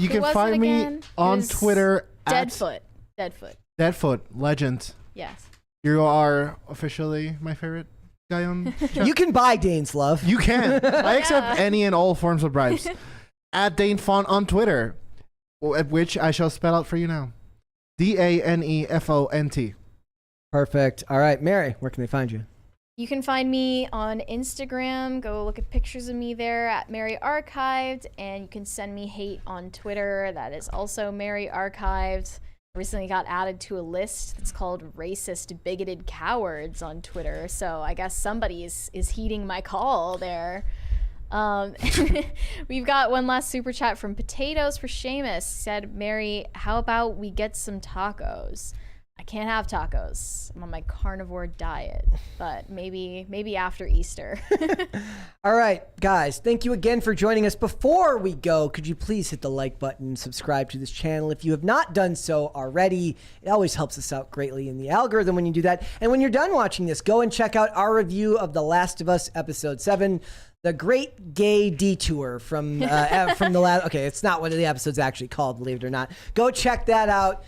can was it find me again? It on was Twitter at Deadfoot. Deadfoot Legend. Yes. You are officially my favorite guy on. You can buy Dane's love. You can. I accept any and all forms of bribes. At Dane Font on Twitter, which I shall spell out for you now. DANEFONT. Perfect. All right, Mary, where can they find you? You can find me on Instagram. Go look at pictures of me there at Mary Archived, and you can send me hate on Twitter. That is also Mary Archived. I recently got added to a list that's called Racist Bigoted Cowards on Twitter. So I guess somebody is heeding my call there. We've got one last super chat from Potatoes for Seamus. Said, Mary, how about we get some tacos? I can't have tacos. I'm on my carnivore diet, but maybe after Easter. All right, guys, thank you again for joining us. Before we go, could you please hit the like button, subscribe to this channel if you have not done so already. It always helps us out greatly in the algorithm when you do that. And when you're done watching this, go and check out our review of The Last of Us Episode 7. The Great Gay Detour from the last. Okay, it's not what the episode's actually called, believe it or not. Go check that out.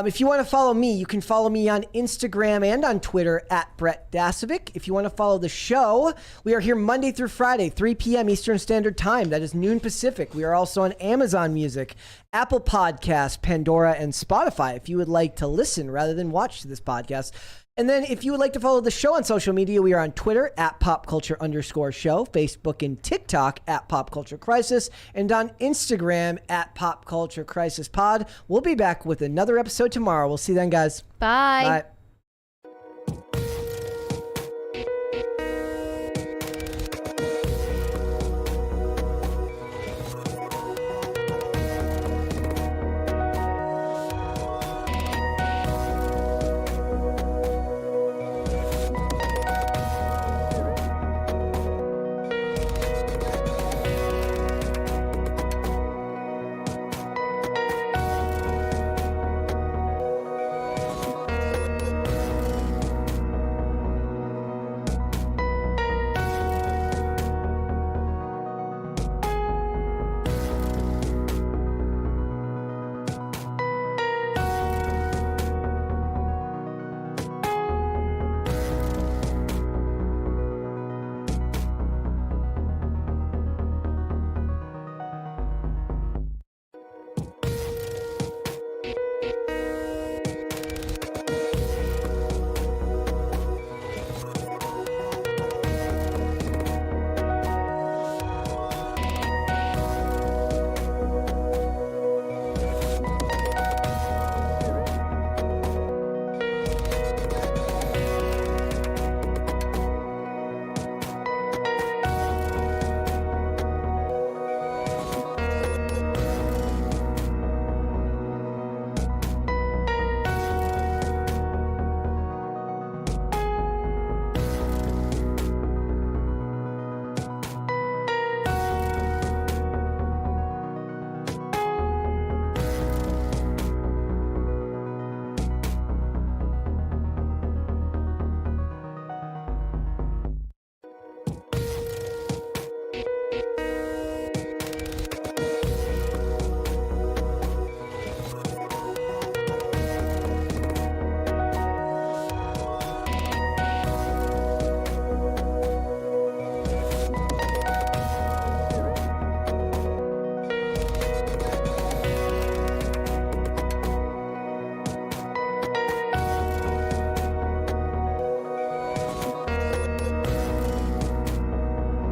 If you want to follow me, you can follow me on Instagram and on Twitter at Brett Dasovic. If you want to follow the show, we are here Monday through Friday, 3 p.m. Eastern Standard Time. That is noon Pacific. We are also on Amazon Music, Apple Podcasts, Pandora, and Spotify if you would like to listen rather than watch this podcast. And then if you would like to follow the show on social media, we are on Twitter at popculture_show, Facebook and TikTok at popculturecrisis, and on Instagram at popculturecrisispod. We'll be back with another episode tomorrow. We'll see you then, guys. Bye. Bye.